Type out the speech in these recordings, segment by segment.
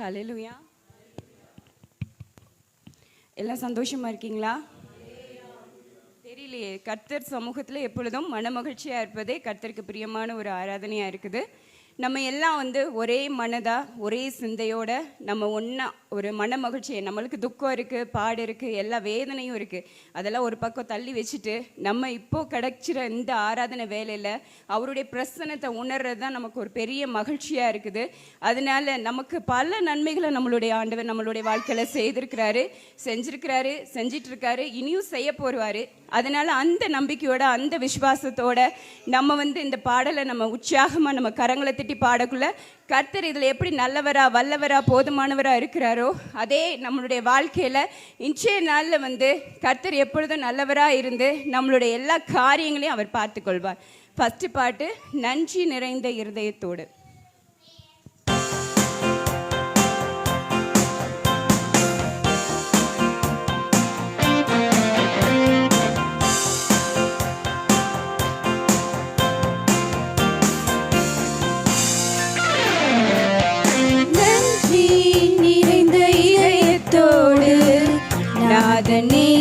ஹல்லேலூயா. எல்லாம் சந்தோஷமா இருக்கீங்களா? தெரியலையே. கர்த்தர் சமூகத்தில் எப்பொழுதும் மனமகிழ்ச்சியாக இருப்பதே கர்த்தருக்கு பிரியமான ஒரு ஆராதனையாக இருக்குது. நம்ம எல்லாம் ஒரே மனதாக ஒரே சிந்தையோட நம்ம ஒன்றா ஒரு மன மகிழ்ச்சியை, நம்மளுக்கு துக்கம் இருக்குது, பாடு இருக்குது, எல்லா வேதனையும் இருக்குது, அதெல்லாம் ஒரு பக்கம் தள்ளி வச்சுட்டு நம்ம இப்போது கிடைச்சிற இந்த ஆராதனை வேலையில் அவருடைய பிரசன்னத்தை உணர்றது தான் நமக்கு ஒரு பெரிய மகிழ்ச்சியாக இருக்குது. அதனால நமக்கு பல நன்மைகளை நம்மளுடைய ஆண்டவர் நம்மளுடைய வாழ்க்கையில் செஞ்சிருக்கிறாரு, செஞ்சிட்ருக்காரு, இனியும் செய்ய போடுவார். அதனால் அந்த நம்பிக்கையோட அந்த விசுவாசத்தோட நம்ம இந்த பாடலை நம்ம உற்சாகமாக நம்ம கரங்களை தட்டி பாடக்குள்ள கர்த்தர் இதில் எப்படி நல்லவரா வல்லவரா போதுமானவரா இருக்கிறாரோ அதே நம்மளுடைய வாழ்க்கையில் இன்றைய நாளில் கர்த்தர் எப்பொழுதும் நல்லவராக இருந்து நம்மளுடைய எல்லா காரியங்களையும் அவர் பார்த்து கொள்வார். ஃபஸ்ட்டு பாட்டு, நன்றி நிறைந்த இருதயத்தோடு.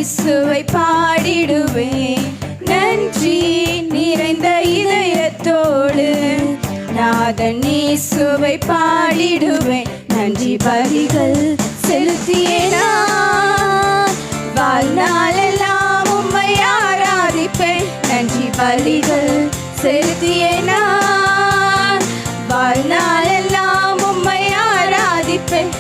இயேசுவை பாடிடுவேன், நன்றி நிறைந்த இதயத்தோடு நாதன் இயேசுவை பாடிடுவேன். நன்றி பலிகள் செலுத்தியே நான் வாழ்நாளெல்லாம் உம்மை ஆராதிப்பேன். நன்றி பலிகள் செலுத்தியே நான் வாழ்நாளெல்லாம் உம்மை ஆராதிப்பேன்.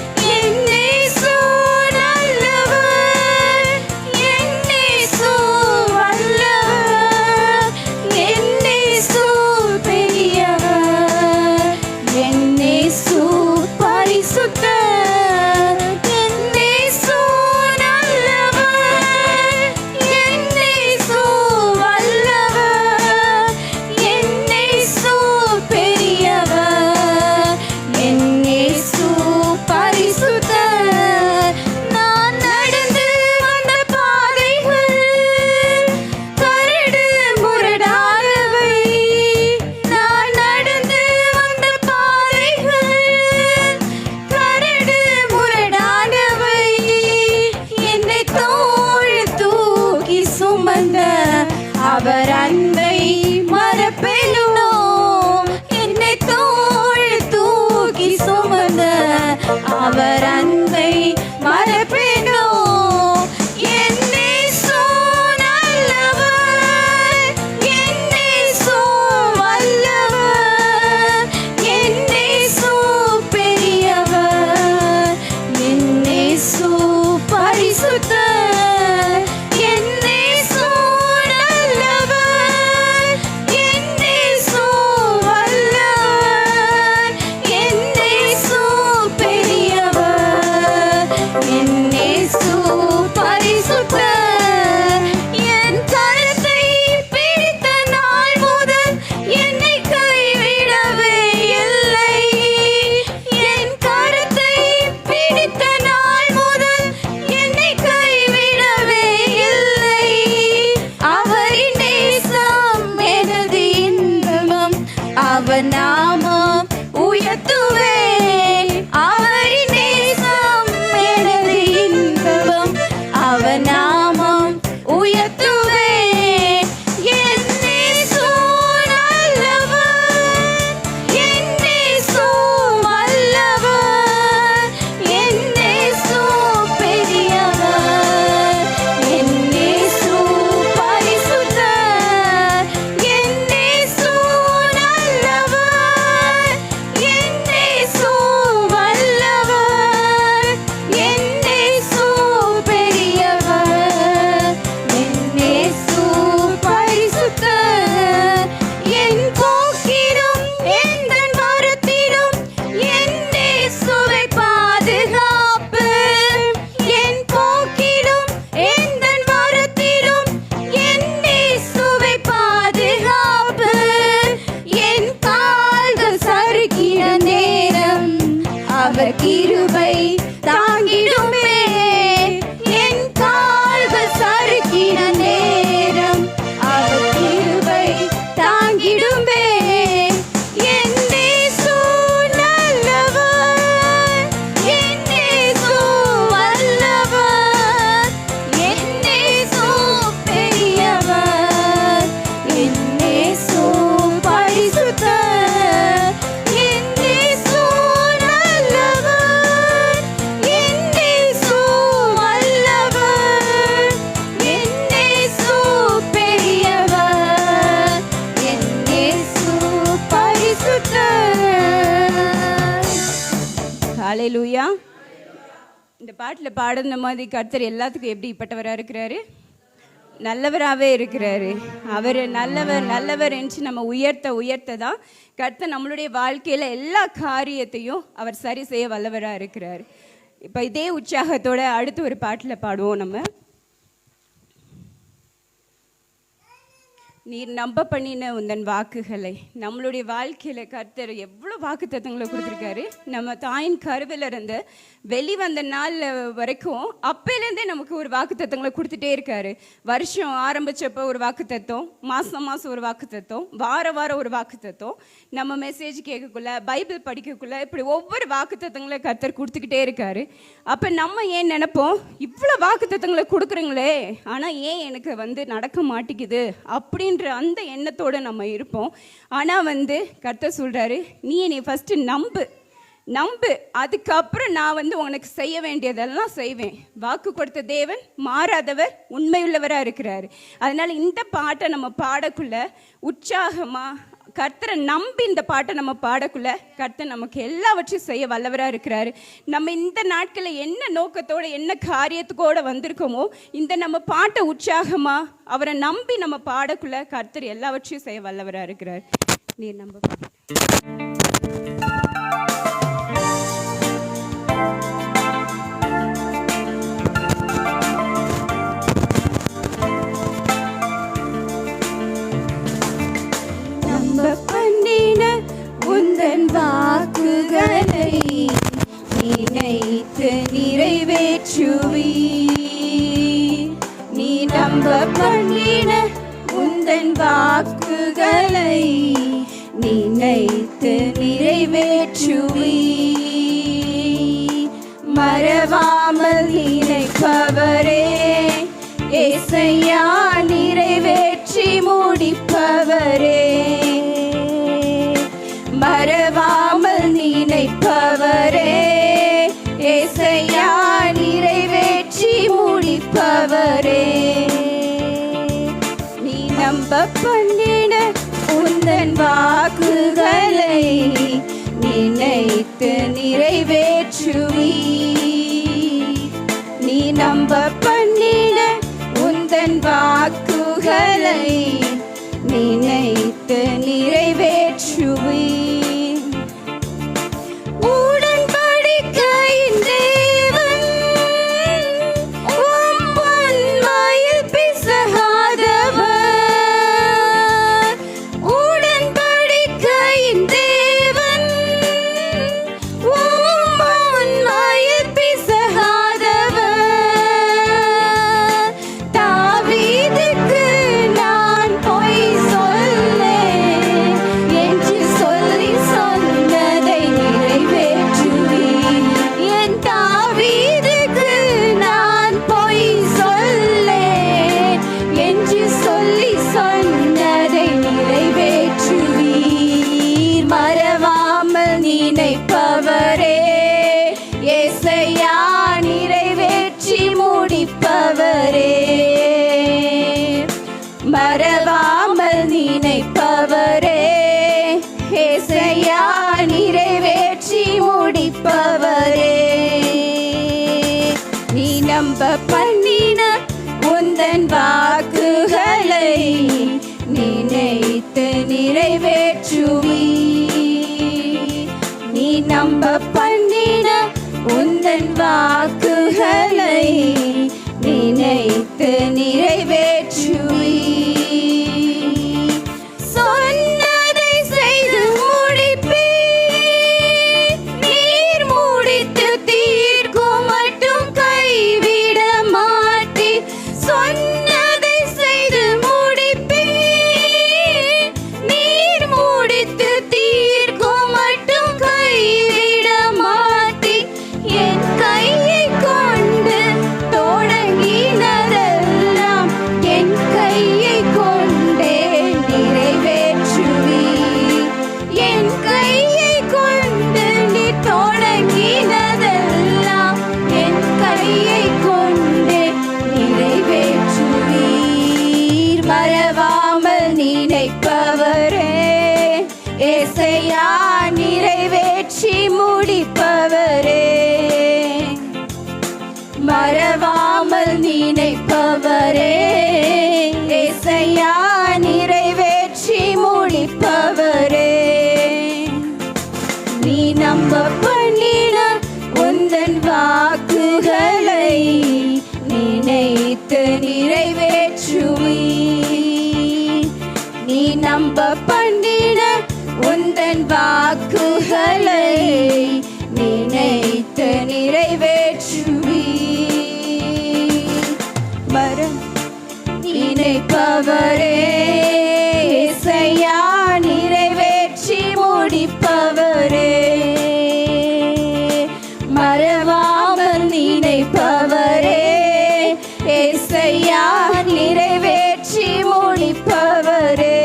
அவர் அன்பை மறப்பேனோ, என்னை தோள் தூக்கி சுமந்த அவர் அன்பை மறப்பேனோ. அவர் நாமம் உயர்த்துவேன், அவரின் நேசம் எனது இன்பம், அவர் நாமம் உயர்த்துவேன். என் இயேசு நல்லவர், என் இயேசு வல்லவர், என் இயேசு பெரியவர், என் இயேசு பரிசுத்தர், என் இயேசு கிருபை தாங்கிடுமே, என் கால்கள் சறுக்கின நேரம் அவர் கிருபை தாங்கிடுமே. என் இயேசு நல்லவர், ஹalleluya. இந்த பாட்டில் பாடுன மாதிரி கர்த்தர் எல்லாத்துக்கும் எப்படிப்பட்டவராக இருக்கிறாரு? நல்லவராகவே இருக்கிறாரு. அவர் நல்லவர் என்று நம்ம உயர்த்த தான் கர்த்தர் நம்மளுடைய வாழ்க்கையில் எல்லா காரியத்தையும் அவர் சரி செய்ய வல்லவராக இருக்கிறார். இப்போ இதே உற்சாகத்தோட அடுத்து ஒரு பாட்டில் பாடுவோம் நம்ம. நீர் நம்ப பண்ணின உந்தன் வாக்குகளை. நம்மளுடைய வாழ்க்கையில் கர்த்தர் எவ்வளோ வாக்கு தத்துவங்களை கொடுத்துருக்காரு. நம்ம தாயின் கருவில் இருந்து வெளிவந்த நாள் வரைக்கும் அப்போலேருந்தே நமக்கு ஒரு வாக்கு தத்துவங்களை கொடுத்துட்டே இருக்காரு. வருஷம் ஆரம்பித்தப்போ ஒரு வாக்கு தத்துவம், மாதம் ஒரு வாக்கு தத்துவம், வாரம் ஒரு வாக்கு தத்துவம், நம்ம மெசேஜ் கேட்கக்குள்ள பைபிள் படிக்கக்குள்ள இப்படி ஒவ்வொரு வாக்கு தத்துவங்களை கர்த்தர் கொடுத்துக்கிட்டே இருக்காரு. அப்போ நம்ம ஏன் நினைப்போம், இவ்வளோ வாக்கு தத்துவங்களை கொடுக்குறீங்களே, ஆனால் ஏன் எனக்கு நடக்க மாட்டேங்குது அப்படின்னு அந்த எண்ணத்தோட நம்ம இருப்போம். ஆனா கர்த்தர் சொல்றாரு, நீ ஃபர்ஸ்ட் நம்பு, அதுக்கப்புறம் நான் உனக்கு செய்ய வேண்டியதெல்லாம் செய்வேன். வாக்கு கொடுத்த தேவன் மாறாதவர், உண்மையுள்ளவரா இருக்கிறாரு. அதனால இந்த பாட்டை நம்ம பாடக்குள்ள உற்சாகமா கர்த்தரை நம்பி இந்த பாட்டை நம்ம பாடக்குள்ள கர்த்தர் நமக்கு எல்லாவற்றையும் செய்ய வல்லவராக இருக்கிறாரு. நம்ம இந்த நாட்களில் என்ன நோக்கத்தோட என்ன காரியத்துக்கோட வந்திருக்கோமோ இந்த நம்ம பாட்டை உற்சாகமா அவரை நம்பி நம்ம பாடக்குள்ள கர்த்தர் எல்லாவற்றையும் செய்ய வல்லவராக இருக்கிறார். நீ நம்ப வாக்குகளை நினைத்து நிறைவேற்றுவி. நீ நம்ப பண்ணின உந்தன் வாக்குகளை நினைத்து நிறைவேற்றுவி. மறவாமல் நினைப்பவரே ஏசையா, நிறைவேற்றி முடிப்பவரே. மறவாமல் நினைப்பவரே ஏசையா, நிறைவேற்றி முடிப்பவரே. நீ நம்ப பண்ணின உந்தன் வாக்குகளை நினைத்து நிறைவேற்றுவி. நீ நம்ப பண்ணின உந்தன் வாக்குகளை நினைத்து நிறைவேற்றுவி. மறவாமல் நினைப்பவரே ஏசையா, நிறைவேற்றி முடிப்பவரே. நீ நம்ப பண்ணின உந்தன் வாக்குகளை நினைத்து நிறைவேற்றுவி. நீ நம்ப பண்ணின உந்தன் வாக்குகளை நினைத்து நிறைவேற்றுவி. சொன்னதை செய்து முடிப்பே, நீர் முடித்து தீர்க்கும் மட்டும் கைவிட மாட்டே. சொன்னதை செய்து முடிப்பே, நீர் முடித்து தீர்க்கும் மட்டும் கைவிட நீ நம்ப பண்ணின உந்தன் வாக்குகளை நினைத்து நிறைவேற்றுவி. நீ நம்ப பண்ணின உந்தன் வாக்குகளை நினைத்து நிறைவேற்றுவி. மரம் நினைப்பவரே இசையா நிறைவேற்றி முடிப்பவரே. மறவாமல் நினைப்பவரே இசையா நிறைவேற்றி முடிப்பவரே.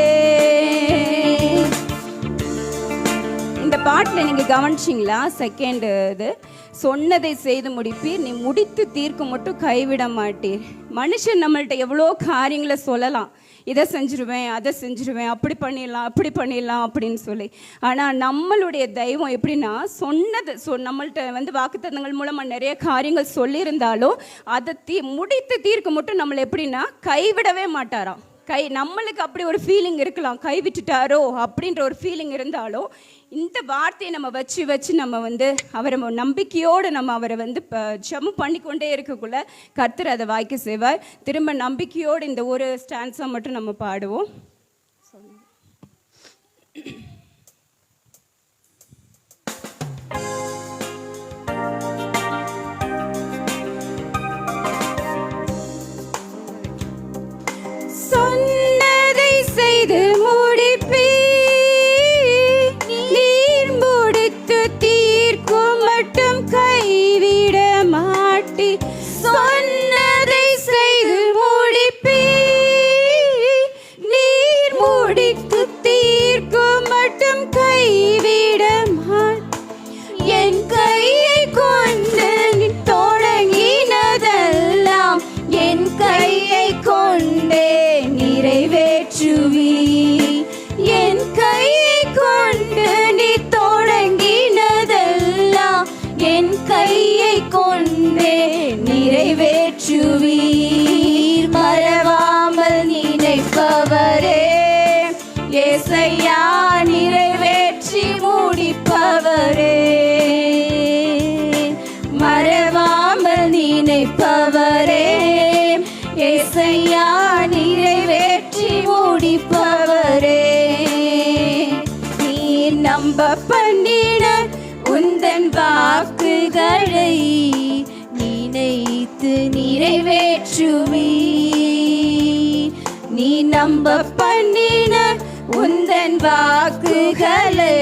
இந்த பாட்டில் நீங்கள் கவனிச்சிங்களா? செகண்ட் இது சொன்னதை செய்து முடிப்பீர், நீ முடித்து தீர்க்கும் மட்டும் கைவிட மாட்டீர். மனுஷன் நம்மள்ட்ட எவ்வளோ காரியங்களை சொல்லலாம், இதை செஞ்சிருவேன் அதை செஞ்சிருவேன், அப்படி பண்ணிடலாம் அப்படி பண்ணிடலாம் அப்படின்னு சொல்லி. ஆனால் நம்மளுடைய தெய்வம் எப்படின்னா சொன்னது நம்மள்ட்ட வந்து வாக்குத்தத்தங்கள் மூலமாக நிறைய காரியங்கள் சொல்லியிருந்தாலும் அதை முடித்து தீர்க்க மட்டும் நம்மளை எப்படின்னா கைவிடவே மாட்டாராம். நம்மளுக்கு அப்படி ஒரு ஃபீலிங் இருக்கலாம், கைவிட்டுட்டாரோ அப்படின்ற ஒரு ஃபீலிங் இருந்தாலும் இந்த வார்த்தையை நம்ம வச்சு வச்சு நம்ம வந்து அவரை நம்பிக்கையோடு நம்ம அவரை வந்து ஜெபம் பண்ணிக்கொண்டே இருக்கக்குள்ள கர்த்தர் அதை வாய்க்க செய்வார். திரும்ப நம்பிக்கையோடு இந்த ஒரு ஸ்டான்ஸை மட்டும் நம்ம பாடுவோம். சொன்னதை செய்து முடிப்பீர், நீர் முடித்து தீர்க்கும் மட்டும் கைவிட மாட்டீர். சொன்னதை செய்து முடிப்பீர், நீர் முடித்து தீர்க்கும் மட்டும் கைவிட மாட்டீர். என் கையை கொண்டு நீ தொடங்கினதெல்லாம் என் கையை கொண்டே நிறைவேற்றுவி. என் கையை கொண்டு நீ தொடங்கினதெல்லாம் என் கையை கொண்டே நிறைவேற்றுவி. மறவாமல் நினைப்பவரே ஏசையா நிறைவேற்றி முடிப்பவரே. மறவாமல் நினைப்பவரே ஏசையா நிறைவேற்றி முடிப்பவரே. நீ நம்ப பண்ணின உந்தன் வாக்குகளை நினைத்து நிறைவேற்றுவி. நீ நம்ப பண்ணின உந்தன் வாக்குகளை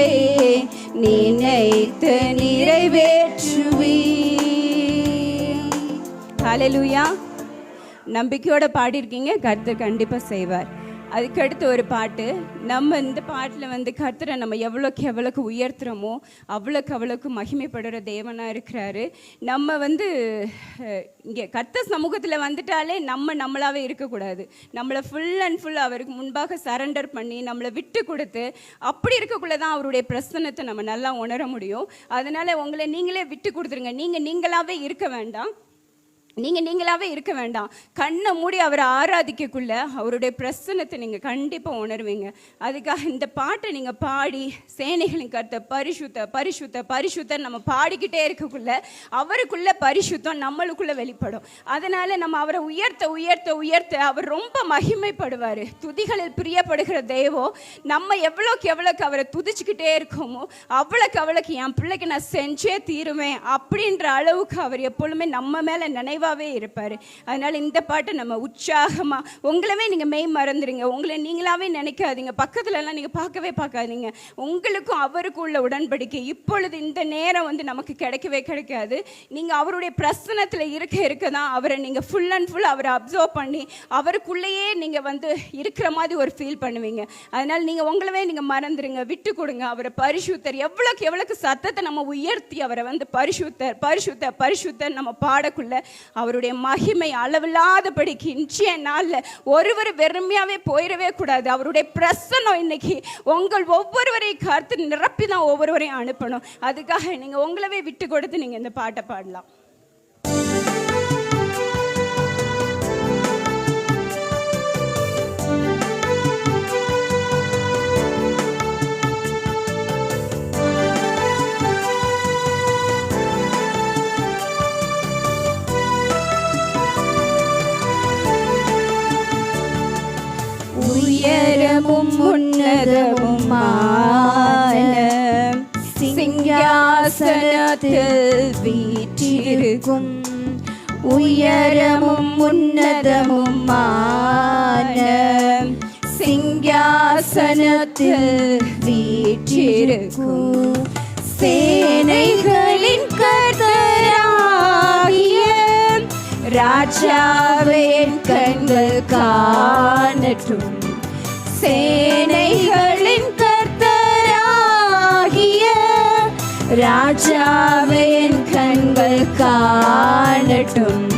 நினைத்து நிறைவேற்றுவி. ஹல்லேலூயா. நம்பிக்கையோட பாடியிருக்கீங்க, கர்த்தர் கண்டிப்பாக செய்வார். அதுக்கடுத்து ஒரு பாட்டு, நம்ம இந்த பாட்டில் வந்து கர்த்தரை நம்ம எவ்வளோக்கு உயர்த்துறோமோ அவ்வளோக்கு மகிமைப்படுற தேவனாக இருக்கிறாரு. நம்ம வந்து இங்கே கர்த்தர் சமூகத்தில் வந்துட்டாலே நம்மளாவே இருக்கக்கூடாது. நம்மளை ஃபுல் அண்ட் ஃபுல் அவருக்கு முன்பாக சரண்டர் பண்ணி நம்மளை விட்டு கொடுத்து அப்படி இருக்கக்குள்ளே தான் அவருடைய பிரசன்னத்தை நம்ம நல்லா உணர முடியும். அதனால் உங்களை நீங்களே விட்டு கொடுத்துருங்க. நீங்களாவே இருக்க வேண்டாம். நீங்களாவே இருக்க வேண்டாம். கண்ணை மூடி அவரை ஆராதிக்கக்குள்ள அவருடைய பிரசன்னத்தை நீங்கள் கண்டிப்பாக உணர்வீங்க. அதுக்காக இந்த பாட்டை நீங்கள் பாடி சேனைகளின் கர்த்தர் பரிசுத்த பரிசுத்த பரிசுத்தர் நம்ம பாடிக்கிட்டே இருக்கக்குள்ள அவருக்குள்ள பரிசுத்தம் நம்மளுக்குள்ள வெளிப்படும். அதனால நம்ம அவரை உயர்த்த உயர்த்த உயர்த்த அவர் ரொம்ப மகிமைப்படுவார். துதிகளில் பிரியப்படுகிற தெய்வம் நம்ம எவ்வளோக்கு அவரை துதிச்சுக்கிட்டே இருக்கோமோ அவ்வளோக்கு என் பிள்ளைக்கு நான் செஞ்சே தீருவேன் அப்படின்ற அளவுக்கு அவர் எப்பொழுதுமே நம்ம மேலே நினைவாகவே இருப்பார். அதனால இந்த பாட்டை நம்ம உற்சாகமாக உங்களவே நீங்கள் மெய் மறந்துடுங்க. உங்களை நீங்களாவே நினைக்காதீங்க. பக்கத்துலலாம் நீங்கள் பார்க்காதீங்க. உங்களுக்கும் அவருக்கும் உள்ள உடன்படிக்கை இப்பொழுது இந்த நேரம் வந்து நமக்கு கிடைக்காது. நீங்கள் அவருடைய பிரசன்னத்தில் இருக்க தான் அவரை நீங்கள் ஃபுல் அண்ட் ஃபுல் அவரை அப்சர்வ் பண்ணி அவருக்குள்ளேயே நீங்கள் வந்து இருக்கிற மாதிரி ஒரு ஃபீல் பண்ணுவீங்க. அதனால் நீங்கள் உங்களவே நீங்கள் மறந்துடுங்க, விட்டு கொடுங்க. அவரை பரிசுத்தர் எவ்வளோக்கு சத்தத்தை நம்ம உயர்த்தி அவரை வந்து பரிசுத்தர் பரிசுத்தர் பரிசுத்தர் நம்ம பாடக்குள்ள அவருடைய மகிமை அளவில்லாதபடிக்கு இன்றைய நாளில் ஒருவர் வெறுமையாகவே போயிடவே கூடாது. அவருடைய பிரசன்னம் இன்னைக்கு உங்கள் ஒவ்வொருவரையும் கருத்து நிரப்பி தான் ஒவ்வொருவரையும் அனுப்பணும். அதுக்காக நீங்கள் உங்களவே விட்டு கொடுத்து நீங்கள் இந்த பாட்டை பாடலாம். சிங்காசனத்தில் வீற்றிருக்கும் உயரமும் உன்னதமுமான சிங்காசனத்தில் வீற்றிருக்கும் சேனைகளின் கர்த்தராகிய ராஜாவின் கண்கள் காணட்டும். சேனைகளின் கர்த்தராகிய ராஜாவின் கண்கள் காணட்டும்.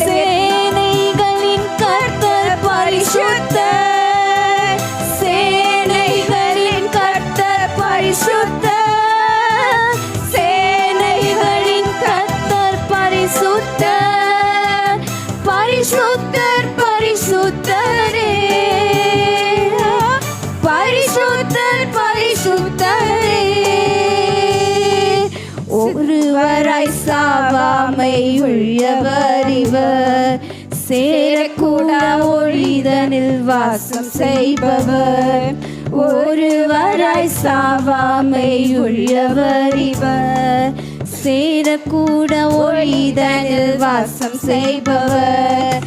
சேனைகளின் கர்த்தர் பரிசுத்தர், சேனைகளின் கர்த்தர் பரிசுத்தர், சேனைகளின் கர்த்தர் பரிசுத்தர், பரிசுத்தர் பரிசுத்தரே, பரிசுத்தர் பரிசுத்தரே. ஒருவராய் சாவாமை உள்ளவர் இவர், சேரக்கூட ஒழிதனில் வாசம் செய்பவர். ஒருவராய் சாவாமை உள்ளவர் இவர், சேரக்கூட ஒழிதனில் வாசம் செய்பவர்.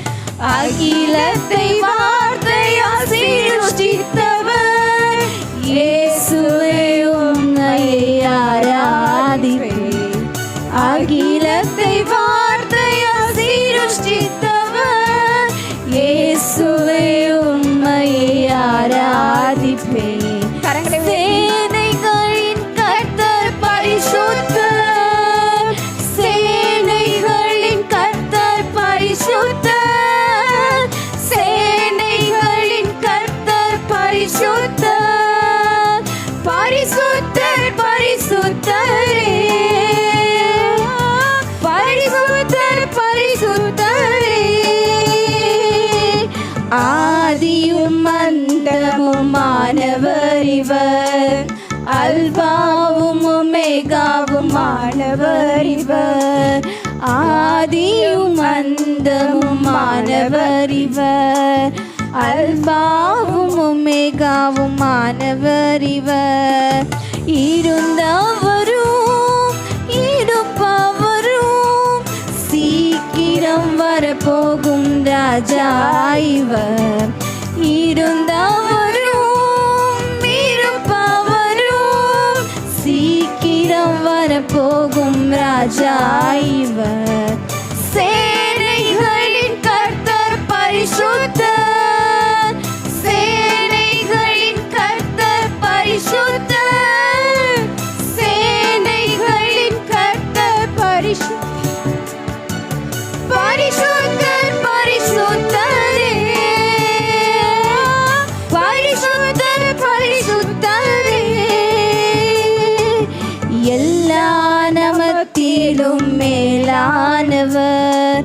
அகிலத்தை வார்த்தையால் சிருஷ்டித்தவர், இயேசுவே உம்மையை ஆராதிப்பேன். அகிலத்தை வார்த்தையால் சிருஷ்டித்தவர், இயேசுவே உம்மையை ஆராதிப்பேன். சேனைகளின் கர்த்தர் பரிசுத்தர், சேனைகளின் கர்த்தர் பரிசுத்தர், சேனைகளின் கர்த்தர் பரிசுத்தர், பரிசுத்தர் பரிசுத்தரே, பரிசுத்தர் பரிசுத்தரே. ஆதியும் அந்தமுமானவர் இவர், அல்பாவும் ஒமேகாவுமானவர் இவர். ஆதியும் அந்தமுமானவர் இவர், அல்பாவும் ஒமேகாவுமானவர் இவர். இருந்தவரும் இருப்பவரும் சீக்கிரம் வரப்போகும் ராஜா இவர். இருந்தவரும் இருப்பவரும் சீக்கிரம் வரப்போகும் ராஜா இவர். சேனைகளின் கர்த்தர் பரிசுத்தர், சேனைகளின் கர்த்தர் பரிசுத்தர், சேனைகளின் கர்த்தர் பரிசுத்தர், பரிசுத்தர் பரிசுத்தரே, பரிசுத்தர் பரிசுத்தரே. எல்லா நமத்திலும் மேலானவர்,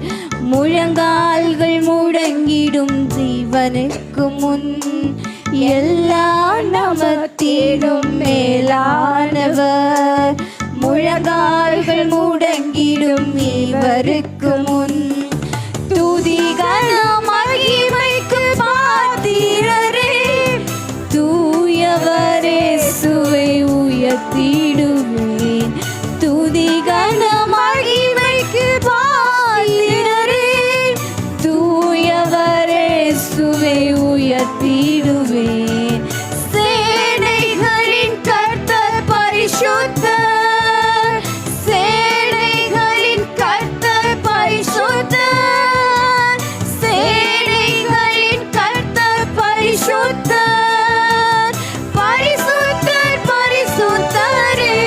முழங்கால்கள் முடங்கிடும் ஜீவனுக்கு முன். எல்லா நமத்திலும் மேலானவர், முழங்கால்கள் முடங்கிடும் இவருக்கு முன். துதிகன மகிமைக்கு பாத்திரரே, தூயவரே சுவை உயர்த்திடுவேன். துதிகன மகிமைக்கு பாத்திரரே, தூயவரே சுவை உயர்த்திடுவேன். சேனைகளின் கர்த்தர் பரிசுத்தர், சேனைகளின் கர்த்தர் பரிசுத்தர், சேனைகளின் கர்த்தர் பரிசுத்தர், பரிசுத்தர் பரிசுத்தரே,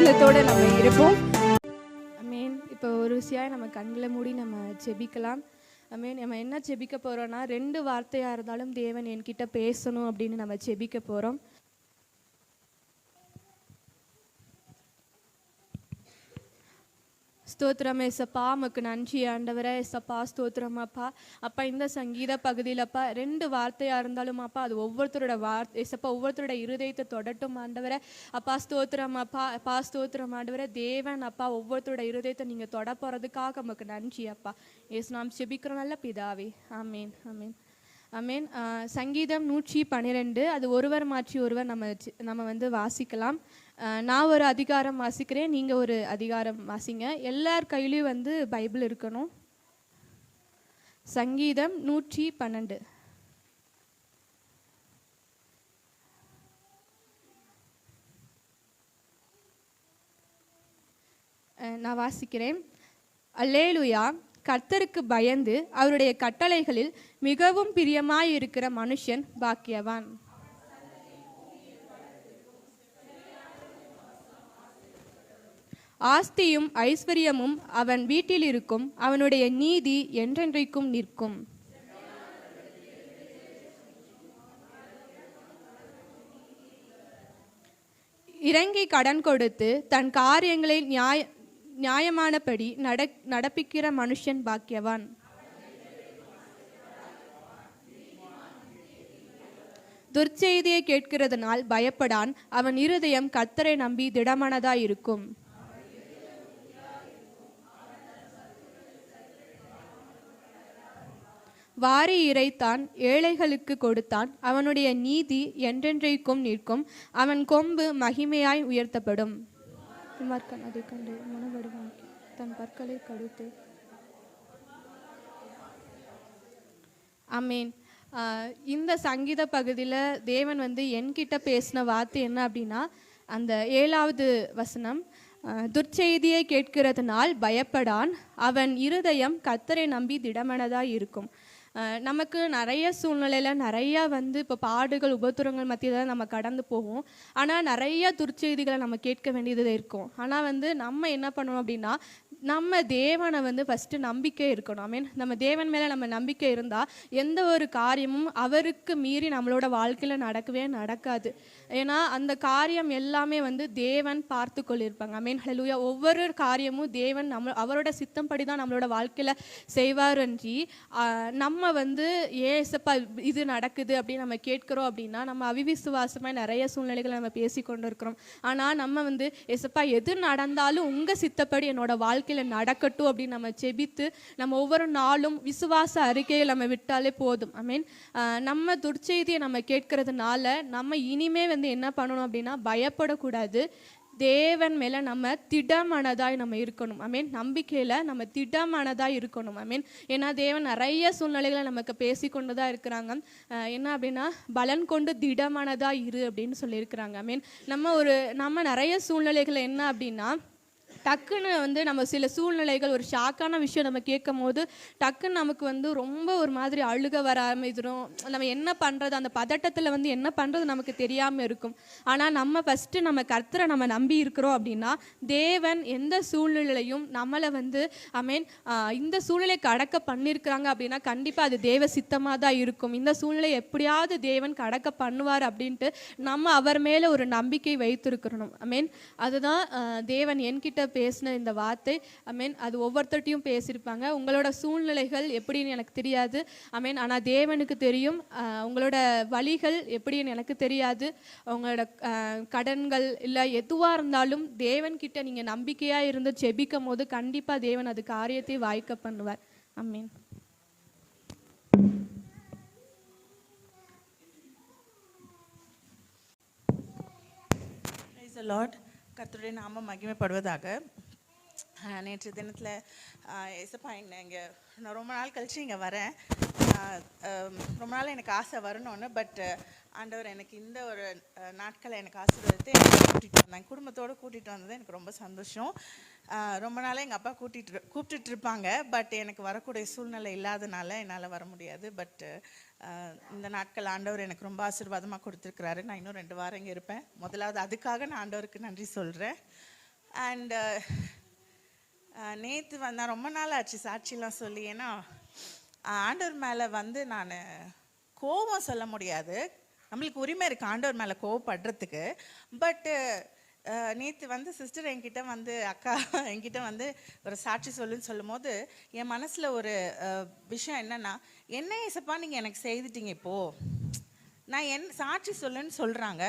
உள்ளத்தோடு நம்ம இருப்போம். அமேன். இப்போ ஒரு விஷயம் நம்ம கண்களை மூடி நம்ம ஜெபிக்கலாம். அமேன். நம்ம என்ன ஜெபிக்க போகிறோன்னா, 2 வார்த்தையாக இருந்தாலும் தேவன் என்கிட்ட பேசணும் அப்படின்னு நம்ம ஜெபிக்க போகிறோம். ஸ்தோத்திரம் ஏசப்பா, உமக்கு நன்றி ஆண்டவரே. ஏசப்பா ஸ்தோத்திரம் அப்பா. அப்பா இந்த சங்கீத பகுதியில் அப்பா 2 வார்த்தையாக இருந்தாலும் அப்பா அது ஒவ்வொருத்தரோட ஏசப்பா ஒவ்வொருத்தரோட இருதயத்தை தொடட்டும் ஆண்டவரே. அப்பா ஸ்தோத்திரம் அப்பா. அப்பா ஸ்தோத்திரம் ஆண்டவரே. தேவன் அப்பா ஒவ்வொருத்தரோட இருதயத்தை நீங்கள் தொட போகிறதுக்காக உமக்கு நன்றி அப்பா. ஏசு நாம் ஜெபிக்கிறோம் நல்ல பிதாவே. ஆமேன் ஆமேன் ஆமேன். சங்கீதம் 112 அது ஒருவர் மாற்றி ஒருவர் நம்ம வந்து வாசிக்கலாம். நான் ஒரு அதிகாரம் வாசிக்கிறேன், நீங்கள் ஒரு அதிகாரம் வாசிங்க. எல்லார் கையிலையும் வந்து பைபிள் இருக்கணும். சங்கீதம் 112. நான் வாசிக்கிறேன். அல்லேலூயா. கர்த்தருக்கு பயந்து அவருடைய கட்டளைகளில் மிகவும் பிரியமாயிருக்கிற மனுஷன் பாக்கியவான். ஆஸ்தியும் ஐஸ்வர்யமும் அவன் வீட்டில் இருக்கும், அவனுடைய நீதி என்றென்றைக்கும் நிற்கும். இறங்கி கடன் கொடுத்து தன் காரியங்களை நியாயமானபடி நடப்பிக்கிற மனுஷன் பாக்கியவான். துர்ச்செய்தியை கேட்கிறதுனால் பயப்படான், அவன் இருதயம் கர்த்தரை நம்பி திடமானதாயிருக்கும். வாரி இறைத்தான், ஏழைகளுக்கு கொடுத்தான், அவனுடைய நீதி என்றென்றைக்கும் நிற்கும், அவன் கொம்பு மகிமையாய் உயர்த்தப்படும். அதை கண்டு மனவடிவாக்கி தன் பற்களை கடுத்து. ஆமேன். இந்த சங்கீத பகுதியில் தேவன் வந்து என்கிட்ட பேசின வார்த்தை என்ன அப்படின்னா, அந்த 7வது வசனம், துர்ச்செய்தியை கேட்கிறதுனால் பயப்படான், அவன் இருதயம் கர்த்தரை நம்பி திடமனதாக இருக்கும். நமக்கு நிறைய சூழ்நிலையில் நிறையா வந்து இப்போ பாடுகள் உபத்திரங்கள் மத்தியில் நம்ம கடந்து போவோம். ஆனால் நிறைய துர்ச்செய்திகளை நம்ம கேட்க வேண்டியது இருக்கும். ஆனால் வந்து நம்ம என்ன பண்ணணும் அப்படின்னா, நம்ம தேவனை வந்து ஃபஸ்ட்டு நம்பிக்கை இருக்கணும். ஐ மீன் நம்ம தேவன் மேலே நம்ம நம்பிக்கை இருந்தால் எந்த ஒரு காரியமும் அவருக்கு மீறி நம்மளோட வாழ்க்கையில் நடக்கவே நடக்காது. ஏன்னா அந்த காரியம் எல்லாமே வந்து தேவன் பார்த்து கொள்ளிருப்பாங்க. ஐ மீன் ஹல்லேலூயா. ஒவ்வொரு காரியமும் தேவன் அவரோட சித்தம்படி தான் நம்மளோட வாழ்க்கையில் செய்வாருன்றி நம்ம வந்து ஏசப்பா இது நடக்குது அப்படின்னு நம்ம கேட்குறோம் அப்படின்னா நம்ம அவிவிசுவாசமாக நிறைய சூழ்நிலைகளை நம்ம பேசி கொண்டு இருக்கிறோம். ஆனால் நம்ம வந்து ஏசப்பா எது நடந்தாலும் உங்கள் சித்தப்படி என்னோட வாழ்க்கையில் நடக்கட்டும் அப்படின்னு நம்ம செபித்து நம்ம ஒவ்வொரு நாளும் விசுவாச அறிக்கையை நம்ம விட்டாலே போதும். ஐ மீன் நம்ம துர்ச்செய்தியை நம்ம கேட்கறதுனால நம்ம இனிமே வந்து என்ன பண்ணணும் அப்படின்னா பயப்படக்கூடாது. தேவன் மேலே நம்ம திடமானதாய் நம்ம இருக்கணும். ஐ மீன் நம்பிக்கையில் நம்ம திடமானதாக இருக்கணும். ஐ மீன் ஏன்னா தேவன் நிறைய சூழ்நிலைகளை நமக்கு பேசி கொண்டு தான் இருக்கிறாங்க. என்ன அப்படின்னா பலன் கொண்டு திடமானதாக இரு அப்படின்னு சொல்லியிருக்கிறாங்க. ஐ மீன் நம்ம நிறைய சூழ்நிலைகள் என்ன அப்படின்னா டக்குன்னு வந்து நம்ம சில சூழ்நிலைகள் ஒரு ஷாக்கான விஷயம் நம்ம கேட்கும் போது டக்குன்னு நமக்கு வந்து ரொம்ப ஒரு மாதிரி அழுக வர ஆரம்பிச்சிடும். நம்ம என்ன பண்ணுறது, அந்த பதட்டத்தில் வந்து என்ன பண்ணுறது நமக்கு தெரியாமல் இருக்கும். ஆனால் நம்ம ஃபஸ்ட்டு நம்ம கர்த்தரை நம்ம நம்பி இருக்கிறோம் அப்படின்னா தேவன் எந்த சூழ்நிலையும் நம்மளை வந்து ஐ மீன் இந்த சூழ்நிலை கடக்க பண்ணியிருக்கிறாங்க அப்படின்னா கண்டிப்பாக அது தேவ சித்தமாக தான் இருக்கும். இந்த சூழ்நிலை எப்படியாவது தேவன் கடக்க பண்ணுவார் அப்படின்ட்டு நம்ம அவர் மேலே ஒரு நம்பிக்கை வைத்திருக்கிறோம். ஐ மீன் அதுதான் தேவன் என்கிட்ட பேசின இந்த வார்த்தை. ஐ மீன் அது ஒவ்வொருத்தட்டையும் பேசியிருப்பாங்க. உங்களோட சூழ்நிலைகள் எப்படின்னு எனக்கு தெரியாது. ஐ மீன் ஆனால் தேவனுக்கு தெரியும். உங்களோட வழிகள் எப்படின்னு எனக்கு தெரியாது. உங்களோட கடன்கள் இல்லை எதுவாக இருந்தாலும் தேவன்கிட்ட நீங்கள் நம்பிக்கையாக இருந்து ஜெபிக்கும் போது கண்டிப்பாக தேவன் அது காரியத்தை வாய்க்க பண்ணுவார். ஐ மீன் கர்த்தருடைய நாமம் மகிமைப்படுவதாக. நேற்று தினத்தில் ஏசப்பா இங்கே நான் ரொம்ப நாள் கழிச்சு இங்கே வரேன். ரொம்ப நாள் எனக்கு ஆசை வரணும்னு. பட் ஆண்டவர் எனக்கு இந்த ஒரு நாட்களை எனக்கு ஆசீர்வதித்து கூட்டிகிட்டு வந்தாங்க. குடும்பத்தோடு கூட்டிகிட்டு வந்தது எனக்கு ரொம்ப சந்தோஷம். ரொம்ப நாளே எங்கள் அப்பா கூப்பிட்டுட்டு இருப்பாங்க. பட் எனக்கு வரக்கூடிய சூழ்நிலை இல்லாதனால என்னால் வர முடியாது. பட் இந்த நாட்கள் ஆண்டவர் எனக்கு ரொம்ப ஆசீர்வாதமாக கொடுத்துருக்குறாரு. நான் இன்னும் 2 வாரம் இங்கே இருப்பேன். முதலாவது அதுக்காக நான் ஆண்டவருக்கு நன்றி சொல்கிறேன். அண்ட் நேற்று வந்தேன், ரொம்ப நாள் ஆச்சு சாட்சிலாம் சொல்லி. ஏன்னா ஆண்டவர் மேலே வந்து நான் கோபம் சொல்ல முடியாது, நம்மளுக்கு உரிமை இருக்குது ஆண்டவர் மேலே கோவப்படுறதுக்கு. பட்டு நேற்று வந்து சிஸ்டர் என்கிட்ட வந்து, அக்கா என்கிட்ட வந்து ஒரு சாட்சி சொல்லுன்னு சொல்லும் போது என் மனசில் ஒரு விஷயம் என்னென்னா, என்ன ஏசப்பா நீங்கள் எனக்கு செய்துட்டீங்க இப்போது, நான் சாட்சி சொல்லுன்னு சொல்கிறாங்க,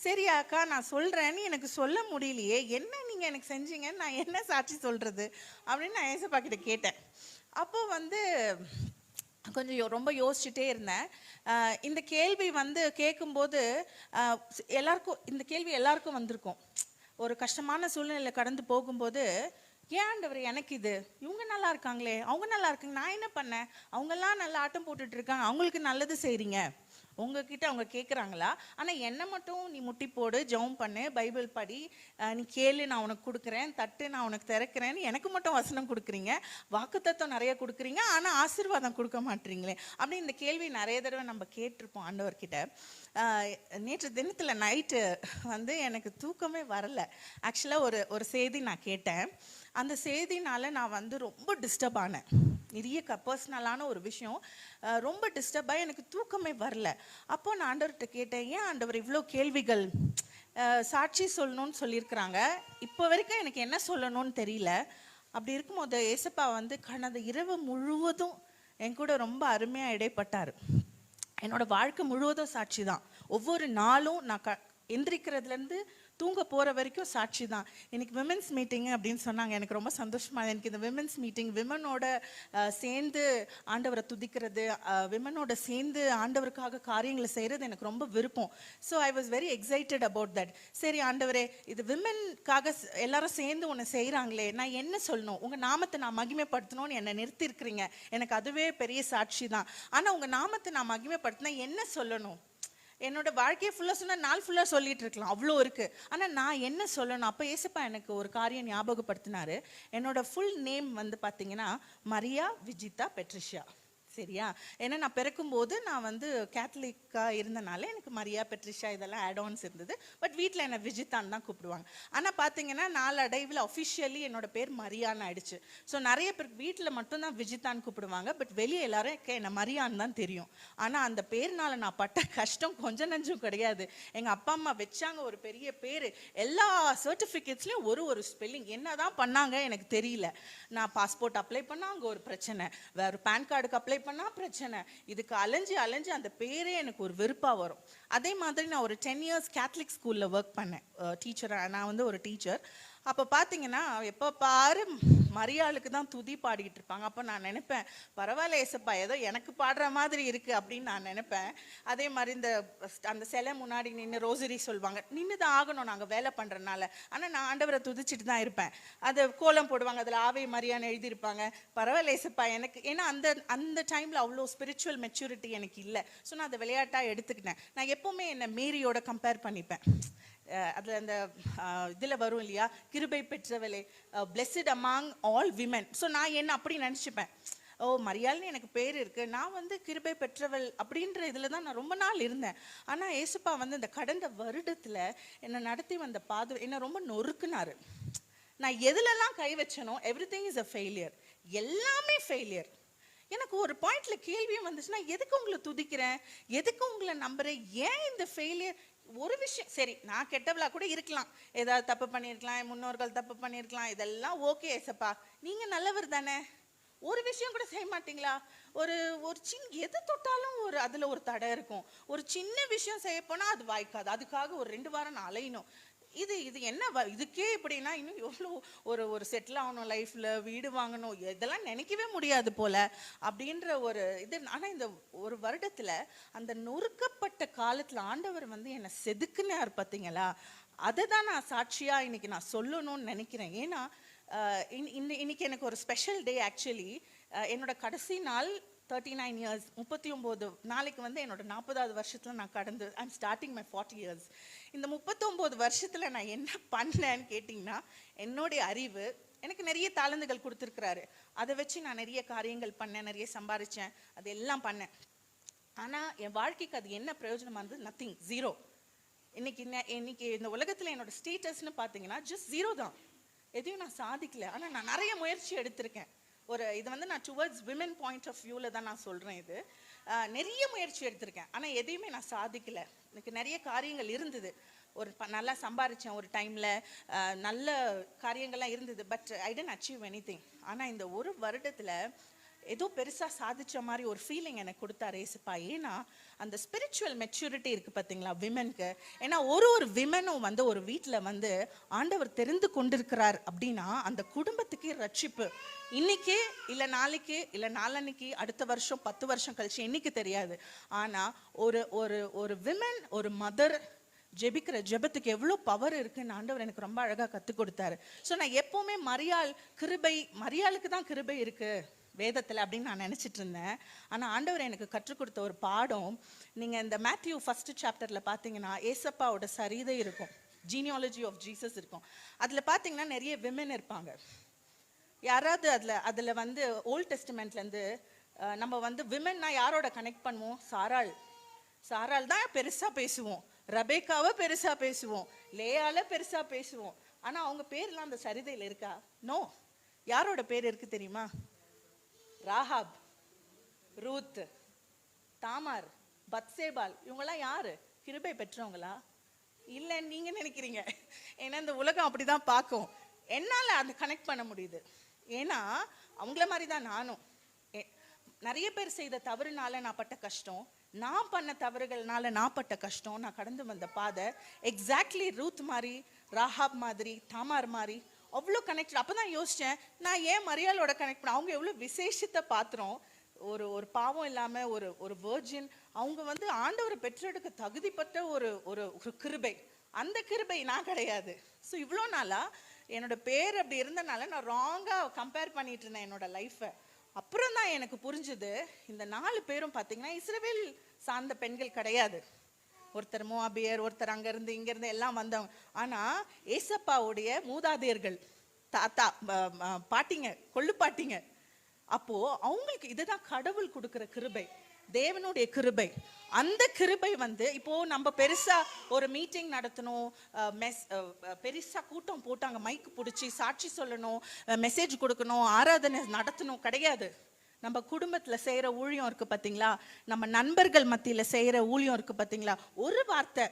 சரி அக்கா நான் சொல்கிறேன்னு எனக்கு சொல்ல முடியலையே, என்ன நீங்கள் எனக்கு செஞ்சீங்கன்னு நான் என்ன சாட்சி சொல்கிறது அப்படின்னு நான் ஏசப்பா கிட்ட கேட்டேன். அப்போ வந்து கொஞ்சம் ரொம்ப யோசிச்சுட்டே இருந்தேன். இந்த கேள்வி வந்து கேட்கும்போது எல்லாருக்கும் இந்த கேள்வி எல்லாருக்கும் வந்திருக்கும். ஒரு கஷ்டமான சூழ்நிலை கடந்து போகும்போது, ஏன் ஆண்டவர் எனக்கு இது, இவங்க நல்லா இருக்காங்களே, அவங்க நல்லா இருக்காங்க, நான் என்ன பண்ணேன், அவங்கெல்லாம் நல்லா ஆட்டம் போட்டுட்டு இருக்காங்க, அவங்களுக்கு நல்லது செய்கிறீங்க, உங்ககிட்ட அவங்க கேட்குறாங்களா, ஆனால் என்னை மட்டும் நீ முட்டி போடு, ஜெபம் பண்ணு, பைபிள் படி, நீ கேளு நான் உனக்கு கொடுக்குறேன், தட்டு நான் உனக்கு திறக்கிறேன்னு எனக்கு மட்டும் வசனம் கொடுக்குறீங்க, வாக்குத்தத்தம் நிறைய கொடுக்குறீங்க, ஆனால் ஆசீர்வாதம் கொடுக்க மாட்டீங்களே அப்படி இந்த கேள்வி நிறைய தடவை நம்ம கேட்டிருப்போம் ஆண்டவர்கிட்ட. நேற்று தினத்தில் நைட்டு வந்து எனக்கு தூக்கமே வரல. ஆக்சுவலாக ஒரு செய்தி நான் கேட்டேன். அந்த செய்தினால நான் வந்து ரொம்ப டிஸ்டர்ப் ஆனேன். நிறைய பர்சனலான ஒரு விஷயம், ரொம்ப டிஸ்டர்பாக எனக்கு தூக்கமே வரல. அப்போ நான் ஆண்டவர்கிட்ட கேட்டேன், ஏன் ஆண்டவர் இவ்வளோ கேள்விகள், சாட்சி சொல்லணும்னு சொல்லியிருக்கிறாங்க, இப்போ வரைக்கும் எனக்கு என்ன சொல்லணும்னு தெரியல. அப்படி இருக்கும்போது ஏசப்பா வந்து கடந்த இரவு முழுவதும் என் கூட ரொம்ப அருமையாக இடைப்பட்டார். என்னோட வாழ்க்கை முழுவதும் சாட்சி தான். ஒவ்வொரு நாளும் நான் எந்திரிக்கிறதுலேருந்து தூங்க போகிற வரைக்கும் சாட்சி தான். இன்னைக்கு விமென்ஸ் மீட்டிங் அப்படின்னு சொன்னாங்க, எனக்கு ரொம்ப சந்தோஷமாக. எனக்கு இந்த விமென்ஸ் மீட்டிங், விமனோட சேர்ந்து ஆண்டவரை துதிக்கிறது, விமனோட சேர்ந்து ஆண்டவருக்காக காரியங்களை செய்கிறது எனக்கு ரொம்ப விருப்பம். So I was very excited about that. சரி ஆண்டவரே, இது விமனுக்காக எல்லாரும் சேர்ந்து ஒன்று செய்கிறாங்களே, நான் என்ன சொல்லணும், உங்கள் நாமத்தை நான் மகிமைப்படுத்தணும்னு என்னை நிறுத்திருக்கிறீங்க, எனக்கு அதுவே பெரிய சாட்சி தான். ஆனால் உங்கள் நாமத்தை நான் மகிமைப்படுத்தினா என்ன சொல்லணும், என்னோட வாழ்க்கையை ஃபுல்லாக சொன்னால் நாள் ஃபுல்லாக சொல்லிட்டு இருக்கலாம், அவ்வளோ இருக்குது. ஆனால் நான் என்ன சொல்லணும், அப்போ ஏசப்பா எனக்கு ஒரு காரியம் ஞாபகப்படுத்தினாரு. என்னோட ஃபுல் நேம் வந்து பார்த்தீங்கன்னா மரியா விஜிதா பெட்ரிஷியா. சரியா, ஏன்னா நான் பிறக்கும்போது நான் வந்து கேத்தலிக்காக இருந்தனால எனக்கு மரியா பெட்ரிஷா இதெல்லாம் ஆட்-ஆன்ஸ் இருந்தது. பட் வீட்டில் என்னை விஜிதான்னு தான் கூப்பிடுவாங்க. ஆனால் பார்த்தீங்கன்னா நாளடைவில் அஃபிஷியலி என்னோட பேர் மரியான்னு ஆயிடுச்சு. ஸோ நிறைய பேர் வீட்டில் மட்டும்தான் விஜிதான்னு கூப்பிடுவாங்க, பட் வெளியே எல்லாரும் என்னை மரியான்னு தான் தெரியும். ஆனால் அந்த பேர்னால நான் பட்ட கஷ்டம் கொஞ்சம் நெஞ்சும் கிடையாது. எங்கள் அப்பா அம்மா வச்சாங்க ஒரு பெரிய பேர், எல்லா சர்டிஃபிகேட்ஸ்லையும் ஒரு ஸ்பெல்லிங் என்ன தான் பண்ணாங்க எனக்கு தெரியல. நான் பாஸ்போர்ட் அப்ளை பண்ணால் அங்கே ஒரு பிரச்சனை, வேறு பேன் கார்டுக்கு அப்ளை பண்ணா பிரச்சனை, இதுக்கு அலைஞ்சு அந்த பேரே எனக்கு ஒரு வெறுப்பா வரும். அதே மாதிரி நான் ஒரு 10 years கேத்தலிக் ஸ்கூல்ல ஒர்க் பண்ணேன், டீச்சரா. நான் வந்து ஒரு டீச்சர். அப்போ பார்த்தீங்கன்னா எப்போ பாரு மரியாளுக்கு தான் துதி பாடிக்கிட்டு இருப்பாங்க. அப்போ நான் நினைப்பேன், பரவாயில்ல ஏசப்பா, ஏதோ எனக்கு பாடுற மாதிரி இருக்குது அப்படின்னு நான் நினைப்பேன். அதே மாதிரி அந்த சிலை முன்னாடி நின்று ரோசரி சொல்லுவாங்க, நின்று தான் ஆகணும் நாங்கள் வேலை பண்ணுறதுனால. ஆனால் நான் ஆண்டவரை துதிச்சுட்டு தான் இருப்பேன். அது கோலம் போடுவாங்க, அதில் ஆவே மரியான்னு எழுதியிருப்பாங்க. பரவாயில்ல ஏசப்பா எனக்கு, ஏன்னா அந்த டைமில் அவ்வளோ ஸ்பிரிச்சுவல் மெச்சூரிட்டி எனக்கு இல்லை. ஸோ நான் அதை விளையாட்டாக எடுத்துக்கிட்டேன். நான் எப்போவுமே என்னை மேரியோட கம்பேர் பண்ணிப்பேன். அதில் அந்த இதில் வரும் இல்லையா, கிருபை பெற்றவளே, blessed among all women. So நான் என்ன அப்படி நினச்சிப்பேன், ஓ மரியாள்னு எனக்கு பேர் இருக்குது, நான் வந்து கிருபை பெற்றவள் அப்படின்ற இதில் தான் நான் ரொம்ப நாள் இருந்தேன். ஆனால் ஏசப்பா வந்து இந்த கடந்த வருடத்தில் என்னை நடத்தி வந்த என்னை ரொம்ப நொறுக்குனாரு. நான் எதுலெல்லாம் கை வச்சனோ எவ்ரிதிங் இஸ் அ ஃபெயிலியர், எல்லாமே ஃபெயிலியர். எனக்கு ஒரு பாயிண்ட்ல கேள்வியும் வந்துச்சுன்னா, எதுக்கு உங்களை துதிக்கிறேன், எதுக்கு உங்களை நம்புறேன், ஏன் இந்த ஃபெயிலியர்? ஒரு விஷயம் சரி, நான் கெட்டவளா கூட இருக்கலாம், ஏதாவது தப்பு பண்ணியிருக்கலாம், முன்னோர்கள் தப்பு பண்ணியிருக்கலாம், இதெல்லாம் ஓகே ஏசப்பா, நீங்க நல்லவர் தானே, ஒரு விஷயம் கூட செய்ய மாட்டீங்களா? ஒரு சின்ன எது தொட்டாலும் அதுல ஒரு தடை இருக்கும். ஒரு சின்ன விஷயம் செய்ய போனா அது வாய்க்காது, அதுக்காக ஒரு 2 வாரம் நான் அலையணும். இது என்ன இதுக்கே இப்படின்னா இன்னும் எவ்வளோ ஒரு செட்டில் ஆகணும், லைஃப்பில் வீடு வாங்கணும், இதெல்லாம் நினைக்கவே முடியாது போல அப்படின்ற ஒரு இது. ஆனால் இந்த ஒரு வருடத்தில் அந்த நொறுக்கப்பட்ட காலத்தில் ஆண்டவர் வந்து என்னை செதுக்குனார் பார்த்தீங்களா, அதை தான் நான் சாட்சியாக இன்னைக்கு நான் சொல்லணும்னு நினைக்கிறேன். ஏன்னா இன்னைக்கு எனக்கு ஒரு ஸ்பெஷல் டே. ஆக்சுவலி என்னோட கடைசி நாள் 39 years, 39 நாளைக்கு வந்து என்னோட 40வது வருஷத்தில் நான் கடந்து ஐம் ஸ்டார்டிங் மை 40 years. இந்த 39 வருஷத்தில் நான் என்ன பண்ணேன்னு கேட்டிங்கன்னா, என்னுடைய அறிவு எனக்கு நிறைய தாளந்துகள் கொடுத்துருக்குறாரு, அதை வச்சு நான் நிறைய காரியங்கள் பண்ணேன், நிறைய சம்பாதிச்சேன், அது எல்லாம் பண்ணேன். ஆனால் என் வாழ்க்கைக்கு அது என்ன பிரயோஜனமாக இருந்தது? நத்திங், 0. இன்னைக்கு இந்த உலகத்தில் என்னோட ஸ்டேட்டஸ்ன்னு பார்த்தீங்கன்னா ஜஸ்ட் 0 தான். எதையும் நான் சாதிக்கல. ஆனால் நான் நிறைய முயற்சி எடுத்திருக்கேன். இது வந்து நான் டுவர்ட்ஸ் விமன் பாயிண்ட் ஆஃப் வியூவில் தான் நான் சொல்கிறேன். இது நிறைய முயற்சி எடுத்திருக்கேன், ஆனால் எதையுமே நான் சாதிக்கலை. எனக்கு நிறைய காரியங்கள் இருந்தது. நல்லா சம்பாரித்தேன் ஒரு டைமில், நல்ல காரியங்கள்லாம் இருந்தது. But I didn't achieve anything. ஆனால் இந்த ஒரு வருடத்தில் ஏதோ பெருசாக சாதித்த மாதிரி ஒரு ஃபீலிங் எனக்கு கொடுத்தாரு ஏசப்பா. ஏன்னா அந்த ஸ்பிரிச்சுவல் மெச்சூரிட்டி இருக்குது பார்த்தீங்களா விமனுக்கு. ஏன்னா ஒரு விமனும் வந்து ஒரு வீட்டில் வந்து ஆண்டவர் தெரிந்து கொண்டிருக்கிறார் அப்படின்னா அந்த குடும்பத்துக்கு ரட்சிப்பு. இன்னைக்கு இல்லை நாளைக்கு இல்லை நாளன்னைக்கு, அடுத்த வருஷம் 10 வருஷம் கழிச்சு, என்னைக்கு தெரியாது. ஆனால் ஒரு விமன், ஒரு மதர் ஜெபிக்கிற ஜெபத்துக்கு எவ்வளோ பவர் இருக்குன்னு ஆண்டவர் எனக்கு ரொம்ப அழகாக கற்றுக் கொடுத்தாரு. ஸோ நான் எப்போவுமே மரியாளுக்கு தான் கிருபை இருக்கு வேதத்தில் அப்படின்னு நான் நினச்சிட்டு இருந்தேன். ஆனால் ஆண்டவர் எனக்கு கற்றுக் கொடுத்த ஒரு பாடம், நீங்கள் இந்த மேத்யூ 1st சாப்டரில் பார்த்தீங்கன்னா ஏசப்பாவோட சரிதை இருக்கும், ஜீனியாலஜி ஆஃப் ஜீசஸ் இருக்கும். அதில் பார்த்தீங்கன்னா நிறைய விமன் இருப்பாங்க. யாராவது அதில் வந்து ஓல்ட் டெஸ்டிமெண்ட்லேருந்து நம்ம வந்து விமன்னா யாரோட கனெக்ட் பண்ணுவோம்? சாராள் தான் பெருசாக பேசுவோம், ரபேக்காவை பெருசாக பேசுவோம், லேயால பெருசாக பேசுவோம். ஆனால் அவங்க பேர்லாம் அந்த சரிதையில் இருக்கா? நோ. யாரோட பேர் இருக்கு தெரியுமா? Rahab, Ruth, Tamar, Bathsheba. இவங்கெல்லாம் யாரு? கிருபை பெற்றவங்களா? இல்லைன்னு நீங்க நினைக்கிறீங்க. ஏன்னா இந்த உலகம் அப்படிதான் பார்க்கும். என்னால அந்த கனெக்ட் பண்ண முடியுது. ஏன்னா அவங்கள மாதிரி தான் நானும். நிறைய பேர் செய்த தவறுனால நான் பட்ட கஷ்டம், நான் பண்ண தவறுகள்னால நான் பட்ட கஷ்டம், நான் கடந்து வந்த பாதை எக்ஸாக்ட்லி ரூத் மாதிரி, ராஹாப் மாதிரி, தாமார் மாதிரி அவ்வளோ கனெக்ட். அப்போ தான் யோசித்தேன், நான் ஏன் மரியாளோட கனெக்ட் பண்ண? அவங்க எவ்வளோ விசேஷத்தை பாத்திரம், ஒரு பாவம் இல்லாமல் ஒரு வெர்ஜின். அவங்க வந்து ஆண்டவரை பெற்றெடுக்க தகுதிப்பட்ட ஒரு கிருபை. அந்த கிருபை நான் கிடையாது. ஸோ இவ்வளோ நாளாக என்னோட பேர் அப்படி இருந்தனால நான் ராங்காக கம்பேர் பண்ணிட்டு இருந்தேன் என்னோட லைஃப்பை. அப்புறம் தான் எனக்கு புரிஞ்சுது, இந்த 4 பேரும் பார்த்தீங்கன்னா இஸ்ரவேல் சார்ந்த பெண்கள் கிடையாது. ஒருத்தர் மோவாபியர், ஒருத்தர் அங்கேருந்து இங்கேருந்து எல்லாம் வந்தவங்க. ஆனால் ஏசப்பாவுடைய மூதாதையர்கள், தாத்தா, பாட்டிங்க, கொள்ளு பாட்டிங்க. அப்போது அவங்களுக்கு இதுதான் கடவுள் கொடுக்குற கிருபை, தேவனுடைய கிருபை. அந்த கிருபை வந்து இப்போ நம்ம பெருசா ஒரு மீட்டிங் நடத்தணும், பெருசா கூட்டம் போட்டாங்க, மைக்கு பிடிச்சி சாட்சி சொல்லணும், மெசேஜ் கொடுக்கணும், ஆராதனை நடத்தணும் கிடையாது. நம்ம குடும்பத்தில் செய்கிற ஊழியம் இருக்குது பார்த்தீங்களா, நம்ம நண்பர்கள் மத்தியில் செய்கிற ஊழியம் இருக்குது பார்த்தீங்களா, ஒரு வார்த்தை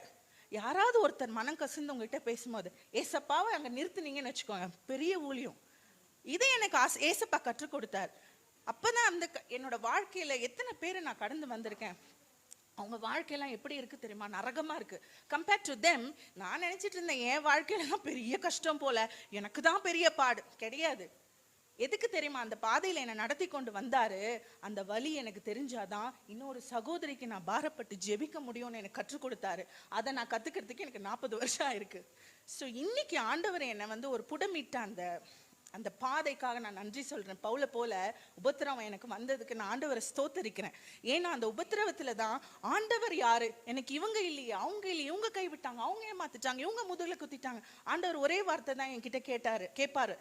யாராவது ஒருத்தர் மனம் கசிந்து உங்ககிட்ட பேசும்போது ஏசப்பாவை அங்கே நிறுத்துனீங்கன்னு வச்சுக்கோங்க, பெரிய ஊழியம். இதை எனக்கு ஏசப்பா கற்றுக் கொடுத்தார். அப்போதான் அந்த என்னோட வாழ்க்கையில் எத்தனை பேர் நான் கடந்து வந்திருக்கேன். அவங்க வாழ்க்கையெல்லாம் எப்படி இருக்குது தெரியுமா? நரகமாக இருக்குது. கம்பேர்ட் டு தெம் நான் நினச்சிட்டு இருந்தேன் என் வாழ்க்கையிலலாம் பெரிய கஷ்டம் போல, எனக்கு தான் பெரிய பாடு. கிடையாது. எதுக்கு தெரியுமா? அந்த பாதையில் என்னை நடத்தி கொண்டு வந்தாரு. அந்த வழி எனக்கு தெரிஞ்சாதான் இன்னொரு சகோதரிக்கு நான் பாரப்பட்டு ஜெபிக்க முடியும்னு எனக்கு கற்றுக் கொடுத்தாரு. அதை நான் கற்றுக்கிறதுக்கு எனக்கு 40 வருஷம் ஆயிருக்கு. ஸோ இன்னைக்கு ஆண்டவர் என்னை வந்து ஒரு புடமிட்ட அந்த பாதைக்காக நான் நன்றி சொல்றேன். பவுல போல உபத்திரவம் எனக்கு வந்ததுக்கு நான் ஆண்டவரை ஸ்தோத்தரிக்கிறேன். ஏன்னா அந்த உபத்திரவத்துல தான் ஆண்டவர் யாரு, எனக்கு இவங்க இல்லையே, அவங்க இல்லையே, இவங்க கைவிட்டாங்க, அவங்க ஏமாத்திட்டாங்க, இவங்க முதுகுல குத்திட்டாங்க. ஆண்டவர் ஒரே வார்த்தை தான் என்கிட்ட கேட்பாரு,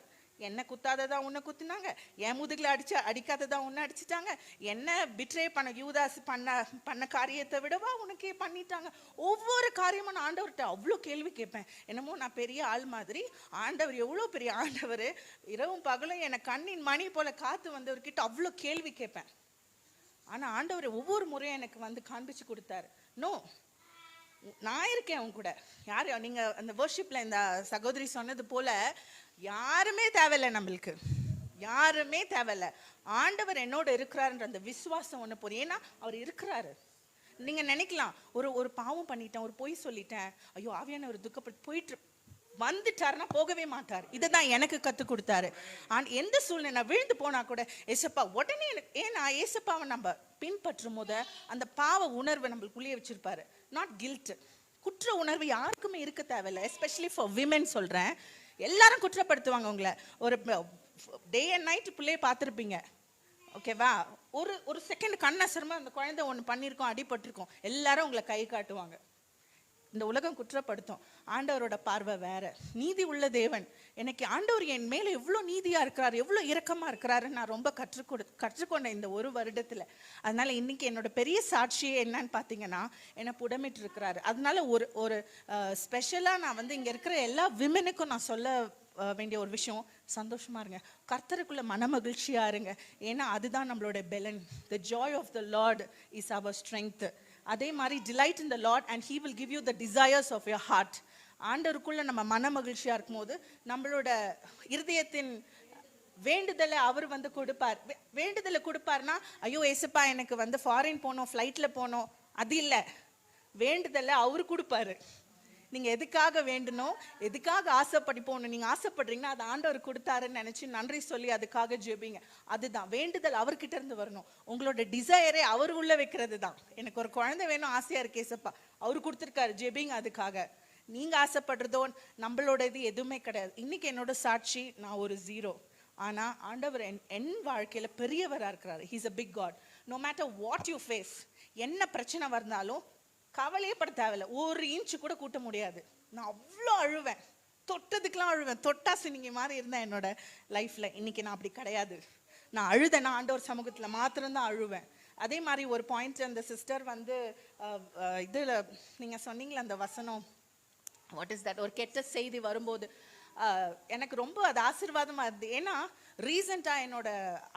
என்ன குத்தாததான் உன்னை குத்தினாங்க, என் முதுகுல அடிக்காததான் உன்னை அடிச்சுட்டாங்க, என்ன பிட்ரே பண்ண யூதாஸ் பண்ண காரியத்தை விடவா உனக்கே பண்ணிட்டாங்க. ஒவ்வொரு காரியமும் நான் ஆண்டவர்கிட்ட அவ்வளோ கேள்வி கேட்பேன். என்னமோ நான் பெரிய ஆள் மாதிரி. ஆண்டவர் எவ்வளோ பெரிய ஆண்டவர், இரவும் பகலும் என்னை கண்ணின் மணி போல காத்து வந்தவர்கிட்ட அவ்வளோ கேள்வி கேட்பேன். ஆனால் ஆண்டவர் ஒவ்வொரு முறையும் எனக்கு வந்து காண்பிச்சு கொடுத்தாரு. நோ, நான் இருக்கேன் உன் கூட. யார் நீங்க அந்த வர்ஷிப்ல இந்த சகோதரி சொன்னது போல யாருமே தேவையில்லை, நம்மளுக்கு யாருமே தேவையில்லை. ஆண்டவர் என்னோட இருக்கிறாருன்ற அந்த விசுவாசம் ஒன்று போதும். ஏன்னா அவர் இருக்கிறாரு. நீங்க நினைக்கலாம், ஒரு பாவம் பண்ணிட்டேன், ஒரு பொய் சொல்லிட்டேன், ஐயோ ஆவியான ஒரு துக்கப்பட்டு போயிட்டு வந்துட்டாருன்னா போகவே மாட்டார். இதை தான் எனக்கு கற்றுக் கொடுத்தாரு. எந்த சூழ்நிலை விழுந்து போனா கூட ஏசப்பா உடனே எனக்கு, ஏன்னா ஏசப்பாவை நம்ம பின்பற்றும் போது அந்த பாவ உணர்வை நம்மளுக்குள்ளேயே வச்சிருப்பாரு. நாட் கில்ட், குற்ற உணர்வு யாருக்குமே இருக்க தேவையில்லை. எஸ்பெஷலி ஃபார் விமென் சொல்றேன். எல்லாரும் குற்றப்படுத்துவாங்க உங்களை. ஒரு டே அண்ட் நைட் பிள்ளைய பார்த்துருப்பீங்க, ஓகேவா? ஒரு செகண்ட் கண்ணசரமா அந்த குழந்தை ஒன்று பண்ணியிருக்கோம், அடிபட்டிருக்கோம், எல்லாரும் உங்களை கை காட்டுவாங்க. இந்த உலகம் குற்றப்படுத்தும். ஆண்டவரோட பார்வை வேற. நீதி உள்ள தேவன். எனக்கு ஆண்டவர் என் மேல எவ்வளவு நீதியா இருக்கிறார், எவ்வளவு இரக்கமா இருக்கிறாருன்னு நான் ரொம்ப கற்றுக்கொண்டேன் இந்த ஒரு வருடத்துல. அதனால இன்னைக்கு என்னோட பெரிய சாட்சியே என்னன்னு பாத்தீங்கன்னா, என்னை புடமிட்டு இருக்கிறாரு. அதனால ஒரு ஸ்பெஷலா நான் வந்து இங்க இருக்கிற எல்லா விமெனுக்கும் நான் சொல்ல வேண்டிய ஒரு விஷயம், சந்தோஷமா இருங்க, கர்த்தருக்குள்ள மனமகிழ்ச்சியா இருங்க. ஏன்னா அதுதான் நம்மளோட பெலன். The joy of the Lord is our strength. அதே மாதிரி delight in the Lord and he will give you the desires of your heart. ஆண்டவருக்குள்ள நம்ம மனமகிழ்ச்சியா இருக்கும்போது நம்மளோட இருதயத்தின் வேண்டுதலை அவர் வந்து கொடுப்பார். வேண்டுதலை கொடுப்பார்னா, ஐயோ ஏசப்பா எனக்கு வந்து ஃபாரின் போகணும், ஃப்ளைட்ல போகணும், அது இல்லை. வேண்டுதலை அவர் கொடுப்பாரு. நீங்க எதுக்காக வேண்டணும், எதுக்காக ஆசைப்படி போகணும், நீங்க ஆசைப்படுறீங்கன்னா அது ஆண்டவர் கொடுத்தாருன்னு நினைச்சு நன்றி சொல்லி அதுக்காக ஜெபிங்க. அதுதான் வேண்டுதல், அவர்கிட்ட இருந்து வரணும். உங்களோட டிசையரே அவர் உள்ள வைக்கிறது தான். எனக்கு ஒரு குழந்தை வேணும் ஆசையா இருக்கு ஏசப்பா, அவர் கொடுத்துருக்காரு, ஜெபிங்க அதுக்காக. நீங்க ஆசைப்படுறதோ நம்மளோட இது எதுவுமே கிடையாது. இன்னைக்கு என்னோட சாட்சி, நான் ஒரு 0. ஆனா ஆண்டவர் என் வாழ்க்கையில பெரியவரா இருக்கிறாரு. He's a big God. No matter what you face, என்ன பிரச்சனை வந்தாலும் கவலையே பட தேவையில்ல. 1 இன்ச்சு கூட கூட்ட முடியாது. நான் அவ்வளோ அழுவேன், தொட்டதுக்கெல்லாம் அழுவேன். தொட்டாசு நீங்க மாதிரி இருந்தேன் என்னோட லைஃப்ல. இன்னைக்கு நான் அப்படி கிடையாது. நான் அழுதேன், நான் ஆண்டவர் சமூகத்துல மாத்திரம்தான் அழுவேன். அதே மாதிரி ஒரு பாயிண்ட், அந்த சிஸ்டர் வந்து இதுல நீங்க சொன்னீங்களா அந்த வசனம், வாட் இஸ் தட், ஒரு கெட்ட செய்தி வரும்போது எனக்கு ரொம்ப அது ஆசீர்வாதமா இருந்தது. ஏன்னா ரீசெண்டாக என்னோட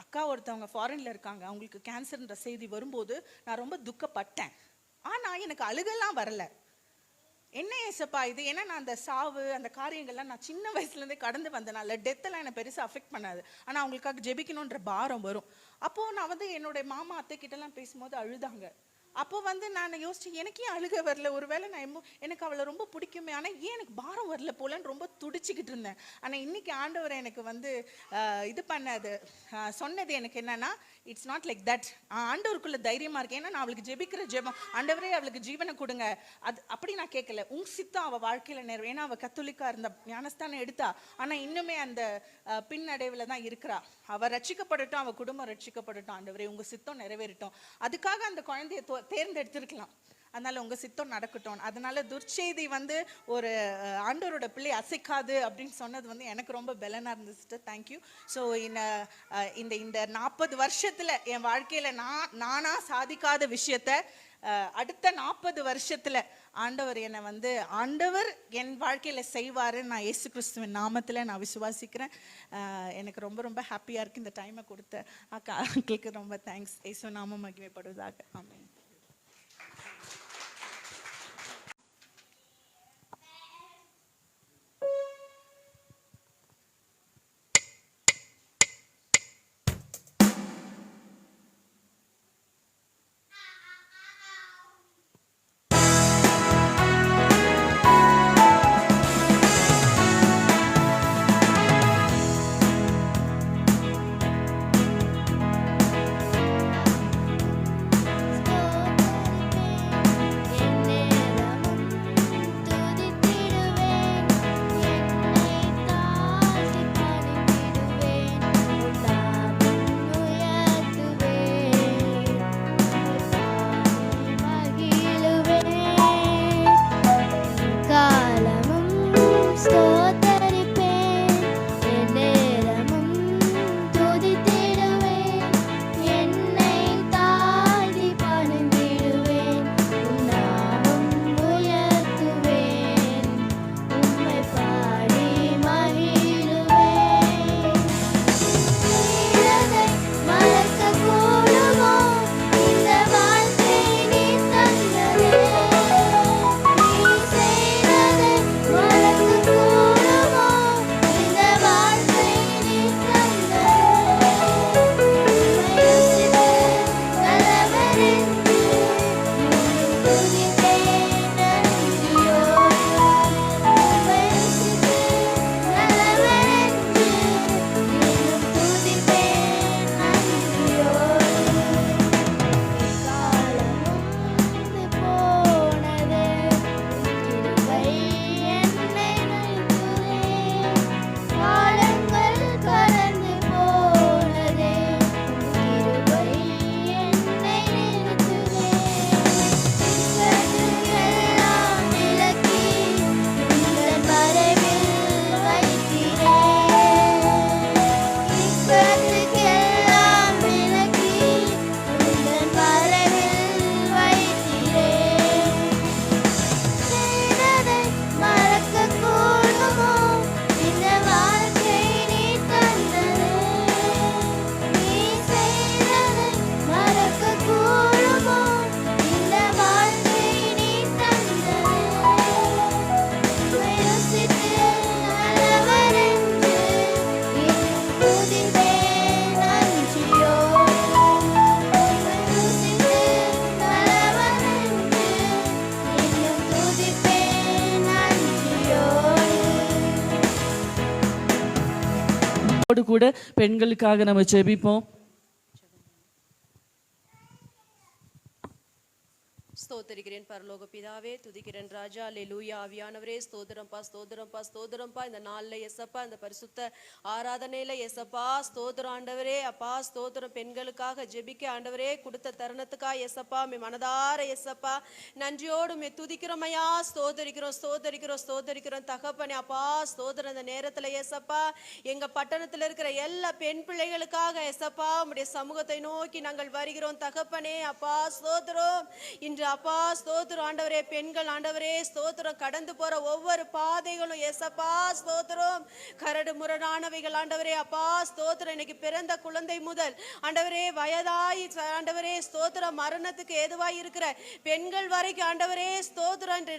அக்கா ஒருத்தவங்க ஃபாரின்ல இருக்காங்க, அவங்களுக்கு கேன்சர்ன்ற செய்தி வரும்போது நான் ரொம்ப துக்கப்பட்டேன். ஆனால் எனக்கு அழுகெல்லாம் வரல. என்ன ஏசப்பா இது, ஏன்னா நான் அந்த சாவு அந்த காரியங்கள்லாம் நான் சின்ன வயசுலேருந்தே கடந்து வந்தனால டெத்தெல்லாம் என்னை பெருசாக அஃபெக்ட் பண்ணாது. ஆனால் அவங்களுக்காக ஜெபிக்கணுன்ற பாரம் வரும். அப்போது நான் வந்து என்னோட மாமா அத்தை கிட்டலாம் பேசும்போது அழுதாங்க. அப்போ வந்து நான் யோசிச்சேன், எனக்கு ஏன் அழுக வரல, ஒருவேளை நான் எனக்கு அவளை ரொம்ப பிடிக்குமே, ஆனால் ஏன் எனக்கு பாரம் வரல போலன்னு ரொம்ப துடிச்சிக்கிட்டு இருந்தேன். ஆனால் இன்னைக்கு ஆண்டவர் எனக்கு வந்து இது பண்ணது சொன்னது எனக்கு என்னன்னா, இட்ஸ் நாட் லைக் தட். ஆண்டவருக்குள்ள தைரியமா இருக்கேன். ஏன்னா நான் அவளுக்கு ஜெபிக்கிற ஜெபம், ஆண்டவரே அவளுக்கு ஜீவனை கொடுங்க, அது அப்படி நான் கேட்கல. உங்க சித்தம் அவள் வாழ்க்கையில நிறைவே. ஏன்னா அவள் கத்தோலிக்கா இருந்த ஞானஸ்தானம் எடுத்தா, ஆனால் இன்னுமே அந்த பின்னடைவில் தான் இருக்கிறா. அவள் ரட்சிக்கப்படட்டும், அவள் குடும்பம் ரட்சிக்கப்படட்டும், ஆண்டவரே உங்க சித்தம் நிறைவேறட்டும். அதுக்காக அந்த குழந்தைய தேர்ந்தெடுத்திருக்கலாம். அதனால உங்க சித்தம் நடக்கட்டும். அதனால துர்ச்செய்தி வந்து ஒரு ஆண்டவரோட பிள்ளை அசைக்காது அப்படின்னு சொன்னது வந்து எனக்கு ரொம்ப பெலனா இருந்துச்சு. தேங்க்யூ. ஸோ இந்த 40 வருஷத்துல என் வாழ்க்கையில நானா சாதிக்காத விஷயத்த அடுத்த 40 வருஷத்துல ஆண்டவர் என்னை வந்து ஆண்டவர் என் வாழ்க்கையில செய்வாரு. நான் இயேசு கிறிஸ்துவின் நாமத்துல நான் விசுவாசிக்கிறேன். எனக்கு ரொம்ப ரொம்ப ஹாப்பியா இருக்கு. இந்த டைமை கொடுத்த அக்காளுக்கு ரொம்ப தேங்க்ஸ். இயேசு நாமம் மகிமைப்படுவதாக. ஆமென். ஸ்தோத்திரம் கூட பெண்களுக்காக நம்ம ஜெபிப்போம். ஸ்தோத்தரிக்கிறேன் பரலோக பிதாவே, துதிக்கிறேன் ராஜா. அல்லேலூயா. ஆவியானவரே ஸ்தோத்திரம்பா, ஸ்தோத்திரம்பா, ஸ்தோத்திரம்பா. இந்த நாள்ல எசப்பா, இந்த பரிசுத்த ஆராதனையில எசப்பா ஸ்தோத்திரம் ஆண்டவரே. அப்பா ஸ்தோத்திரம். பெண்களுக்காக ஜெபிக்க ஆண்டவரே கொடுத்த தருணத்துக்கா எசப்பா மே மனதார எசப்பா நன்றியோடு மே துதிக்கிறோமையா. ஸ்தோத்தரிக்கிறோம், ஸ்தோத்தரிக்கிறோம், ஸ்தோத்தரிக்கிறோம் தகப்பனே. அப்பா ஸ்தோத்திரம். இந்த நேரத்துல எசப்பா எங்க பட்டணத்துல இருக்கிற எல்லா பெண் பிள்ளைகளுக்காக எசப்பா உம்முடைய சமூகத்தை நோக்கி நாங்கள் வருகிறோம் தகப்பனே. அப்பா ஸ்தோத்திரம். இன்று அப்பா ஸ்தோத்திரம் ஆண்டவரே. பெண்கள் ஆண்டவரே ஸ்தோத்திரம் கடந்து போற ஒவ்வொரு பாதைகளும் எசப்பா ஸ்தோத்திரம் கரடு முரடானவைகள் ஆண்டவரே. அப்பா ஸ்தோத்திரம். இன்னைக்கு பிறந்த குழந்தை முதல் ஆண்டவரே வயதாய் ஆண்டவரே ஸ்தோத்திரம் மரணத்துக்கு ஏதுவாய் இருக்கிற பெண்கள் வரைக்கும் ஆண்டவரே ஸ்தோத்திரம் இன்று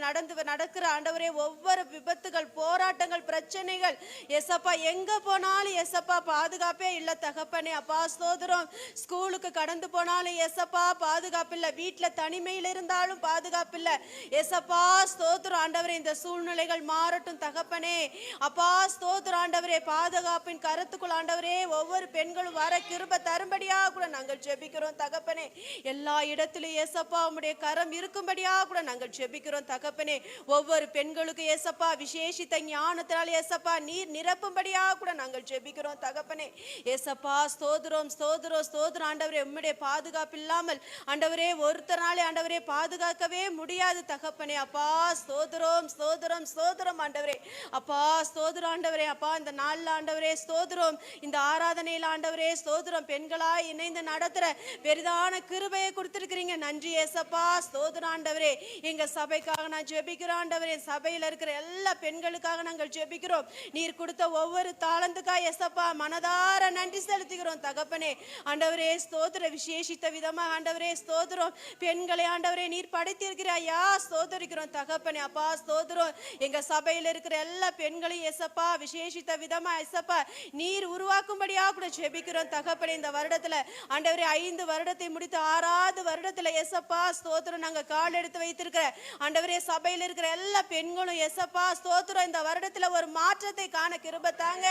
நடக்கிற ஆண்டவரே ஒவ்வொரு விபத்துகள், போராட்டங்கள், பிரச்சனைகள் எசப்பா எங்க போனாலும் எசப்பா பாதுகாப்பே இல்ல தகப்பனே. அப்பா ஸ்தோத்திரம். ஸ்கூலுக்கு கடந்து போனாலும் எசப்பா பாதுகாப்பு இல்ல, வீட்டுல தனிமையில இருந்தாலும் பாதுகாப்பு இல்ல எசப்பா ஸ்தோத்திரம் ஆண்டவரே. இந்த சூழ்நிலைகள் மாறட்டும் தகப்பனே. அப்பா ஸ்தோத்திரம் ஆண்டவரே. பாதுகாப்பின் கருத்துக்குள் ஆண்டவரே ஒவ்வொரு பெண்களும் வர கிருபை தரும்படியா கூட நாங்கள் ஜெபிக்கிறோம் தகப்பனே. எல்லா இடத்திலும் ஏசப்பா உம்முடைய கரம் இருக்கும்படியா கூட நாங்கள் ஜெபிக்கிறோம் தகப்பனே. ஒவ்வொரு பெண்களுக்கு ஏசப்பா விசேஷித்த ஞானத்தினால் ஏசப்பா நீர் நிரப்பும்படியா கூட நாங்கள் ஜெபிக்கிறோம் தகப்பனே. ஏசப்பா ஸ்தோத்திரம், ஸ்தோத்திரம், ஸ்தோத்திரம் ஆண்டவரே. உம்முடைய பாதுகாப்பு இல்லாமல் ஆண்டவரே ஒருத்தராலே ஆண்டவரே பாதுகாக்கவே முடியாது தகப்பனே. அப்பா ஸ்தோத்திரம், ஸ்தோத்திரம், ஸ்தோத்திரம் ஆண்டவரே. அப்பா ஸ்தோத்திரம் ஆண்டவரே. அப்பா இந்த நாள்ல ஆண்டவரே ஸ்தோத்திரம் இந்த ஆராதனையில ஆண்டவரே ஸ்தோத்திரம் பெண்களாய் இணைந்து நடத்துற பெரிதான கிருபையை கொடுத்திருக்கிறீங்க. நன்றி ஏசப்பா ஸ்தோத்திரம் ஆண்டவரே. எங்க சபைக்காக நான் ஜெபிக்கிறோம் ஆண்டவரே. சபையில இருக்கிற எல்லா பெண்களுக்காக நாங்கள் ஜெபிக்கிறோம். நீர் கொடுத்த ஒவ்வொரு தாளந்துக்காய் ஏசப்பா மனதார நன்றி செலுத்துகிறோம் தகப்பனே. ஆண்டவரே ஸ்தோத்திர. விசேஷித்த விதமா ஆண்டவரே ஸ்தோத்திரம் பெண்களை ஆண்டவரே நீர் படைத்திருக்கிறாயா ஸ்தோத்தரிக்கிறோம் தகப்பனே. அப்பா ஸ்தோத்திரம். எங்க சபையில இருக்கிற எல்லா பெண்களையும் ஏசப்பா விசேஷித்த விதமா ஏசப்பா நீர் உருவாக்கும்படியா கூட ஜெபிக்கிறோம் தகப்பனே. இந்த வருடத்துல ஆண்டவரே 5 வருடத்தை முடித்து 6வது வருடத்துல ஏசப்பா ஸ்தோத்திரம் நாங்க கால் எடுத்து வைத்திருக்கிற ஆண்டவரே சபையில இருக்கிற எல்லா பெண்களும் ஏசப்பா ஸ்தோத்திரம் இந்த வருடத்துல ஒரு மாற்றத்தை காண கிருபை தாங்க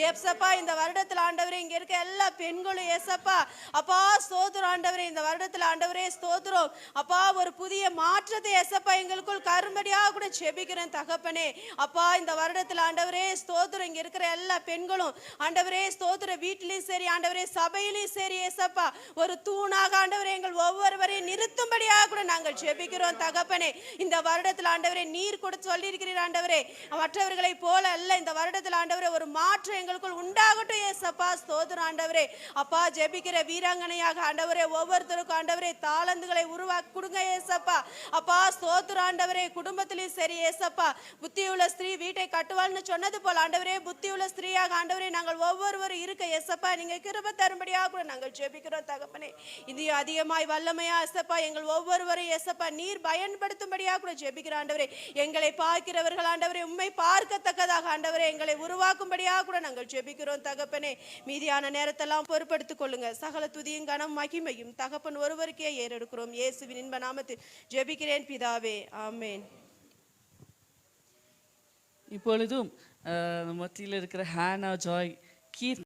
ஏசப்பா. இந்த வருடத்துல ஆண்டவரே இங்க இருக்க எல்லா பெண்களும் ஏசப்பா அப்பா ஸ்தோத்திரம் ஆண்டவரே இந்த வருடத்துல ஆண்டவரே ஸ்தோத்திரம் அப்பா ஒரு புதிய மாற்றத்தை ஏசப்பா எங்களுக்குள் கரும்படியா கூட ஜெபிக்கிறேன் தகப்பனே. அப்பா இந்த வருடத்துல ஆண்டவரே ஸ்தோத்திரம் இங்க இருக்கிற எல்லா பெண்களும் ஆண்டவரே ஸ்தோத்திரம் வீட்டிலையும் சரி ஆண்டவரே சபையிலையும் சரி ஏசப்பா ஒரு தூணாக ஆண்டவரே எங்கள் ஒவ்வொருவரையும் நிறுத்தும்படியா கூட நாங்கள் ஜெபிக்கிறோம் தகப்பனே. இந்த வருடத்துல ஆண்டவரே நீர் கூட சொல்லியிருக்கிறீர் ஆண்டவரே மற்றவர்களை போல அல்ல. இந்த வருடத்துல ஆண்டவரே ஒரு மாற்றம் எங்களுக்குள் உண்டாகட்டும் ஏசப்பா ஸ்தோத்திரம் ஆண்டவரே. அப்பா ஜெபிக்கிற வீராங்கனையாக ஆண்டவரே ஒவ்வொருத்தருக்கும் ஆண்டவரே தாளந்துகளை உருவாக்கி கொடுங்க ஏசப்பா. அப்பா ஸ்தோத்திரம் ஆண்டவரே. குடும்பத்திலையும் சரி ஏசப்பா புத்தியுள்ள ஸ்திரீ வீட்டை கட்டுவாள்னு சொன்னது போல ஆண்டவரே புத்தியுள்ள ஸ்திரீயாக ஆண்டவரே நாங்கள் ஒவ்வொருவரும் இருக்க ஏசப்பா நீங்க கிருபை தரும்படியாக கூட நாங்கள் ஜெபிக்கிறோம் தகப்பனே. இது அதிகமாய் வல்லமையா ஏசப்பா எங்கள் ஒவ்வொருவரும் ஏசப்பா நீர் பயன்படுத்தும்படியாக கூட ஜெபிக்கிற ஆண்டவரே. எங்களை பார்க்கிறவர்கள் ஆண்டவரே உண்மை பார்க்கத்தக்கதாக ஆண்டவரே எங்களை உருவாக்கும்படியாக கூட நாங்கள் ஜெபிக்கிறோம் தகப்பனே. மீதியான நேரத்தெல்லாம் பொறுப்படுத்திக் கொள்ளுங்க. சகல துதியும் கனம் மகிமையும் தகப்பன் ஒருவருக்கே ஏறெடுக்கிறோம். இயேசுவின் இன்ப நாமத்தில் ஜெபிக்கிறேன் பிதாவே, ஆமென். இப்பொழுதும் மத்தியில் இருக்கிற ஹானா ஜாய் கீர்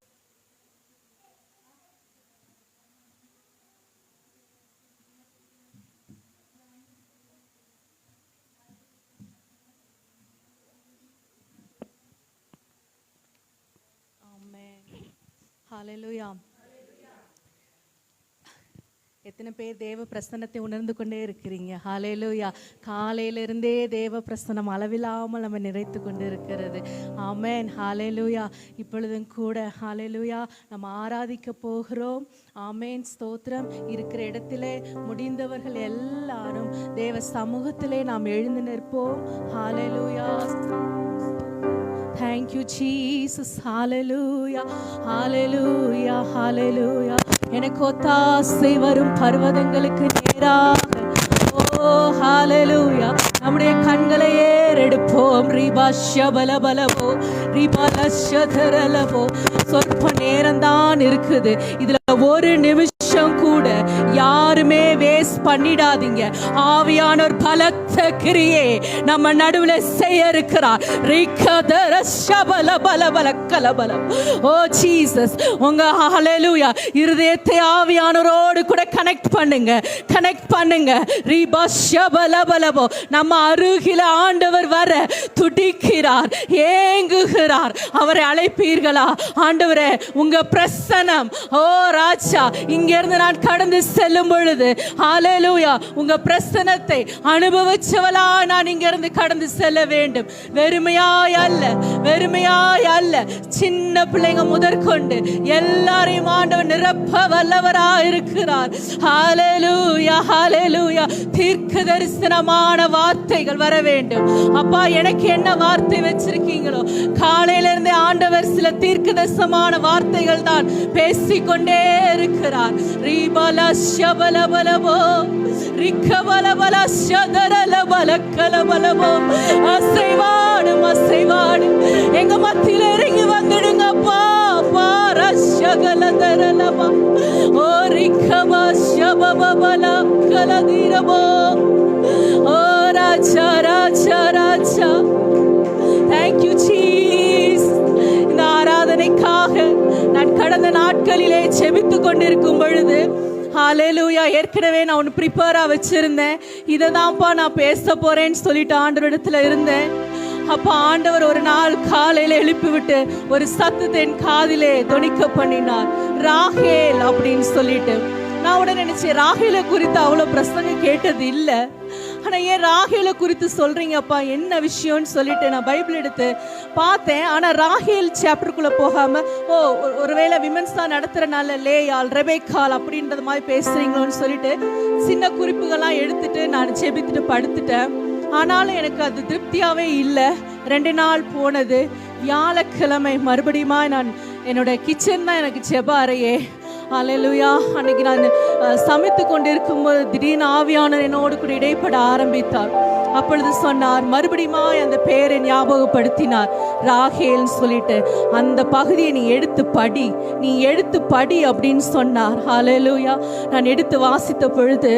ஹல்லேலூயா. எத்தனை பேர் தேவ பிரசன்னத்தை உணர்ந்து கொண்டே இருக்கிறீங்க? ஹல்லேலூயா. காலையிலிருந்தே தேவ பிரசன்னம் அளவில்லாமல் நம்ம நிறைத்து கொண்டு இருக்கிறது. ஆமென். ஹல்லேலூயா. இப்பொழுதும் கூட ஹல்லேலூயா நம்ம ஆராதிக்க போகிறோம். ஆமென். ஸ்தோத்திரம். இருக்கிற இடத்திலே முடிந்தவர்கள் எல்லாரும் தேவ சமூகத்திலே நாம் எழுந்து நிற்போம். ஹல்லேலூயா. Thank you Jesus. Hallelujah. Hallelujah. Hallelujah. எனக்கு ஒத்தாசை வரும் பர்வதங்களுக்கு நேராக. ஓ ஹalleluya. நம்முடைய கண்களை ஏறெடுப்போம். ரிபா ஷபலபலவோ ரிபா லஷதரலவோ. சொற்ப நேரம் தான் இருக்குது. இதுல ஒரு நிமிஷம் கூட யாருமே வேஸ்ட் பண்ணிடாதீங்க. ஆவியானவர் பலத்த கிரியே நம்ம நடுவுல செய்ய இருக்கிறார். ஓ ஜீசஸ், உங்க ஹalleluya இருதயத்தை ஆவியானவரோடு கூட கனெக்ட் பண்ணுங்க. நம்ம அருகில ஆண்டவர் வர துடிக்கிறார், ஏங்குகிறார். அவரை அழைப்பீர்களா? ஆண்டவரே, உங்க பிரசன்னம், ஓ ராஜா, இங்க இருந்து நான் கடந்து செல்லும் பொழுது ஹalleluya உங்க பிரசன்னத்தை அனுபவிச்சவளா நான் இங்க இருந்து கடந்து செல்ல வேண்டும். வெறுமையாய் அல்ல, சின்ன பிள்ளைங்க முதற்கொண்டு எல்லாரையும் ஆண்டவர் நிரப்ப வல்லவராய் இருக்கிறார். ஹalleluya தீர்க்க தரிசனமான வார்த்தைகள் வர வேண்டும். அப்பா, எனக்கு என்ன வார்த்தை வச்சிருக்கீங்களோ, காலையில இருந்தே ஆண்டவர் சில தீர்க்க தரிசனமான வார்த்தைகள் தான் பேசிக்கொண்டே இருக்கிறார். ரீபல ஷபலபலபோ ரிக்கபலபல ஷதரலபலக்கலபலபோ அசைவாடு எங்க மத்தியில இறங்கி வந்துடுங்கப்பா. பாரஷகலதரலபா ஓ ரிக்கபா ஷபபபல கலதிரபோ ஓ Raja Raja Raja. Thank you Jesus. இந்த ஆராதனைக்காக நான் கடந்த நாட்களிலே செபித்து கொண்டிருக்கும் பொழுது ஹalleluya ஏற்கனவே நான் ஒன்று ப்ரிப்பேராக வச்சிருந்தேன். இதை தான்ப்பா நான் பேச போறேன்னு சொல்லிட்டு ஆண்டவரிடத்துல இருந்தேன். அப்போ ஆண்டவர் ஒரு நாள் காலையில எழுப்பிவிட்டு ஒரு சத்தத்தை என் காதிலே தொனிக்க பண்ணினார், ராகேல் அப்படின்னு சொல்லிட்டு. நான் உடனே நினைச்சேன், ராகேலை குறித்து அவ்வளவு பிரசங்கம் கேட்டது இல்லை, ஆனா ஏன் ராகேலை குறித்து சொல்றீங்கப்பா, என்ன விஷயம்னு சொல்லிட்டு நான் பைபிள் எடுத்து பார்த்தேன். ஆனா ராகேல் சாப்டருக்குள்ள போகாம, ஓ ஒருவேளை விமென்ஸ் தான் நடத்துறனால லேயால் ரெபேக்கால் அப்படின்றது மாதிரி பேசுறீங்களோன்னு சொல்லிட்டு சின்ன குறிப்புகள்லாம் எடுத்துட்டு நான் செபித்துட்டு படுத்துட்டேன். ஆனாலும் எனக்கு அது திருப்தியாவே இல்லை. 2 நாள் போனது. வியாழக்கிழமை மறுபடியும் நான் என்னோட கிச்சன் தான் எனக்கு ஜெப அறையே. ஹalleluya அன்னைக்கு நான் சமைத்து கொண்டிருக்கும் போது திடீர்னு ஆவியானவர் என்னோடு கூட இடைப்பட ஆரம்பித்தார். அப்பொழுது சொன்னார், மறுபடியும் அந்த பேரை ஞாபகப்படுத்தினார், ராகேல்னு சொல்லிட்டு. அந்த பகுதியை நீ எடுத்து படி அப்படின்னு சொன்னார். ஹalleluya நான் எடுத்து வாசித்த பொழுது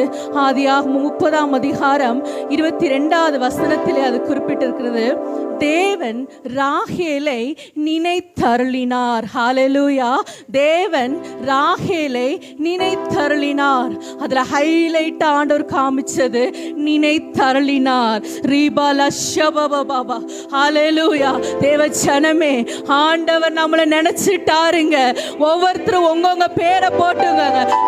ஆதியாகமம் 30ஆம் அதிகாரம் 22வது வசனத்திலே அது குறிப்பிட்டிருக்கிறது. தேவன் ராகேலை நினைத்தருளினார். ஹalleluya தேவன் ராகேலை நினைத்தருளினார். அதுல ஹைலைட் ஆண்டவர் காமிச்சது நினைத்தருளினார். ரீபால ஷபபபா. ஹalleluya தேவ ஜனமே, ஆண்டவர் நம்மளை நினைச்சிட்டாருங்க. ஒவ்வொருத்தரும் உங்க பேரை போட்டுங்க.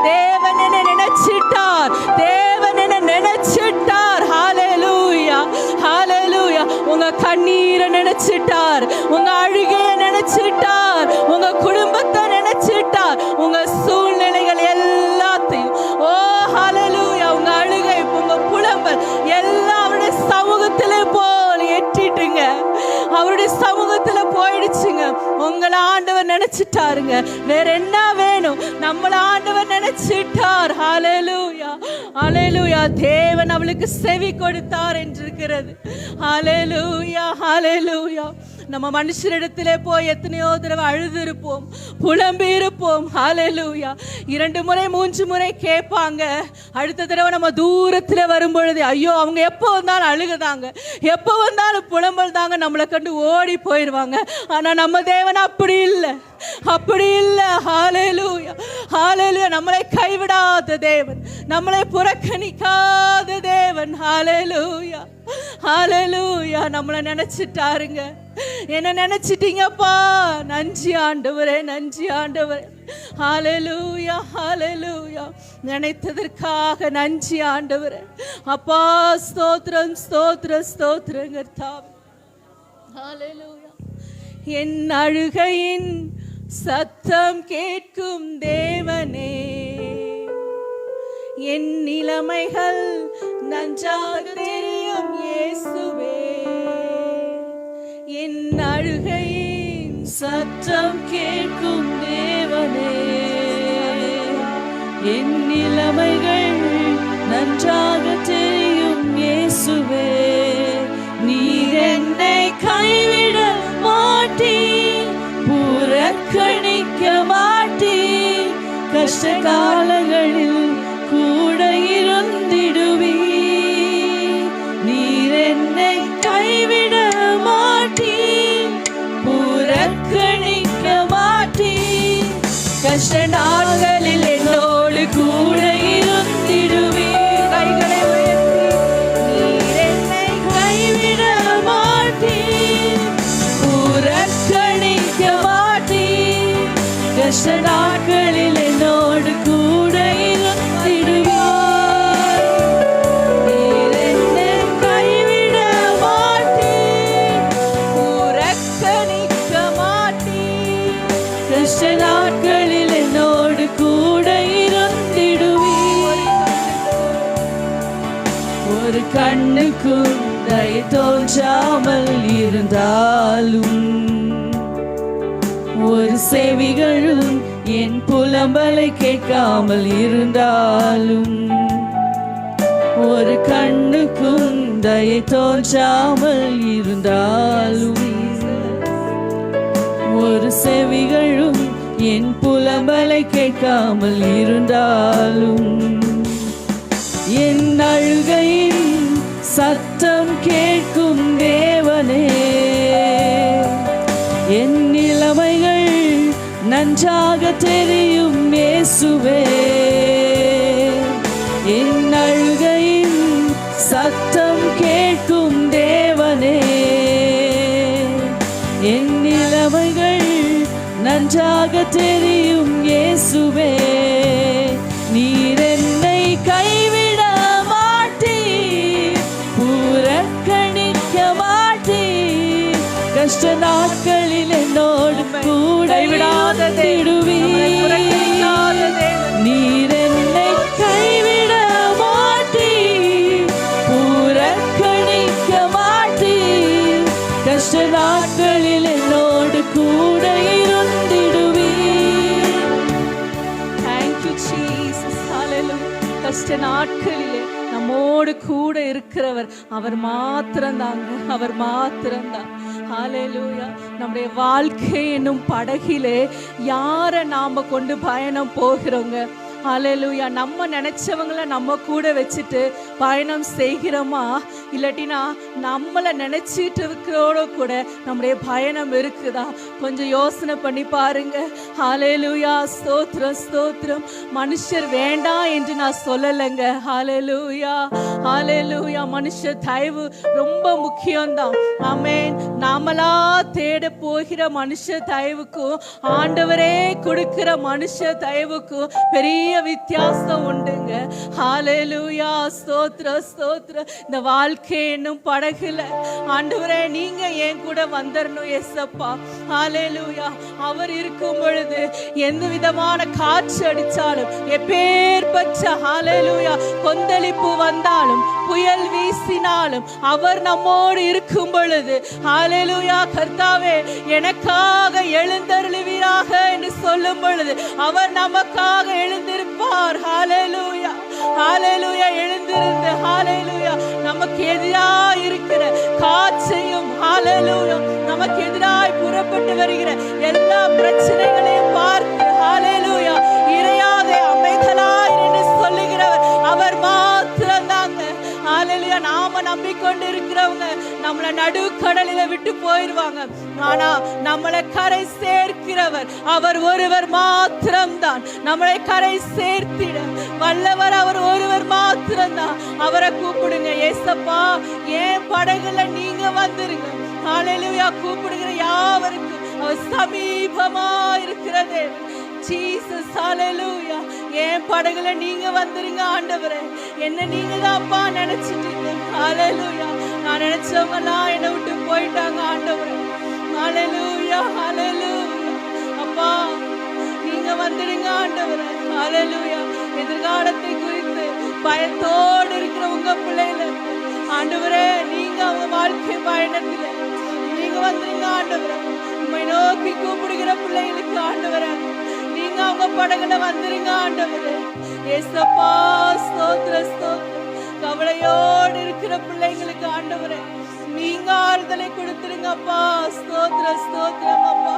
தேவன் என்ன நினைச்சிட்டார், தேவன் என்ன நினைச்சிட்டார். ஹalleluya ஹalleluya உங்க கண்ணீரை நினைச்சிட்டார், உங்க அழுகையை நினைச்சிட்டார், உங்க குடும்பத்தை நினைச்சிட்டார், உங்க சூழ்நிலைகள் எல்லாத்தையும். ஓ ஹalleluya உங்க அழுகை, உங்க புலம்பல் எல்லாம் அவருடைய சமூகத்திலே போல் ஏற்றிட்டுங்க. அவருடைய சமூகத்துல போயிடுச்சுங்க. உங்களை ஆண்டவர் நினைச்சிட்டாருங்க. வேற என்ன வேணும்? நம்மள ஆண்டவர் நினைச்சிட்டார். ஹalleluya ஹalleluya தேவன் அவளுக்கு செவி கொடுத்தார் என்றிருக்கிறது. ஹalleluya ஹalleluya நம்ம மனுஷரிடத்திலே போய் எத்தனையோ தடவை அழுது இருப்போம், புலம்பி இருப்போம். ஹalleluya 2 முறை 3 முறை கேட்பாங்க. அடுத்த தடவை நம்ம தூரத்துல வரும் பொழுது, ஐயோ அவங்க எப்போ வந்தாலும் அழுகுதாங்க, எப்போ வந்தாலும் புலம்பல் தாங்க, நம்மளை கண்டு ஓடி போயிடுவாங்க. ஆனா நம்ம தேவன் அப்படி இல்லை, அப்படி இல்லை. ஹalleluya ஹalleluya நம்மளை கைவிடாத தேவன், நம்மளை புறக்கணிக்காத தேவன். ஹalleluya ஹalleluya நம்மளை நினைச்சிட்டாருங்க. என்ன நினைச்சிட்டீங்கப்பா, நன்றி ஆண்டவரே, நன்றி ஆண்டவரே. ஹalleluya ஹalleluya நினைத்ததற்காக நன்றி ஆண்டவரே. அப்பா ஸ்தோத்திரம் ஸ்தோத்திரம் ஸ்தோத்திரம் கர்த்தாவே. ஹalleluya என் அழுகையின் சத்தம் கேட்கும் தேவனே, என் நிலைமைகள் நன்றாக தெரியும் இயேசுவே. என் அழுகையின் சத்தம் கேட்கும் தேவனே, என் நிலைமைகள் நன்றாக தெரியும் இயேசுவே. நீர் என்னை கைவிட மாட்டீர், புறக்கணிக்க மாட்டீர். கஷ்ட காலங்களில் கஷ்ட நாட்களில் என்னோடு கூட இருந்திடுவீர். கைகளை உயர்த்தி நீர் என்னை கைவிட மாட்டீர், புறக்கணிக்க மாட்டீர். கஷ்ட நாட்களில் என்னோடு கூட இருந்திடுவீர். நீர் என்னை கைவிட மாட்டீர், புறக்கணிக்க மாட்டீர். கஷ்ட நாட்களில் என்னோடு கூட இருந்திடுவீர். ஒரு கண்ணுக்கும் தயை தோன்றாமல் இருந்தாலும், ஒரு செவிகளும் என் புலம்பலை கேட்காமல் இருந்தாலும், ஒரு கண்ணுக்கும் தயை தோன்றாமல் இருந்தாலும், ஒரு செவிகளும் என் புலம்பலை கேட்காமல் இருந்தாலும், என் அழுகையின் சத்தம் கேட்கும் தேவனே, என் நிலைமைகள் நன்றாக தெரியும் இயேசுவே. என் அழுகையின் சத்தம் கேட்கும் தேவனே, என் நிலைமைகள் நன்றாக தெரியும் இயேசுவே. நீர் என்னை கைவிட மாட்டீர், புறக்கணிக்க மாட்டீர். கஷ்ட நாட்களில் என்னோடு கூட விடாதீர். நீர் என்னை கைவிட மாட்டீர், புறக்கணிக்க மாட்டீர். கஷ்ட நாட்களில் என்னோடு கூட இருந்திடுவீர். Thank you, Jesus. Hallelujah. கஷ்ட நாட்களிலே நம்மோடு கூட இருக்கிறவர் அவர் மாத்திரம்தாங்க, அவர் மாத்திரம்தான். ஹalleluya. நம்முடைய வாழ்க்கை என்னும் படகிலே யாரை நாம கொண்டு பயணம் போகிறோங்க? ஹalleluya. நம்ம நினைச்சவங்கள நம்ம கூட வச்சுட்டு பயணம் செய்கிறோமா, இல்லாட்டினா நம்மளை நினைச்சிட்டு இருக்கிறோட கூட நம்முடைய பயணம் இருக்குதா? கொஞ்சம் யோசனை பண்ணி பாருங்க. ஹalleluya. ஸ்தோத்திரம் ஸ்தோத்திரம். மனுஷர் வேண்டாம் என்று நான் சொல்லலைங்க. ஹalleluya ஹalleluya. மனுஷர் தயவு ரொம்ப முக்கியம்தான். ஆமென். நாமளா தேட போகிற மனுஷ தயவுக்கும் ஆண்டவரே கொடுக்கிற மனுஷ தயவுக்கும் பெரிய வித்தியாசம் உண்டுங்க. ஹalleluya. ஸ்தோத்திரம் ஸ்தோத்திரம். இந்த வாழ்க்கை என்னும் படகுல ஆண்டவரே நீங்க என் கூட வந்துடணும் ஏசப்பா. ஹalleluya. அவர் இருக்கும் பொழுது எந்த விதமான காற்று அடிச்சாலும், எப்பேற்பட்ட ஹalleluya கொந்தளிப்பு வந்தாலும், புயல் வீசினாலும், அவர் நம்மோடு இருக்கும் பொழுது ஹalleluya கர்த்தாவே எனக்காக எழுந்தருளுவீராக என்று சொல்லும் பொழுது அவர் நமக்காக எழுந்திருப்பார். ஹalleluya ஹalleluya. எழுந்திருந்து ஹalleluya நமக்கு எதிராக இருக்கிற காற்றையும் ஹalleluya நமக்கு எதிராய் புறப்பட்டு வருகிற எல்லா பிரச்சனைகளையும் பார்த்து ஹalleluya இறையாதே அமைதலாய் என்று சொல்லுகிறவர் அவர் மாத்திரம்தாங்க. ஹalleluya. நாம நம்பிக்கொண்டு இருக்கிறவங்க நம்மளை நடுக்கடலில விட்டு போயிடுவாங்க. ஆனா நம்மளை கரை சேர்க்கிறவர் அவர் ஒருவர் மாத்திரம்தான். நம்மளை கரை சேர்த்திட வல்லவர் அவர் ஒருவர் மாத்திரம்தான். அவரை கூப்பிடுங்க. ஏசப்பா ஏன் படகுல நீங்க வந்துருங்க. ஹalleluya. கூப்பிடுகிற யாவருக்கும் அவர் சமீபமா இருக்கிறது. ஜீசஸ் ஹalleluya. ஏன் படகுல நீங்க வந்துருங்க ஆண்டவரே. என்ன நீங்க தான்ப்பா நினைச்சிட்டீங்க. ஹalleluya. நான் நினைச்சவங்கலாம் என்னை விட்டு போயிட்டாங்க ஆண்டவரே. ஹalleluya ஹalleluya. அப்பா நீங்க வந்துடுங்க ஆண்டவரே. ஹalleluya. எதிர்காலத்தை குறித்து பயத்தோடு இருக்கிற உங்க பிள்ளைகள் ஆண்டவரே நீங்க அவங்க வாழ்க்கை பயணத்தில் நீங்க வந்துடுங்க ஆண்டவரே. உம்மை நோக்கி கூப்பிடுகிற பிள்ளைகளுக்கு ஆண்டவரே நீங்க அவங்க படகுல வந்துருங்க ஆண்டவரே. ஏசப்பா ஸ்தோத்திரம் ஸ்தோத்திரம். கவலையோடு இருக்கிற பிள்ளைங்களுக்கு ஆண்டவரே நீங்க ஆறுதலை கொடுத்துருங்க அப்பா. ஸ்தோத்திரம் ஸ்தோத்திரம் அப்பா.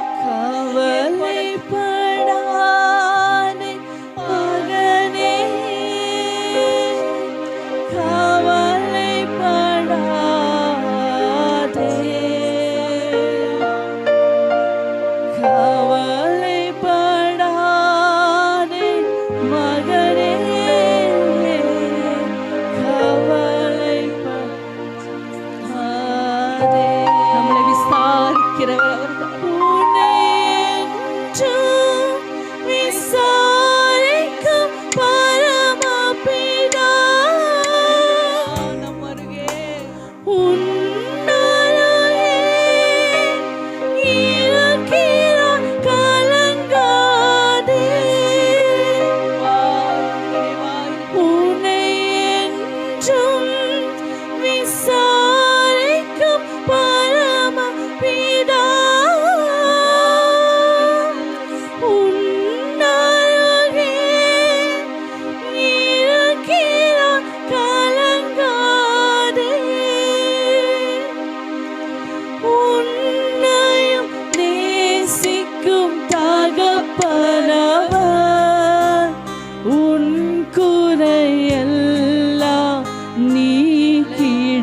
கவலைப்படாதே மகனே, கவலைப்படாதே, கவலைப்படாதே தகப்பனவர் உன் குறையெல்லாம் நீக்கிடுவார்.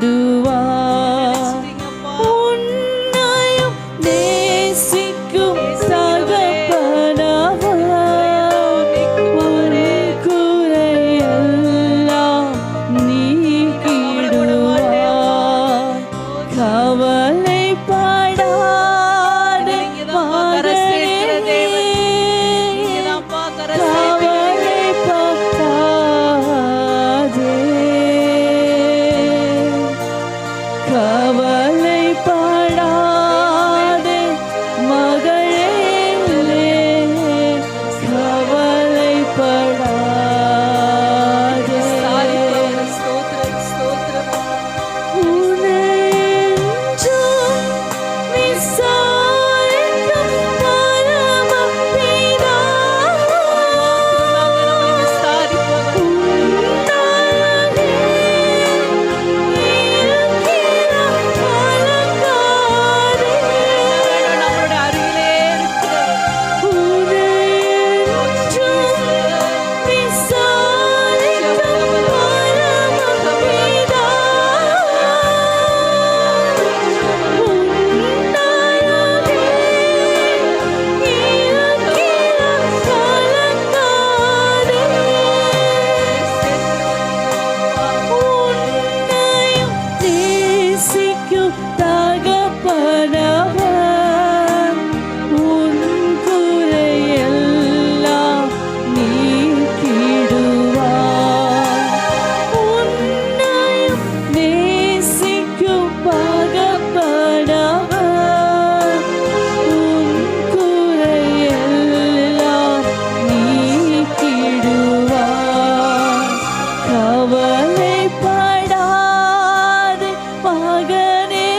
உன்னையும் நேசிக்கும் தகப்பனவர் உன் குறையெல்லாம் நீக்கிடுவார். கவலைப்படாதே மகனே, கவலைப்படாதே மகளே, கவலைப்படாதே. உனென்றும் விசாரிக்கும் பரமபிதா உன்னழகே இருக்கிறார் கலங்காதே. உனென்றும் விசாரிக்கும் பரமபிதா தகப்பனவர் உன் குறையெல்லாம் நீக்கிடுவார். உன்னையும் நேசிக்கும் தகப்பனவர் உன் குறையெல்லாம் நீக்கிடுவார். கவலைப்படாதே மகனே,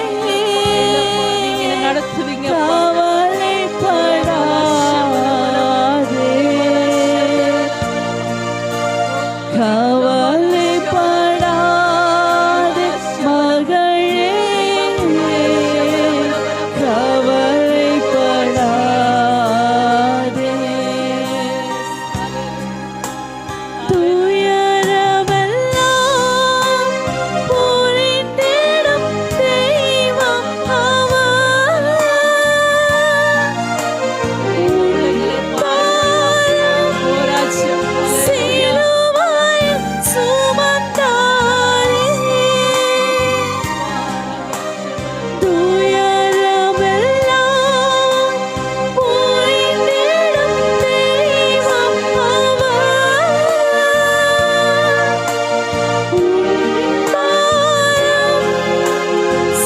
கவலைப்படாதே, கவலைப்படாதே மகளே, கவலைப்படாதே. துயரமெல்லாம் புரிந்திடும் தெய்வம் அவர். உன் பாரம் சிலுவையில் சுமந்தாரே. துயரமெல்லாம் புரிந்திடும் தெய்வம் அவர். உன் பாரம்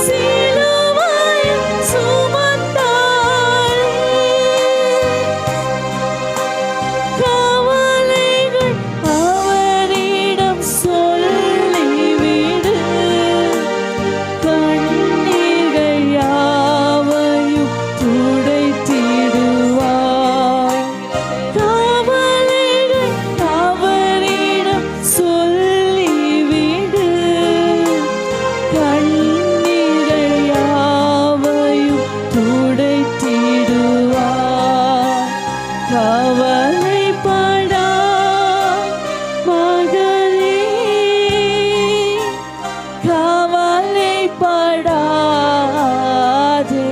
சிலுவையில் சுமந்தாரே. கவலைகள் அவரிடம் சொல்லிவிடு, கண்ணீர்கள் யாவையும் துடைத்திடுவார். கவலைகள் அவரிடம் சொல்லிவிடு, கண்ணீர்கள் யாவையும் துடைத்திடுவார். கவலைப்படா மகளே, கவலைப்படாதே,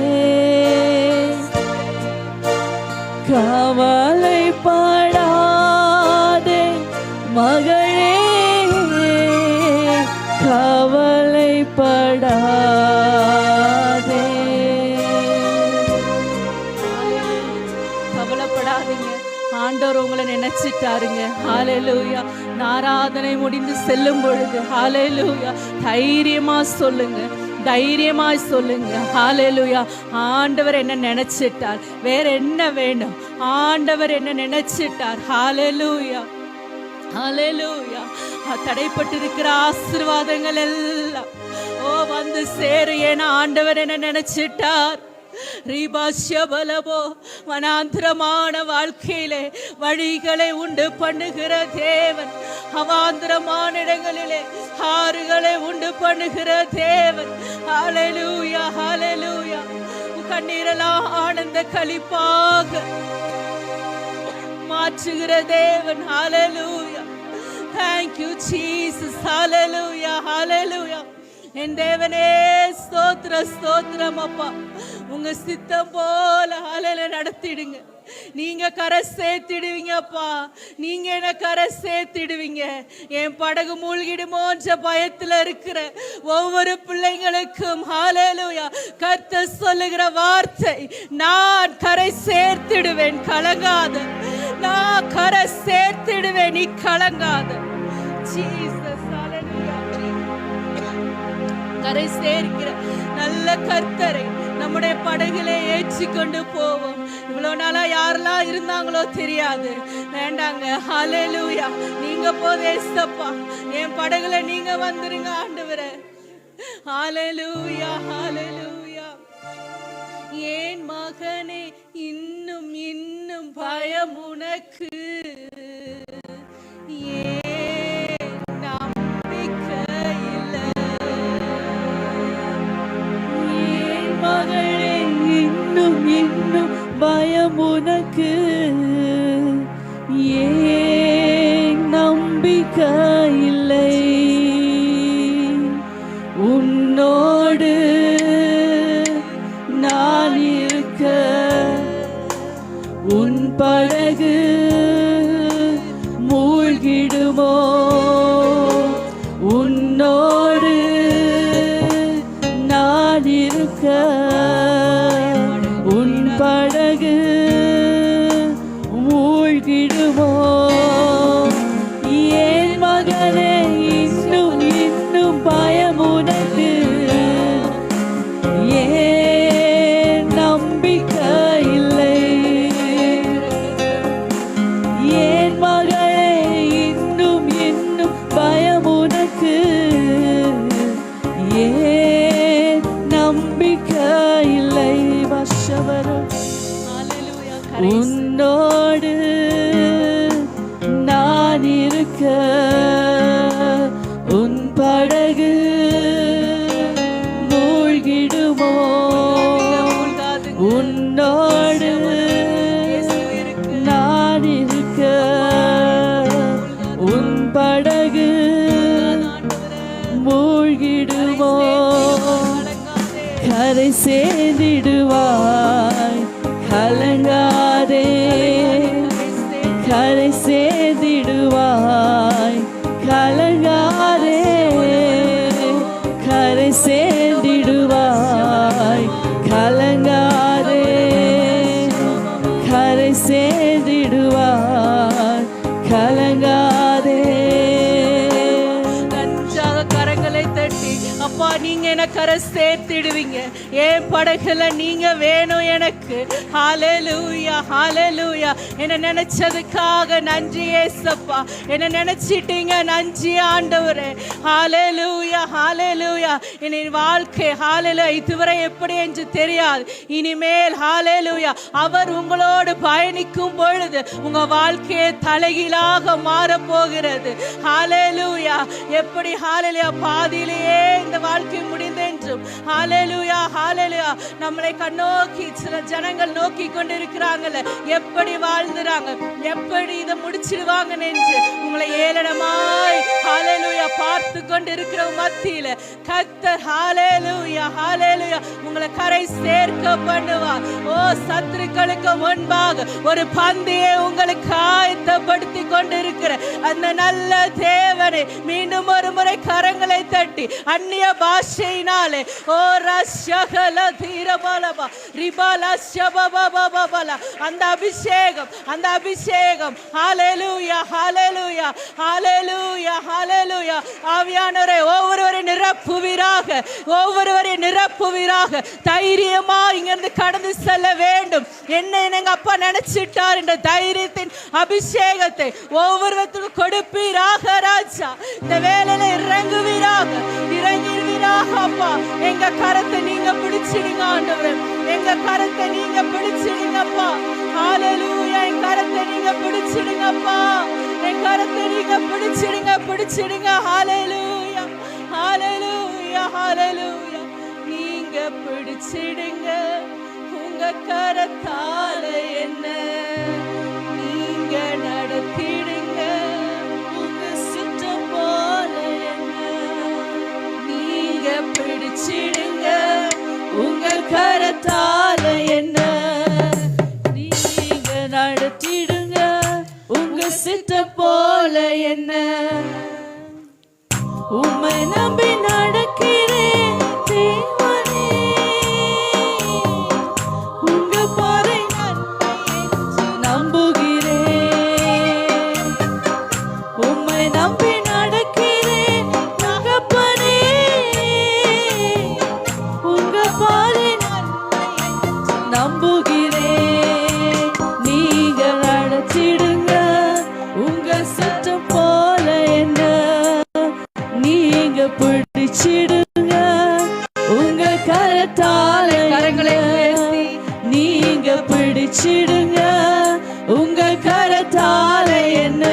கவலைப்படாதே மகளே, கவலைப்படாதே. கவலைப்படாதீங்க, ஆண்டவர் உங்களை நினைச்சிட்டாருங்க. ஹalleluya. ஆராதனை முடிந்து செல்லும் பொழுது ஹalleluya தைரியமா சொல்லுங்க, தைரியமாய் சொல்லுங்க. ஹalleluya. ஆண்டவர் என்ன நினைச்சிட்டார், வேற என்ன வேணும்? ஆண்டவர் என்ன நினைச்சிட்டார். ஹalleluya, ஹalleluya. தடைப்பட்டிருக்கிற ஆசீர்வாதங்கள் எல்லாம் வந்து சேரு. ஏன்னா ஆண்டவர் என்ன நினைச்சிட்டார். வனாந்திரமான வாழ்க்கையிலே வழிகளை உண்டு பண்ணுகிற தேவன், அவாந்திரமான இடங்களிலே ஆறுகளை உண்டு பண்ணுகிற தேவன். ஹalleluya, ஹalleluya. கண்ணீரெல்லாம் ஆனந்த களிப்பாக மாற்றுகிற தேவன். ஹalleluya. Thank you Jesus. Hallelujah. Hallelujah. என் தேவனே ஸ்தோத்திரம் அப்பா. உங்க சித்தம் போல ஹalleluya நடத்திடுங்க. நீங்க கரை சேர்த்திடுவீங்கப்பா. நீங்க என்ன கரை சேர்த்திடுவீங்க. என் படகு மூழ்கிடுமோன்ற பயத்துல இருக்கிற ஒவ்வொரு பிள்ளைங்களுக்கும் ஹalleluya கர்த்தர் சொல்லுகிற வார்த்தை, நான் கரை சேர்த்திடுவேன், கலங்காத. நான் கரை சேர்த்திடுவேன், நீ கலங்காத. ஜீசஸ் ஹalleluya. கரை சேர்க்கிற நல்ல கர்த்தரை நம்முடைய படகுல ஏற்றி கொண்டு போவோம். இவ்வளவு நாளா யாரெல்லாம் இருந்தாங்களோ தெரியாது, வேண்டாங்க. ஹalleluya. நீங்க போதே ஏசப்பா, என் படகுல நீங்க வந்துருங்க ஆண்டவரே. ஹalleluya. ஹalleluya. ஏன் மகனே இன்னும் இன்னும் பயம் உனக்கு, ஏன் நம்பிக்கை இல்லை. ஏன் மகளே இன்னும் இன்னும் பயம் உனக்கு, ஏன் நம்பிக்கை இல்லை. உன்னோடு நான் இருக்க உன் படகு மூழ்கிடுமோ. உன்னோடு நான் இருக்க உன் படகு மூழ்கிடுமோ. ஏன் மகனே இன்னும் இன்னும் பயம் உனக்கு, ஏன் நம்பிக்கை இல்லை. ஏன் மகளே இன்னும் இன்னும் பயம் உனக்கு, ஏன் நம்பிக்கை இல்லை. வசவரம் உன்னோடு நான் இருக்க உன் படகு மூழ்கிடுமோ. உன்னோடு நான் இருக்க உன் படகு மூழ்கிடுமோ. கரை சேர்ந்திடுவாய், கலங்காதே. கரை சேர்ந்திடுவாய், கலங்காதே. கரை சேர்ந்திடுவாய், கலங்காதே. கரை சேர்ந்திடுவாய், கலங்காதே. நன்றாக கரங்களை தட்டி, அப்பா நீங்க என்ன கரை சேர்த்திடுவீங்க. என் படகுல நீங்க வேணும் எனக்கு. ஹalleluya. ஹalleluya. என்ன நினைச்சதுக்காக நன்றி ஏசப்பா. என்ன நினைச்சிட்டீங்க, நன்றி ஆண்டவரே. ஹalleluya. ஹalleluya. என் வாழ்க்கை ஹalleluya இதுவரை எப்படி என்று தெரியாது. இனிமேல் ஹalleluya அவர் உங்களோடு பயணிக்கும் பொழுது உங்க வாழ்க்கையை தலைகீழாக மாற போகிறது. ஹalleluya. எப்படி ஹalleluya பாதியிலேயே இந்த வாழ்க்கை முடிந்தென்றும் ஹalleluya ஹalleluya நம்மளை கண்ணோக்கி சில ஜனங்கள் நோக்கி கொண்டிருக்கிறாங்கல்ல, எப்படி வாழ்ந்துறாங்க, எப்படி இதை முடிச்சிடுவாங்க என்று உங்களை ஏளனமாய் ஹalleluya பார்த்து கொண்டிருக்கிற மத்தியில கர்த்தர் ஹalleluya ஹalleluya உங்களை கரை சேர்க்க பண்ணுவார். ஓ சத்துருக்களுக்கு முன்பாக ஒரு பந்தியை உங்களுக்கு ஆயத்தப்படுத்தி கொண்டிருக்கிற அந்த நல்ல தேவனை மீண்டும் ஒரு முறை கரங்களை தட்டி அந்நிய பாஷையினாலே ஓ ரஷகல தீரபலபா ரிபலா ஷபபபபபல அந்த அபிஷேகம் ஹalleluya ஹalleluya ஹalleluya ஹalleluya ஆவியானவரே ஒவ்வொருவரை நிரப்புவீராக தைரியமா இங்கிருந்து கடந்து செல்ல வேண்டும். என்ன எங்க அப்பா நினைச்சிட்டார் என்ற தைரியத்தின் அபிஷேகத்தை ஒவ்வொருவருக்கும் கொடுப்பீராக ராஜா. இந்த வேலையில இறங்குவீராக அப்பா. எங்க கரத்தை நீங்க பிடிச்சிடுங்க ஆண்டவரே, எங்க கரத்தை நீங்க பிடிச்சிடுங்கப்பா. ஹalleluya. என் கரத்தை நீங்க பிடிச்சிடுங்கப்பா, என் கரத்தை நீங்க பிடிச்சிடுங்க. ஹalleluya ஹalleluya ஹalleluya. நீங்க பிடிச்சிடுங்க உங்க கரத்தால என்ன நீங்க என்ன உம்மை நம்பி நடக்கிறேன் தேவனே உங்க பாதை நன்மை என்று நம்புகிறேன் உம்மை நம்பி நடக்கிறேன் தகப்பனே உங்க பாதை நன்மை என்று நம்புகிறேன் நீங்க நடத்திடுங்க உங்க சித்தம் போல என்ன நீங்க பிடிச்சிடுங்க உங்க கரத்தால கரங்களை உயர்த்தி நீங்க பிடிச்சிடுங்க உங்க கரத்தால என்ன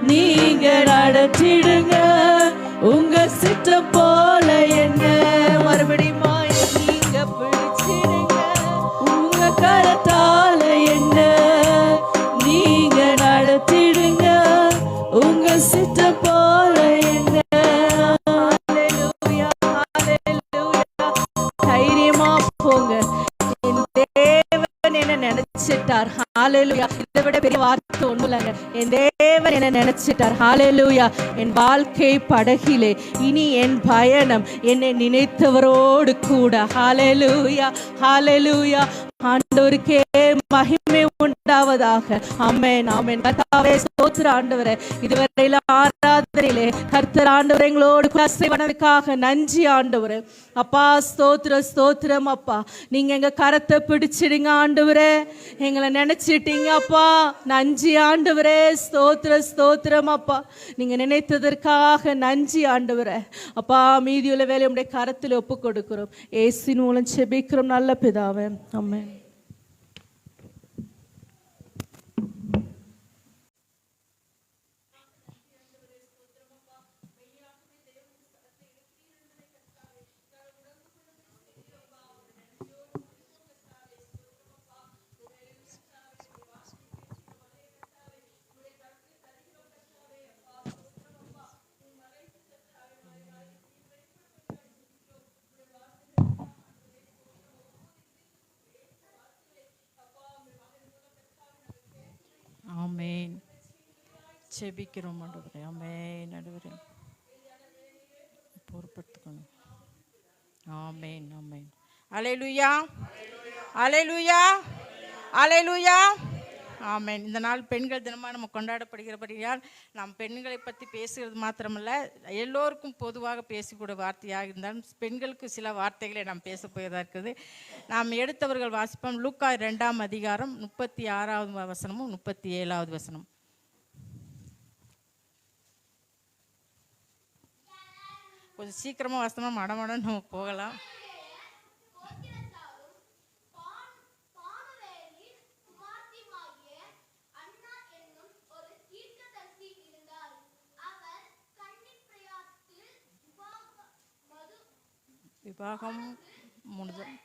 நீங்க நடத்திடுங்க உங்க சித்தம் போல என்ன மறுபடியும் நீங்க பிடிச்சிடுங்க உங்க கரத்தால என்ன நீங்க நடத்திடுங்க உங்க சித்தம் போல என்ன ஹalleluya ஹalleluya தைரியமா போங்க என் தேவன் என்ன நினைச்சிட்டார் ஹalleluya இதை விட பெரிய வார்த்தை ஒண்ணும் இல்லைங்க என் தேவன் என்ன நினைச்சிட்டார் ஹalleluya என் வாழ்க்கை படகிலே இனி என் பயணம் என்னை நினைத்தவரோடு கூட ஹalleluya ஹalleluya ஆண்டவருக்கே மகிமை உண்டாவதாக ஆமென் ஆமென் கர்த்தாவே ஸ்தோத்திரம் ஆண்டவரே இதுவரையில ஆராதனையிலே கர்த்தர் ஆண்டவர் எங்களோடு பண்ணதுக்காக நன்றி ஆண்டவரே அப்பா ஸ்தோத்திரம் ஸ்தோத்திரம் அப்பா நீங்க எங்க கரத்தை பிடிச்சிடுங்க ஆண்டவரே எங்களை நினைச்சிட்டீங்க அப்பா நன்றி ஆண்டவரே ஸ்தோத்திரம் ஸ்தோத்திரம் அப்பா நீங்க நினைத்ததற்காக நன்றி ஆண்டவரே அப்பா மீதியுள்ள வேலை உடைய கரத்தில் ஒப்பு கொடுக்கிறோம் இயேசுவின் மூலம் செபிக்கிறோம் நல்ல பிதாவே ஆமென் ஆமென் செபிக்கிறோம் ஆண்டவரே ஆமென் ஆண்டவரே பொறுப்படுத்திக்கணும் ஆமென் ஆமென் அல்லேலூயா அல்லேலூயா அல்லேலூயா ஆமென். இந்த நாள் பெண்கள் தினமாக நம்ம கொண்டாடப்படுகிறபடியால் நாம் பெண்களை பற்றி பேசுகிறது மாத்திரமல்ல எல்லோருக்கும் பொதுவாக பேசக்கூடிய வார்த்தையாக இருந்தாலும் பெண்களுக்கு சில வார்த்தைகளை நாம் பேச போயதாக இருக்குது. நாம் எடுத்தவர்கள் வாசிப்போம். லூக்கா 2ஆம் அதிகாரம் 36வது வசனமும் 37வது வசனம். கொஞ்சம் சீக்கிரமாக வசனமாக மடமடன்னு நம்ம போகலாம். விவாகம் முடிஞ்சது.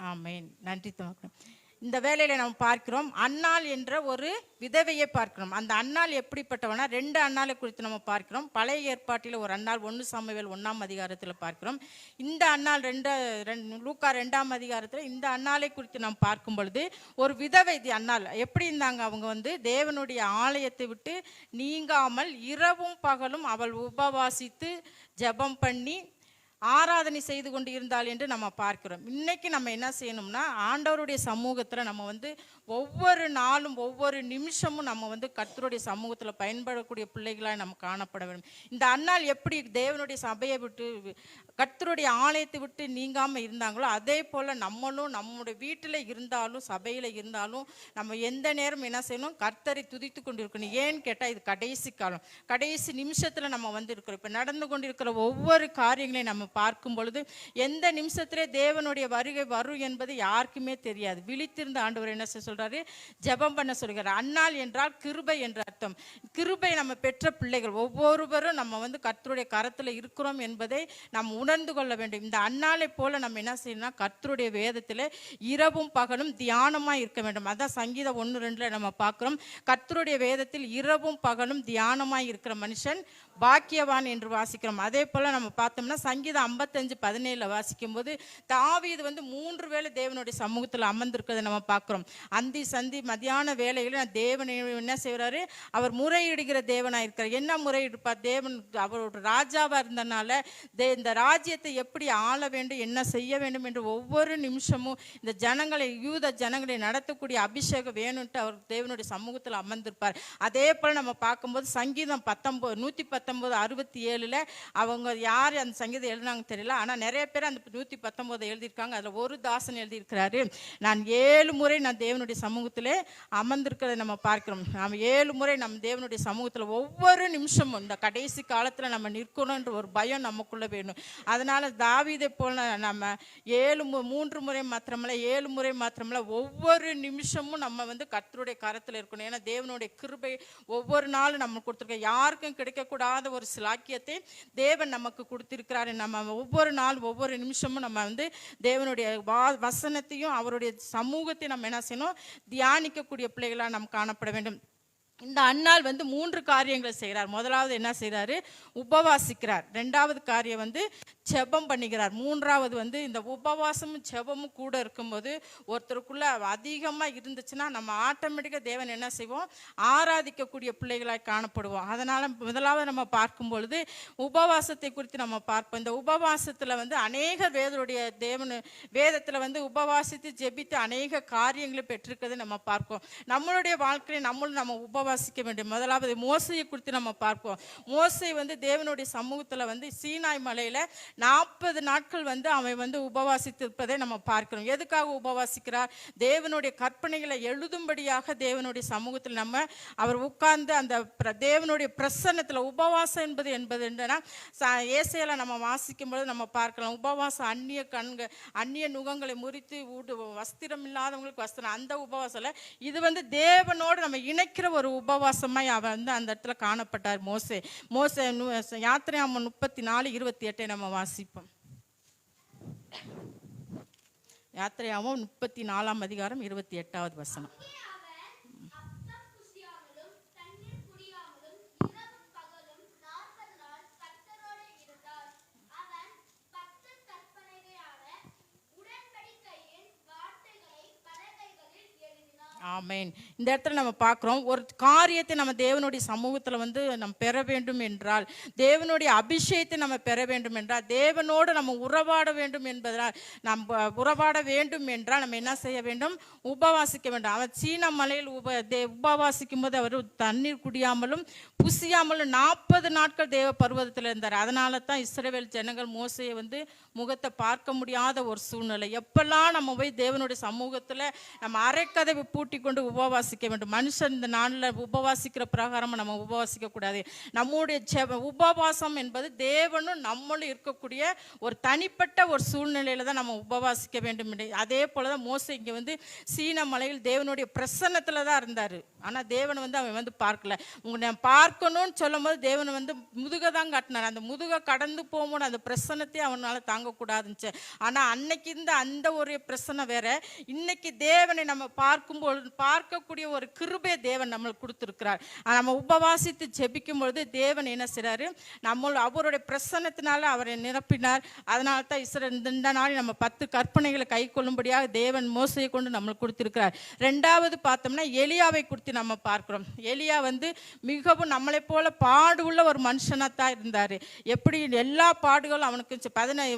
ஆமென். நன்றி தமக்கு. இந்த வேலையில் நம்ம பார்க்கிறோம் அன்னாள் என்ற ஒரு விதவையை பார்க்கிறோம். அந்த அன்னாள் எப்படிப்பட்டவனா 2 அன்னாளை குறித்து நம்ம பார்க்கிறோம். பழைய ஏற்பாட்டில் ஒரு அன்னாள் 1 சாமுவேல் 1ஆம் அதிகாரத்தில் பார்க்கிறோம். இந்த அன்னாள் லூக்கா 2ஆம் அதிகாரத்தில் இந்த அன்னாளை குறித்து நாம் பார்க்கும் பொழுது ஒரு விதவை அன்னாள் எப்படி இருந்தாங்க. அவங்க தேவனுடைய ஆலயத்தை விட்டு நீங்காமல் இரவும் பகலும் அவள் உபவாசித்து ஜெபம் பண்ணி ஆராதனை செய்து கொண்டு இருந்தாள் என்று நம்ம பார்க்கிறோம். இன்னைக்கு நம்ம என்ன செய்யணும்னா ஆண்டவருடைய சமூகத்தில் நம்ம ஒவ்வொரு நாளும் ஒவ்வொரு நிமிஷமும் நம்ம கர்த்தருடைய சமூகத்தில் பயன்படக்கூடிய பிள்ளைகளாக நம்ம காணப்பட வேண்டும். இந்த அன்னாள் எப்படி தேவனுடைய சபையை விட்டு கர்த்தருடைய ஆலயத்தை விட்டு நீங்காமல் இருந்தாங்களோ அதே போல் நம்மளும் நம்முடைய வீட்டில் இருந்தாலும் சபையில் இருந்தாலும் நம்ம எந்த நேரம் என்ன செய்யணும், கர்த்தரை துதித்து கொண்டு இருக்கணும். ஏன்னு கேட்டால் இது கடைசி காலம், கடைசி நிமிஷத்தில் நம்ம இருக்கிறோம். இப்போ நடந்து கொண்டிருக்கிற ஒவ்வொரு காரியங்களையும் நம்ம நம்ம பார்க்கும் பொழுது எந்த நிமிஷத்திலே தேவனுடைய வருகை வரும் என்பது யாருக்குமே தெரியாது. விழித்திருந்த ஆண்டவர் என்ன சொல்றாரு, ஜெபம் பண்ண சொல்கிறார். அன்னாள் என்றால் கிருபை என்ற அர்த்தம். கிருபை நம்ம பெற்ற பிள்ளைகள் ஒவ்வொருவரும் நம்ம வந்து கர்த்தருடைய கரத்துல இருக்கிறோம் என்பதை நாம் உணர்ந்து கொள்ள வேண்டும். இந்த அன்னாளை போல நம்ம என்ன செய்யணும்னா கர்த்தருடைய வேதத்துல இரவும் பகலும் தியானமா இருக்க வேண்டும். அதான் சங்கீதம் 1:2 நம்ம பார்க்கிறோம். கர்த்தருடைய வேதத்தில் இரவும் பகலும் தியானமா இருக்கிற மனுஷன் பாக்கியவான் என்று வாசிக்கிறோம். அதே போல நம்ம பார்த்தோம்னா சங்கீதம் 55:17 வாசிக்கும் போது தாவீது வந்து 3 வேளை தேவனுடைய சமூகத்தில் அமர்ந்திருக்கிறத நம்ம பார்க்கிறோம். அந்தி சந்தி மத்தியான வேளையில தேவன் என்ன செய்யறாரு, அவர் முறையிடுகிற தேவனா இருக்கிறார். என்ன முறையிடுப்பார்? தேவன் அவரோட ராஜாவா இருந்தனால இந்த ராஜ்யத்தை எப்படி ஆள வேண்டும், என்ன செய்ய வேண்டும் என்று ஒவ்வொரு நிமிஷமும் இந்த ஜனங்களை, யூத ஜனங்களை நடத்தக்கூடிய அபிஷேகம் வேணும்ட்டு அவர் தேவனுடைய சமூகத்தில் அமர்ந்திருப்பார். அதே போல நம்ம பார்க்கும்போது சங்கீதம் 119:67 அவங்க யார் அந்த சங்கீதம் எழுதினாங்க தெரியல, ஆனால் நிறைய பேர் அந்த 119 எழுதியிருக்காங்க. அதில் ஒரு தாசன் எழுதியிருக்கிறாரு, நான் 7 முறை நான் தேவனுடைய சமூகத்திலே அமர்ந்திருக்கிறத நம்ம பார்க்கிறோம். நாம் 7 முறை நம்ம தேவனுடைய சமூகத்தில் ஒவ்வொரு நிமிஷமும் இந்த கடைசி காலத்தில் நம்ம நிற்கணும்ன்ற ஒரு பயம் நமக்குள்ள வேணும். அதனால தாவீதை போல நம்ம 3 முறை மாத்திரமல்ல 7 முறை மாத்திரமல்ல ஒவ்வொரு நிமிஷமும் நம்ம வந்து கர்த்தருடைய கரத்தில் இருக்கணும். ஏன்னா தேவனுடைய கிருபை ஒவ்வொரு நாளும் நம்ம கொடுத்துருக்க, யாருக்கும் கிடைக்கக்கூடாத ஒரு சிலாக்கியத்தை தேவன் நமக்கு கொடுத்திருக்கிறாரு. நம்ம ஒவ்வொரு நாள் ஒவ்வொரு நிமிஷமும் நம்ம வந்து தேவனுடைய வசனத்தையும் அவருடைய சமூகத்தை நம்ம என்ன செய்யணும், தியானிக்கக்கூடிய பிள்ளைகளாக நாம் காணப்பட வேண்டும். இந்த அன்னாள் வந்து 3 காரியங்களை செய்கிறார். முதலாவது என்ன செய்கிறாரு, உபவாசிக்கிறார். 2வது காரியம் வந்து ஜெபம் பண்ணுகிறார். 3வது வந்து இந்த உபவாசமும் ஜெபமும் கூட இருக்கும்போது ஒருத்தருக்குள்ள அதிகமாக இருந்துச்சுன்னா நம்ம ஆட்டோமேட்டிக்காக தேவன் என்ன செய்வோம், ஆராதிக்கக்கூடிய பிள்ளைகளாக காணப்படுவோம். அதனால் முதலாவது நம்ம பார்க்கும் பொழுது உபவாசத்தை குறித்து நம்ம பார்ப்போம். இந்த உபவாசத்தில் வந்து அநேக வேதத்தில் வந்து உபவாசித்து ஜெபித்து அநேக காரியங்களை பெற்றிருக்கிறது நம்ம பார்ப்போம். நம்மளுடைய வாழ்க்கையை நம்ம உபவாசிக்க வேண்டும். முதலாவது மோசையை குறித்து நம்ம பார்ப்போம். மோசை வந்து தேவனுடைய சமூகத்தில் வந்து சீனாய் மலையில் 40 நாட்கள் வந்து அவன் வந்து உபவாசித்திருப்பதை நம்ம பார்க்கிறோம். எதுக்காக உபவாசிக்கிறார்? தேவனுடைய கற்பனைகளை எழுதும்படியாக தேவனுடைய சமூகத்தில் அவர் உட்கார்ந்து அந்த தேவனுடைய பிரசன்னத்தில் உபவாசம் என்பது என்னன்னா ஏசையில நம்ம வாசிக்கும் பொழுது நம்ம பார்க்கலாம். உபவாசம் அந்நிய நுகங்களை முறித்து வஸ்திரம் இல்லாதவங்களுக்கு வஸ்திரம், அந்த உபவாசம் இது வந்து தேவனோடு நம்ம இணைக்கிற ஒரு உபவாசமாய் அவன் வந்து அந்த இடத்துல காணப்பட்டார். மோசே யாத்திரையாகமம் 34:28 நம்ம வாசிப்போம். யாத்திரையாகமம் 34:28 ஆமேன். இந்த இடத்துல நம்ம பார்க்குறோம், ஒரு காரியத்தை நம்ம தேவனுடைய சமூகத்தில் வந்து நம்ம பெற வேண்டும் என்றால், தேவனுடைய அபிஷேகத்தை நம்ம பெற வேண்டும் என்றால், தேவனோடு நம்ம உறவாட வேண்டும் என்பதால், நம்ம உறவாட வேண்டும் என்றால் நம்ம என்ன செய்ய வேண்டும், உபவாசிக்க வேண்டும். அவர் சீன மலையில் உபவாசிக்கும் போது அவர் தண்ணீர் குடியாமலும் புசியாமலும் 40 நாட்கள் தேவ பர்வதத்தில் இருந்தார். அதனால தான் இஸ்ரவேல் ஜனங்கள் மோசையை வந்து முகத்தை பார்க்க முடியாத ஒரு சூழ்நிலை. எப்பெல்லாம் நம்ம போய் தேவனுடைய சமூகத்தில் நம்ம அரைக்கதவை பூட்டி கொண்டு உபவாசிக்க வேண்டும். மனுஷன் இந்த நாளில் உபவாசிக்கிற பிரகாரம் நம்ம உபவாசிக்க கூடாது. நம்முடைய உபவாசம் என்பது தேவனும் நம்மளும் இருக்கக்கூடிய ஒரு தனிப்பட்ட ஒரு சூழ்நிலையில தான் நம்ம உபவாசிக்க வேண்டும். அதே போலதான் மோசே இங்க வந்து சீன மலையில் தேவனுடைய பிரசன்னத்துல தான் இருந்தாரு. ஆனா தேவன் வந்து அவன் வந்து பார்க்கல. உங்களை பார்க்கணும்னு சொல்லும் போது தேவன் வந்து முதுக தான் காட்டினார். அந்த முதுக கடந்து போகும்போது அந்த பிரசன்னத்தை அவனால தாங்கக்கூடாதுச்சு. ஆனா அன்னைக்கு இருந்த அந்த ஒரு பிரசன்னம் வேற. இன்னைக்கு தேவனை நம்ம பார்க்கும்போது பார்க்கக்கூடிய ஒரு கிருபை தேவன் நம்மளுக்கு கொடுத்துருக்கிறார். நம்ம உபவாசித்து ஜெபிக்கும் பொழுது தேவன் என்ன செய்றாரு, அவருடைய பிரசன்னத்தினால அவரை நிரப்பினார். அதனால தான் இந்த நாள் நம்ம 10 கற்பனைகளை கை கொள்ளும்படியாக தேவன் மோசையை கொண்டு நம்மளுக்கு கொடுத்திருக்கிறார். 2வது பார்த்தோம்னா எலியாவை குறித்து நம்ம பார்க்கிறோம். எலியா வந்து மிகவும் நம்மளை போல பாடு உள்ள ஒரு மனுஷனாத்தான் இருந்தாரு. எப்படி எல்லா பாடுகளும் அவனுக்கு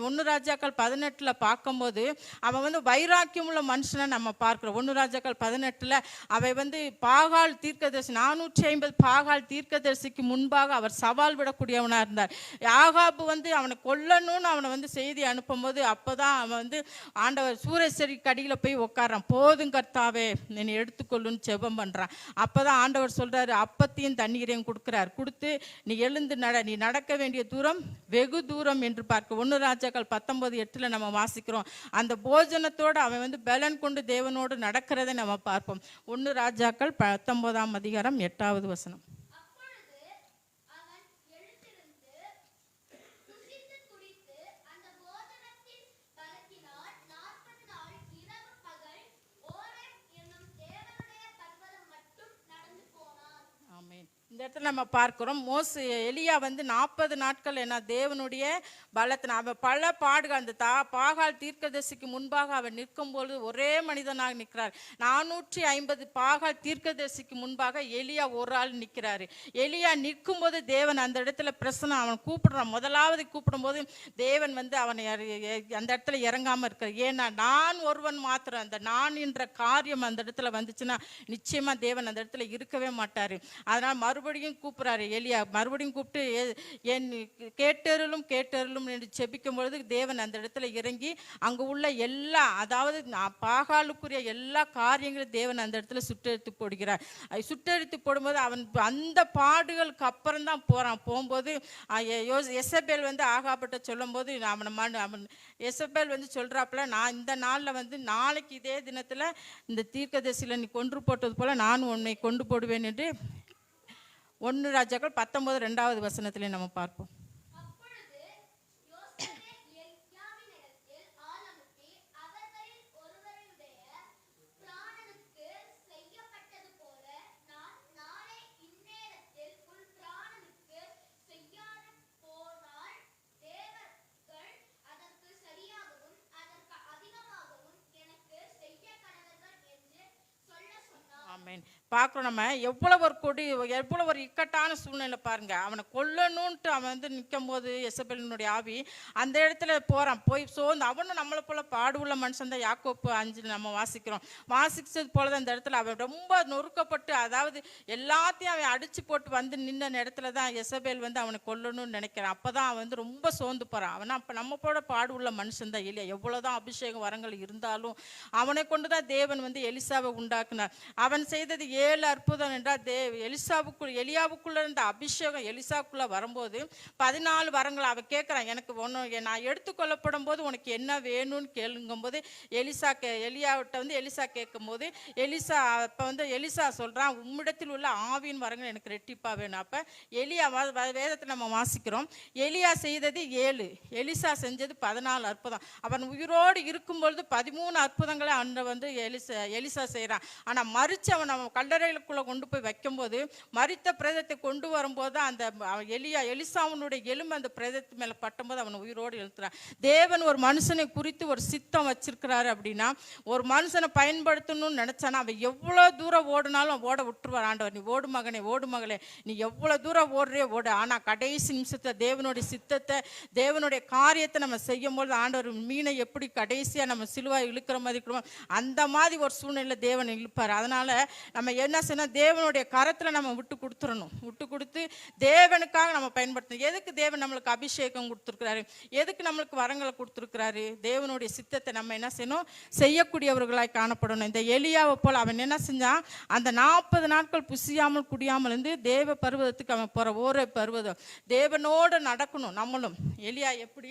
1 ராஜாக்கள் 18 பார்க்கும்போது அவன் வந்து வைராக்கியம் உள்ள மனுஷனை நம்ம பார்க்கிறோம். 1 ராஜாக்கள் 18 காலகட்டத்தில் அவை வந்து பாகால் தீர்க்கதரிசி 450 பாகால் தீர்க்கதரிசிக்கு முன்பாக அவர் சவால் விடக்கூடியவனாக இருந்தார். யாகாபு வந்து அவனை கொல்லணும்னு அவனை வந்து செய்தி அனுப்பும்போது அப்போதான் அவன் வந்து ஆண்டவர் சூரேஸ்வரி கடியில் போய் உட்காரான். போதும் கர்த்தாவே என்னை எடுத்துக்கொள்ளுன்னு ஜெபம் பண்ணுறான். அப்போ தான் ஆண்டவர் சொல்கிறாரு, அப்பத்தையும் தண்ணீரையும் கொடுக்குறார். கொடுத்து நீ எழுந்து நீ நடக்க வேண்டிய தூரம் வெகு தூரம் என்று பார்க்க 1 ராஜாக்கள் 19:8 நம்ம வாசிக்கிறோம். அந்த போஜனத்தோடு அவன் வந்து பலன் கொண்டு தேவனோடு நடக்கிறதை நம்ம பார்ப்போம். 1 ராஜாக்கள் 19:8 இந்த இடத்துல நம்ம பார்க்கிறோம். எலியா வந்து 40 நாட்கள் என்ன தேவனுடைய பலத்தின அவன் பல பாடுகள் அந்த பாகால் தீர்க்கதரிசிக்கு முன்பாக அவன் நிற்கும் பொழுது ஒரே மனிதனாக நிற்கிறார். 450 பாகால் தீர்க்கதரிசிக்கு முன்பாக எலியா ஒரு ஆள் நிற்கிறாரு. எலியா நிற்கும் போது தேவன் அந்த இடத்துல பிரசனம் அவன் கூப்பிடுறான். முதலாவது கூப்பிடும் போது தேவன் வந்து அவனை அந்த இடத்துல இறங்காம இருக்கார். ஏன்னா நான் ஒருவன் மாத்திரம் அந்த நான் என்ற காரியம் அந்த இடத்துல வந்துச்சுன்னா நிச்சயமா தேவன் அந்த இடத்துல இருக்கவே மாட்டாரு. அதனால மறுபடியும் கூப்பிடுறாரு எலியா. மறுபடியும் கூப்பிட்டு என் கேட்டருளும் என்று செபிக்கும் பொழுது தேவன் அந்த இடத்துல இறங்கி அங்கு உள்ள எல்லா அதாவது பாகாலுக்குரிய எல்லா காரியங்களும் தேவன் அந்த இடத்துல சுட்டெடுத்து போடுகிறார். சுட்டெடுத்து போடும்போது அவன் அந்த பாடுகளுக்கு அப்புறம் தான் போறான். போகும்போது எசபேல் வந்து ஆகாபட்ட சொல்லும் போது அவன் எசபேல் வந்து சொல்றாப்புல, நான் இந்த நாளில் வந்து நாளைக்கு இதே தினத்துல இந்த தீர்க்கதரிசியில நீ கொன்று போட்டது போல நான் உன்னை கொண்டு போடுவேன் என்று 1 ராஜாக்கள் 19:2 நம்ம பார்ப்போம். பார்க்குறோம் நம்ம எவ்வளோ ஒரு இக்கட்டான சூழ்நிலை பாருங்க. அவனை கொல்லணுன்ட்டு அவன் வந்து நிற்கும் போது எசபேலினுடைய ஆவி அந்த இடத்துல போகிறான். போய் சோர்ந்து அவனும் நம்மளை போல பாடுள்ள மனுஷன் தான். யாக்கோப்பு 5 நம்ம வாசிச்சது போல தான் அந்த இடத்துல அவன் ரொம்ப நொறுக்கப்பட்டு அதாவது எல்லாத்தையும் அவன் அடிச்சு போட்டு வந்து நின்ன இடத்துல தான் எசபேல் வந்து அவனை கொல்லணும்னு நினைக்கிறான். அப்போ தான் அவன் வந்து ரொம்ப சோர்ந்து போகிறான். அவனா அப்போ நம்ம போல பாடுள்ள மனுஷன் தான் இல்லையா. எவ்வளோதான் அபிஷேக வரங்கள் இருந்தாலும் அவனை கொண்டு தான் தேவன் வந்து எலிசாவை உண்டாக்குனார். அவன் செய்தது 7 அற்புதம் என்றால் எலியாவுக்குள்ள இருந்த அபிஷேகம் எலிசாவுக்குள்ள வரும்போது 14 வரங்கள் அவன் கேட்குறான். எனக்கு நான் எடுத்துக்கொள்ளப்படும் போது உனக்கு என்ன வேணும்னு கேளுங்கும் போது எலியாவிட்ட வந்து எலிசா கேட்கும் போது எலிசா சொல்றான், உம்மிடத்தில் உள்ள ஆவியின் வரங்கள் எனக்கு ரெட்டிப்பா வேணும். அப்ப எலியா வேதத்தை நம்ம வாசிக்கிறோம். எலியா செய்தது 7, எலிசா செஞ்சது 14 அற்புதம். அவன் உயிரோடு இருக்கும் பொழுது 13 அற்புதங்களை அன்று வந்து எலிசா செய்யறான். ஆனா மறிச்சு அவன் கல்லறைகளுக்குள்ள கொண்டு போய் வைக்கும்போது மரித்த பிரேதத்தை கொண்டு வரும்போது அந்த எலிசாவனுடைய எலும்பு அந்த பிரேதத்து மேல பட்டும்போது அவன் உயிரோடு எழுத்துறான். தேவன் ஒரு மனுஷனை குறித்து ஒரு சித்தம் வச்சிருக்கிறாரு அப்படின்னா ஒரு மனுஷனை பயன்படுத்தணும்னு நினைச்சானா அவன் எவ்வளவு தூரம் ஓடுனாலும் ஓட விட்டுருவார் ஆண்டவர். நீ ஓடு மகனே, ஓடு மகளே, நீ எவ்வளவு தூரம் ஓடுறே ஓடு. ஆனா கடைசி நிமிஷத்தை தேவனுடைய சித்தத்தை தேவனுடைய காரியத்தை நம்ம செய்யும் போது ஆண்டவர் மீனை எப்படி கடைசியா நம்ம சிலுவாய் இழுக்கிற மாதிரி அந்த மாதிரி ஒரு சூழ்நிலை தேவன் இழுப்பார். அதனால நம்ம என்ன செய்யணும், தேவனுடைய கரத்தில் நம்ம விட்டு கொடுத்துடணும். விட்டு கொடுத்து தேவனுக்காக நம்ம பயன்படுத்தணும். எதுக்கு தேவன் நம்மளுக்கு அபிஷேகம் கொடுத்துருக்கிறாரு, எதுக்கு நம்மளுக்கு வரங்களை கொடுத்துருக்கிறாரு, தேவனுடைய சித்தத்தை நம்ம என்ன செய்யணும், செய்யக்கூடியவர்களாய் காணப்படணும். இந்த எலியாவை போல் அவன் என்ன செஞ்சான், அந்த 40 நாட்கள் புசியாமல் குடியாமல் இருந்து தேவ பர்வதத்துக்கு அவன் போகிற ஓரே பர்வதம் தேவனோடு நடக்கணும். நம்மளும் எலியா எப்படி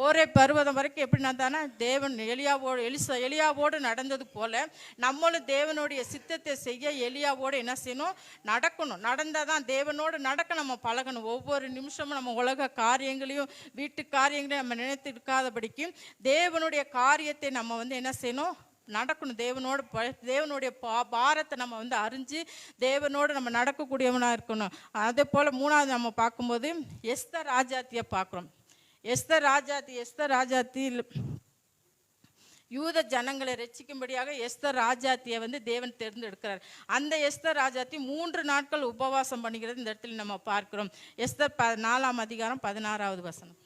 ஓரே பர்வதம் வரைக்கும் எப்படி நடந்தானா தேவன் எலியாவோடு நடந்தது போல நம்மளும் தேவனுடைய சித்தத்தை செய்ய எலியாவோடு என்ன செய்யணும், நடக்கணும். நடந்தால் தான் தேவனோடு நடக்க நம்ம பழகணும். ஒவ்வொரு நிமிஷமும் நம்ம உலக காரியங்களையும் வீட்டு காரியங்களையும் நம்ம நினைத்து இருக்காதபடிக்கு தேவனுடைய காரியத்தை நம்ம வந்து என்ன செய்யணும், நடக்கணும். தேவனுடைய பாரத்தை நம்ம வந்து அறிஞ்சு தேவனோடு நம்ம நடக்கக்கூடியவனாக இருக்கணும். அதே போல் 3வது நம்ம பார்க்கும்போது எஸ்தர் ராஜாத்தியை பார்க்குறோம். எஸ்தர் ராஜாத்தி யூத ஜனங்களை ரட்சிக்கும்படியாக எஸ்தர் ராஜாத்தியை வந்து தேவன் தேர்ந்தெடுக்கிறார். அந்த எஸ்தர் ராஜாத்தி 3 நாட்கள் உபவாசம் பண்ணுகிறது இந்த இடத்துல நம்ம பார்க்கிறோம். எஸ்தர் 4ஆம் அதிகாரம் 16வது வசனம்.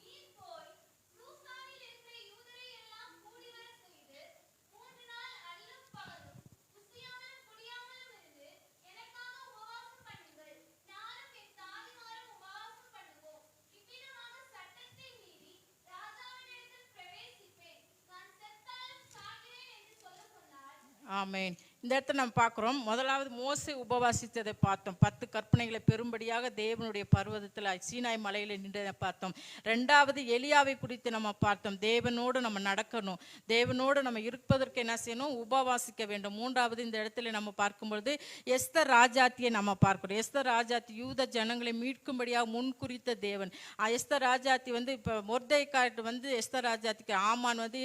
ஆமென். இந்த இடத்துல நம்ம பார்க்குறோம், முதலாவது மோசே உபவாசித்ததை பார்த்தோம். 10 கற்பனைகளை பெரும்படியாக தேவனுடைய பர்வதத்தில் சீனாய் மலையில் நின்றதை பார்த்தோம். ரெண்டாவது எலியாவை குறித்து நம்ம பார்த்தோம். தேவனோடு நம்ம நடக்கணும், தேவனோடு நம்ம இருப்பதற்கு என்ன செய்யணும், உபவாசிக்க வேண்டும். மூன்றாவது இந்த இடத்துல நம்ம பார்க்கும்பொழுது எஸ்தர் ராஜாத்தியை நம்ம பார்க்கிறோம். எஸ்தர் ராஜாத்தி யூத ஜனங்களை மீட்கும்படியாக முன்குறித்த தேவன். எஸ்தர் ராஜாத்தி வந்து இப்போ மொர்தெகாய் வந்து எஸ்தர் ராஜாத்திக்கு ஆமான் வந்து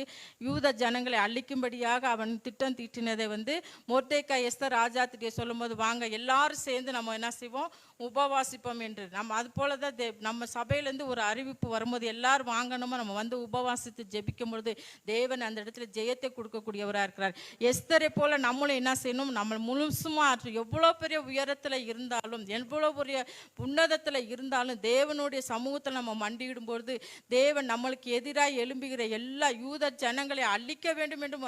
யூத ஜனங்களை அழிக்கும்படியாக அவன் திட்டம் தீட்டினதை வந்து மொர்தெகாய் எஸ்தர் ராஜாத்திட்ட சொல்லும்போது, வாங்க எல்லாரும் சேர்ந்து நம்ம என்ன செய்வோம், உபவாசிப்போம் என்று. நம்ம அது போல தான் நம்ம சபையிலேருந்து ஒரு அறிவிப்பு வரும்போது எல்லாரும் வாங்கணுமோ நம்ம வந்து உபவாசித்து ஜெபிக்கும் பொழுது தேவன் அந்த இடத்துல ஜெயத்தை கொடுக்கக்கூடியவராக இருக்கிறார். எஸ்தரை போல நம்மளும் என்ன செய்யணும், நம்ம முழுசுமாக எவ்வளோ பெரிய உயரத்தில் இருந்தாலும் எவ்வளோ பெரிய உன்னதத்தில் இருந்தாலும் தேவனுடைய சமூகத்தில் நம்ம மண்டியிடும் பொழுது தேவன் நம்மளுக்கு எதிராக எழும்புகிற எல்லா யூத ஜனங்களை அழிக்க வேண்டும் என்று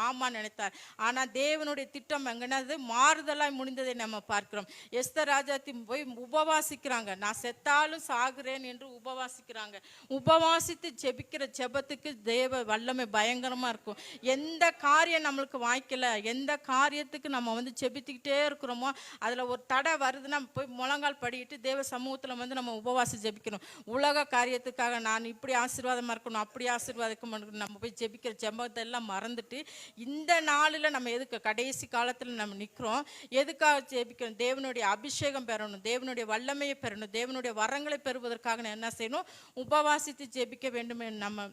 ஆமான் நினைத்தார். ஆனால் தேவனுடைய திட்டம் எங்கன்னது மாறுதலாய் முடிந்ததை நம்ம பார்க்கிறோம். எஸ்தர் ராஜாத்தி போய் உபவாசிக்கிறாங்க, நான் செத்தாலும் சாகுறேன் என்று உபவாசிக்கிறாங்க. உபவாசித்து ஜெபிக்கிற ஜெபத்துக்கு தேவ வல்லமை பயங்கரமா இருக்கும். எந்த காரியம் நம்மளுக்கு வாய்க்கல, எந்த காரியத்துக்கு நம்ம வந்து ஜெபித்துக்கிட்டே இருக்கிறோமோ அதுல ஒரு தடை வருதுன்னா போய் முழங்கால் படிக்கிட்டு தேவ சமூகத்துல வந்து நம்ம உபவாசி ஜெபிக்கணும். உலக காரியத்துக்காக நான் இப்படி ஆசீர்வாதமா இருக்கணும், அப்படி ஆசீர்வாதம் நம்ம போய் ஜெபிக்கிற ஜெபத்தை எல்லாம் மறந்துட்டு இந்த நாளில் நம்ம எதுக்கு கடைசி காலத்தில் நம்ம நிற்கிறோம், எதுக்காக ஜெபிக்கணும், தேவனுடைய அபிஷேகம் பெறணும், தேவனுடைய வல்லமையை பெறணும், தேவனுடைய வரங்களை பெறுவதற்காக என்ன செய்யணும், உபவாசித்து ஜெபிக்க வேண்டும். நம்ம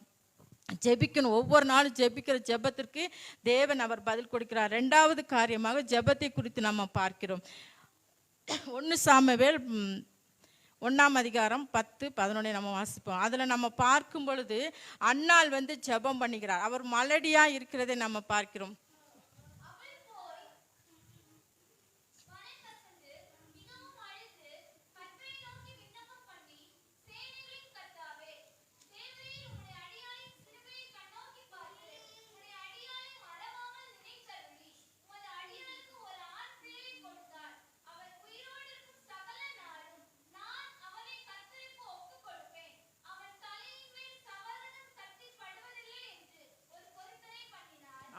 ஜெபிக்கணும். ஒவ்வொரு நாளும் ஜெபிக்கிற ஜெபத்திற்கு தேவன் அவர் பதில் கொடுக்கிறார். ரெண்டாவது காரியமாக ஜெபத்தை குறித்து நம்ம பார்க்கிறோம். 1 சாமுவேல் 1ஆம் அதிகாரம் 10-11 நம்ம வாசிப்போம். அதில் நம்ம பார்க்கும் பொழுது அன்னாள் வந்து ஜெபம் பண்ணுகிறார். அவர் மலடியா இருக்கிறதை நம்ம பார்க்கிறோம்.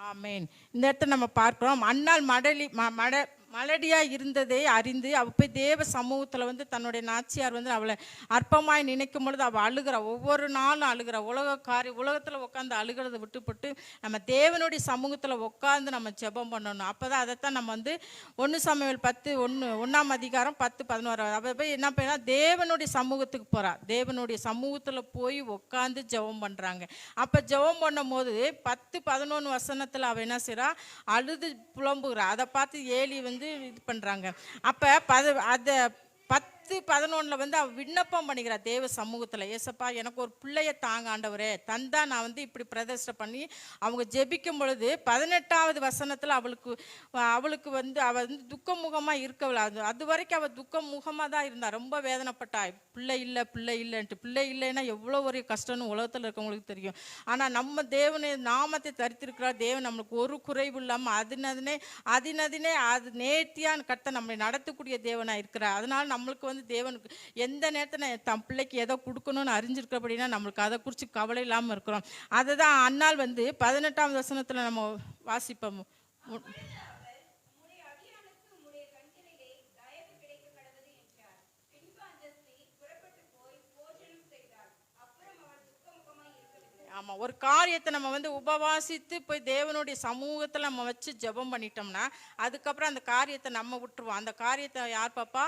ஆமென். இந்த இடத்துல நம்ம பார்க்கிறோம், அன்னாள் மலடியா இருந்ததை அறிந்து அவ போய் தேவ சமூகத்துல வந்து தன்னுடைய நாச்சியார் வந்து அவளை அற்பமாய் நினைக்கும் பொழுது அவள் அழுகிறா. ஒவ்வொரு நாளும் அழுகிறா. உலகத்துல உட்காந்து அழுகிறத விட்டுப்பட்டு நம்ம தேவனுடைய சமூகத்துல உட்காந்து நம்ம ஜெபம் பண்ணணும். அப்பதான் அதைத்தான் நம்ம வந்து 1 சாமுவேல் 1ஆம் அதிகாரம் 10-11 அவ போய் என்ன பண்ணா தேவனுடைய சமூகத்துக்கு போறா. தேவனுடைய சமூகத்துல போய் உட்காந்து ஜெபம் பண்றாங்க. அப்ப ஜெபம் பண்ணும் போது 10-11 வசனத்துல அவ என்ன செய்றா, அழுது புலம்புகிறா. அதை பார்த்து ஏலி வந்து இது பண்றாங்க. அப்ப அத 10-11 வந்து அவ விண்ணப்பம் பண்ணிக்கிறா தேவ சமூகத்துல, ஏசப்பா எனக்கு ஒரு பிள்ளைய தாங்க ஆண்டவரே, தந்தா நான் வந்து இப்படி பிரதிஷ்டை பண்ணி அவங்க ஜெபிக்கும் பொழுது 18வது வசனத்துல அவளுக்கு வந்து அவ வந்து துக்கமுகமா இருக்கவில்லை. அது வரைக்கும் அவ துக்கமுகமா தான் இருந்தா. ரொம்ப வேதனைப்பட்டா, பிள்ளை இல்லைன்ட்டு. பிள்ளை இல்லைன்னா எவ்வளோ ஒரு கஷ்டம்னு உலகத்துல இருக்கவங்களுக்கு தெரியும். ஆனா நம்ம தேவனை நாமத்தை தரித்திருக்கிறார். தேவன் நம்மளுக்கு ஒரு குறைவு இல்லாம அதினதினே அது நேர்த்தியான கட்ட நம்மளை நடத்தக்கூடிய தேவனா இருக்கிறார். அதனால நம்மளுக்கு வந்து தேவனுக்கு எந்த நேரத்தில் தன் பிள்ளைக்கு ஏதோ கொடுக்கணும்னு அறிஞ்சிருக்கிறபடினா நம்மளுக்கு அதை குறித்து கவலை இல்லாமல் இருக்கிறோம். அதுதான் அன்னாள் வந்து 18ஆம் வசனத்தில் நம்ம வாசிப்போம். ஆமாம், ஒரு காரியத்தை நம்ம வந்து உபவாசித்து போய் தேவனுடைய சமூகத்தில் நம்ம வச்சு ஜெபம் பண்ணிட்டோம்னா அதுக்கப்புறம் அந்த காரியத்தை நம்ம விட்டுருவோம். அந்த காரியத்தை யார் பாப்பா?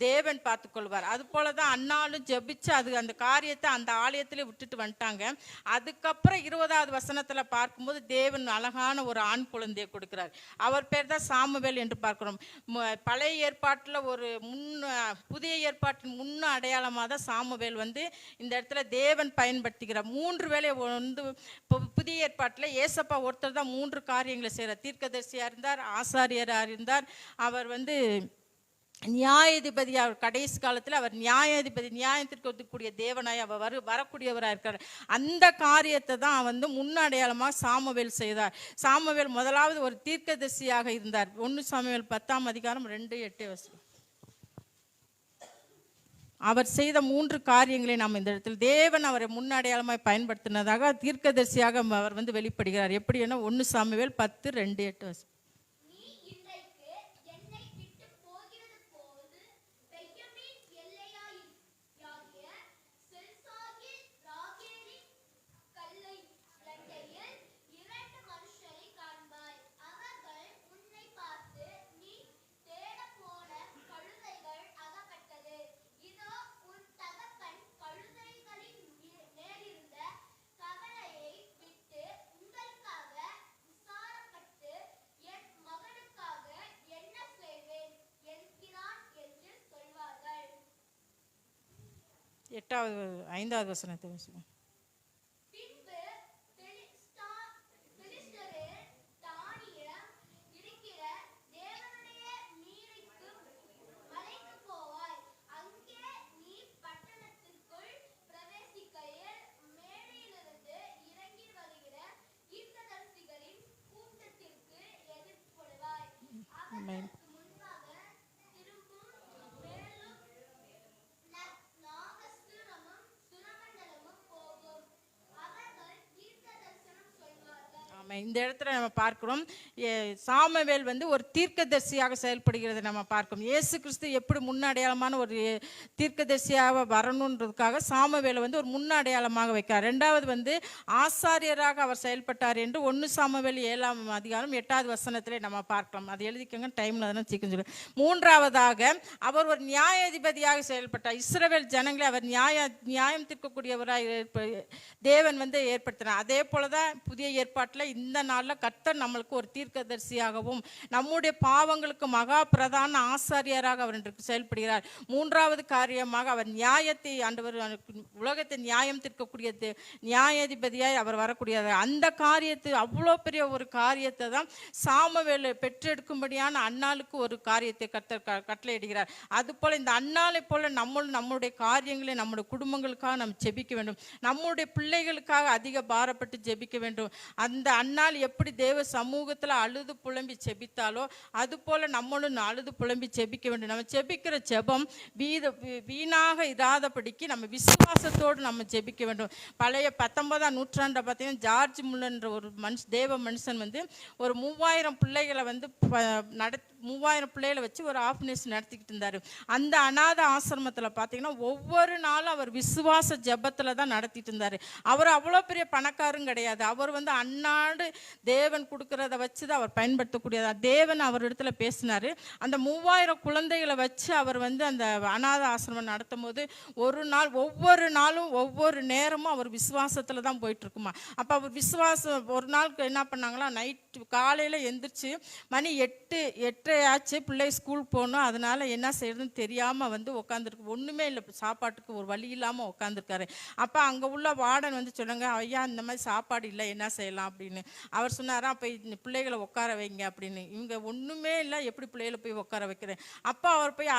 தேவன் பார்த்துக்கொள்வார். அது போல தான் அன்னாலும் ஜெபிச்சு அந்த காரியத்தை அந்த ஆலயத்திலே விட்டுட்டு வந்துட்டாங்க. அதுக்கப்புறம் 20வது வசனத்தில் பார்க்கும்போது தேவன் அழகான ஒரு ஆண் குழந்தையை கொடுக்கிறார். அவர் பேர் தான் சாமுவேல் என்று பார்க்கிறோம். பழைய ஏற்பாட்டில் புதிய ஏற்பாட்டின் முன்ன அடையாளமாக தான் சாமுவேல் வந்து இந்த இடத்துல தேவன் பயன்படுத்துகிறார். 3 வேளை வந்து புதிய ஏற்பாட்டில் ஏசப்பா ஒருத்தர் தான் 3 காரியங்களை செய்கிறார். தீர்க்கதரிசியாக இருந்தார், ஆசாரியராக இருந்தார், அவர் வந்து நியாயாதிபதி. அவர் கடைசி காலத்தில் அவர் நியாயாதிபதி, நியாயத்திற்கு ஒத்துக்கூடிய தேவனாய் அவர் வரக்கூடியவராக இருக்கார். அந்த காரியத்தை தான் வந்து முன்னடையாளமாக சாமுவேல் செய்தார். சாமுவேல் முதலாவது ஒரு தீர்க்கதரிசியாக இருந்தார். 1 சாமுவேல் 10ஆம் அதிகாரம் 2-8 வசனம். அவர் செய்த 3 காரியங்களை நாம் இந்த இடத்தில் தேவன் அவரை முன்னடையாளமாய் பயன்படுத்தினதாக தீர்க்கதரிசியாக அவர் வந்து வெளிப்படுகிறார். எப்படி என்ன? 1 சாமுவேல் 10:2-8 வசனம். 5வது வசனத்தை வாசிப்போம். ஆமென். ஆமாம், இந்த இடத்துல நம்ம பார்க்கிறோம் சாமுவேல் வந்து ஒரு தீர்க்கதரிசியாக செயல்படுகிறது நம்ம பார்க்கிறோம். இயேசு கிறிஸ்து எப்படி முன்னடையாளமான ஒரு தீர்க்கதரிசியாக வரணுன்றதுக்காக சாமுவேலை வந்து ஒரு முன்னடையாளமாக வைக்கிறார். 2வது வந்து ஆசாரியராக அவர் செயல்பட்டார் என்று 1 சாமுவேல் 7ஆம் அதிகாரம் 8வது வசனத்திலே நம்ம பார்க்கலாம். அது எழுதிக்கங்க, டைமில் அதனால் சீக்கிரம் சொல்லுங்கள். 3வதாக அவர் ஒரு நியாயாதிபதியாக செயல்பட்டார். இஸ்ரவேல் ஜனங்களை அவர் நியாயம் தீர்க்கக்கூடியவராக தேவன் வந்து ஏற்படுத்தினார். அதே போல தான் புதிய ஏற்பாட்டில் இந்த நாளில் கர்த்தர் நம்மளுக்கு ஒரு தீர்க்கதரிசியாகவும் நம்முடைய பாவங்களுக்கு மகா பிரதான ஆசாரியராக அவர் செயல்படுகிறார். 3வது காரியமாக அவர் நியாயத்தை ஆண்டவர் உலகத்தை நியாயம் தீர்க்கக்கூடிய நியாயாதிபதியாய் அவர் வரக்கூடியது. அந்த காரியத்தை அவ்வளோ பெரிய ஒரு காரியத்தை தான் சாமுவேல் பெற்றெடுக்கும்படியான அன்னாளுக்கு ஒரு காரியத்தை கர்த்தர் கட்டளையிடுகிறார். அதுபோல் இந்த அன்னாளை போல நம்மளுடைய காரியங்களை நம்முடைய குடும்பங்களுக்காக நம்ம ஜெபிக்க வேண்டும். நம்முடைய பிள்ளைகளுக்காக அதிக பாரப்பட்டு ஜெபிக்க வேண்டும். அந்த அன்னாள் எப்படி தேவ சமூகத்தில் அழுது புலம்பி ஜெபித்தாலோ அதுபோல் நம்மளும் அழுது புலம்பி ஜெபிக்க வேண்டும். நம்ம ஜெபிக்கிற ஜெபம் வீணாக இராதபடிக்கு நம்ம விசுவாசத்தோடு நம்ம ஜெபிக்க வேண்டும். பழைய 19ஆம் நூற்றாண்டை பார்த்தீங்கன்னா ஜார்ஜ் முல்லன்ற ஒரு தேவ மனுஷன் வந்து ஒரு 3000 பிள்ளைகளை வந்து 3000 பிள்ளைகளை வச்சு ஒரு ஆஃப்னேஸ் நடத்திக்கிட்டு இருந்தார். அந்த அநாத ஆசிரமத்தில் பார்த்தீங்கன்னா ஒவ்வொரு நாளும் அவர் விசுவாச ஜெபத்தில் தான் நடத்திட்டு இருந்தார். அவர் அவ்வளோ பெரிய பணக்காரும் கிடையாது. அவர் வந்து அன்னாடு தேவன் கொடுக்கறத வச்சு தான் அவர் பயன்படுத்தக்கூடியதா. தேவன் அவர் இடத்துல பேசினார். அந்த 3000 குழந்தைகளை வச்சு அவர் வந்து அந்த அநாத ஆசிரமம் நடத்தும் போது ஒரு நாள் ஒவ்வொரு நாளும் ஒவ்வொரு நேரமும் அவர் விசுவாசத்தில் தான் போயிட்டு இருக்குமா. அப்போ அவர் விசுவாசம் ஒரு நாளுக்கு என்ன பண்ணாங்களா, நைட்டு காலையில் எந்திரிச்சு மணி 8 ஆச்சு, பிள்ளை ஸ்கூல் போகணும். அதனால என்ன செய்யறதுன்னு தெரியாமல் வந்து உட்காந்துருக்கு. ஒன்றுமே இல்லை, சாப்பாட்டுக்கு ஒரு வழி இல்லாமல் உட்காந்துருக்காரு. அப்போ அங்கே உள்ள வார்டன் வந்து சொன்னாங்க, ஐயா இந்த மாதிரி சாப்பாடு இல்லை, என்ன செய்யலாம் அப்படின்னு. அவர் சொன்னாரா, அப்போ இந்த பிள்ளைகளை உட்கார வைங்க அப்படின்னு. இவங்க ஒன்றுமே இல்லை, எப்படி பிள்ளைகளை போய் உட்கார வைக்கிறேன். அப்போ அவர் போய்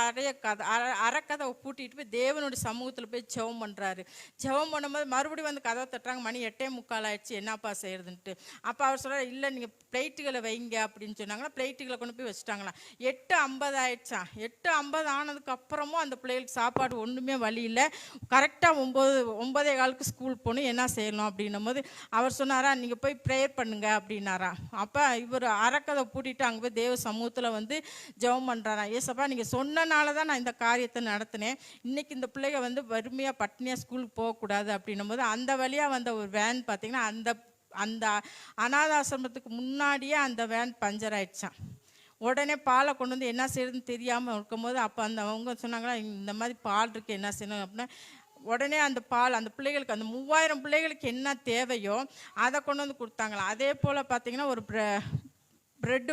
அறக்கதை பூட்டிட்டு போய் தேவனுடைய சமூகத்தில் போய் ஜெபம் பண்ணுறாரு. ஜெபம் பண்ணும்போது மறுபடியும் வந்து கதவை தட்டுறாங்க. மணி 8:45 ஆயிடுச்சு, என்னப்பா செய்யறதுன்ட்டு. அப்போ அவர் சொல்கிறார், இல்லை நீங்கள் பிளேட்டுகளை வைங்க அப்படின்னு சொன்னாங்கன்னா பிளேட்டுகளை கொண்டு போய் வச்சுட்டாங்களா. 8:50 ஆயிடுச்சா. 8:50 ஆனதுக்கு அப்புறமும் அந்த பிள்ளைகளுக்கு சாப்பாடு ஒன்றுமே வழி இல்லை. கரெக்டாக 9:15 ஸ்கூல் போகணும், என்ன செய்யணும் அப்படின்னும் போது அவர் சொன்னாரா, நீங்கள் போய் ப்ரேயர் பண்ணுங்க அப்படின்னாரா. அப்போ இவர் அறக்கதை பூட்டிட்டு அங்கே போய் தேவ சமூகத்தில் வந்து ஜெபம் பண்ணுறாரா. ஏசப்பா நீங்கள் சொன்னனால தான் நான் இந்த காரியத்தை நடத்தினேன். இன்றைக்கி இந்த பிள்ளைங்க வந்து வறுமையாக பட்னியாக ஸ்கூலுக்கு போகக்கூடாது அப்படின்னும் போது அந்த வழியாக வந்த ஒரு வேன் பார்த்தீங்கன்னா அந்த அநாதாசிரமத்துக்கு முன்னாடியே அந்த வேன் பஞ்சர் ஆயிடுச்சான். உடனே பாலை கொண்டு வந்து என்ன செய்யறதுன்னு தெரியாமல் இருக்கும்போது அப்போ அவங்க சொன்னாங்களா, இந்த மாதிரி பால் இருக்குது, என்ன செய்யணும் அப்படின்னா உடனே அந்த பால் அந்த பிள்ளைகளுக்கு அந்த 3000 பிள்ளைகளுக்கு என்ன தேவையோ அதை கொண்டு வந்து கொடுத்தாங்களாம். அதே போல் பார்த்தீங்கன்னா ஒரு ப்ரெட்டு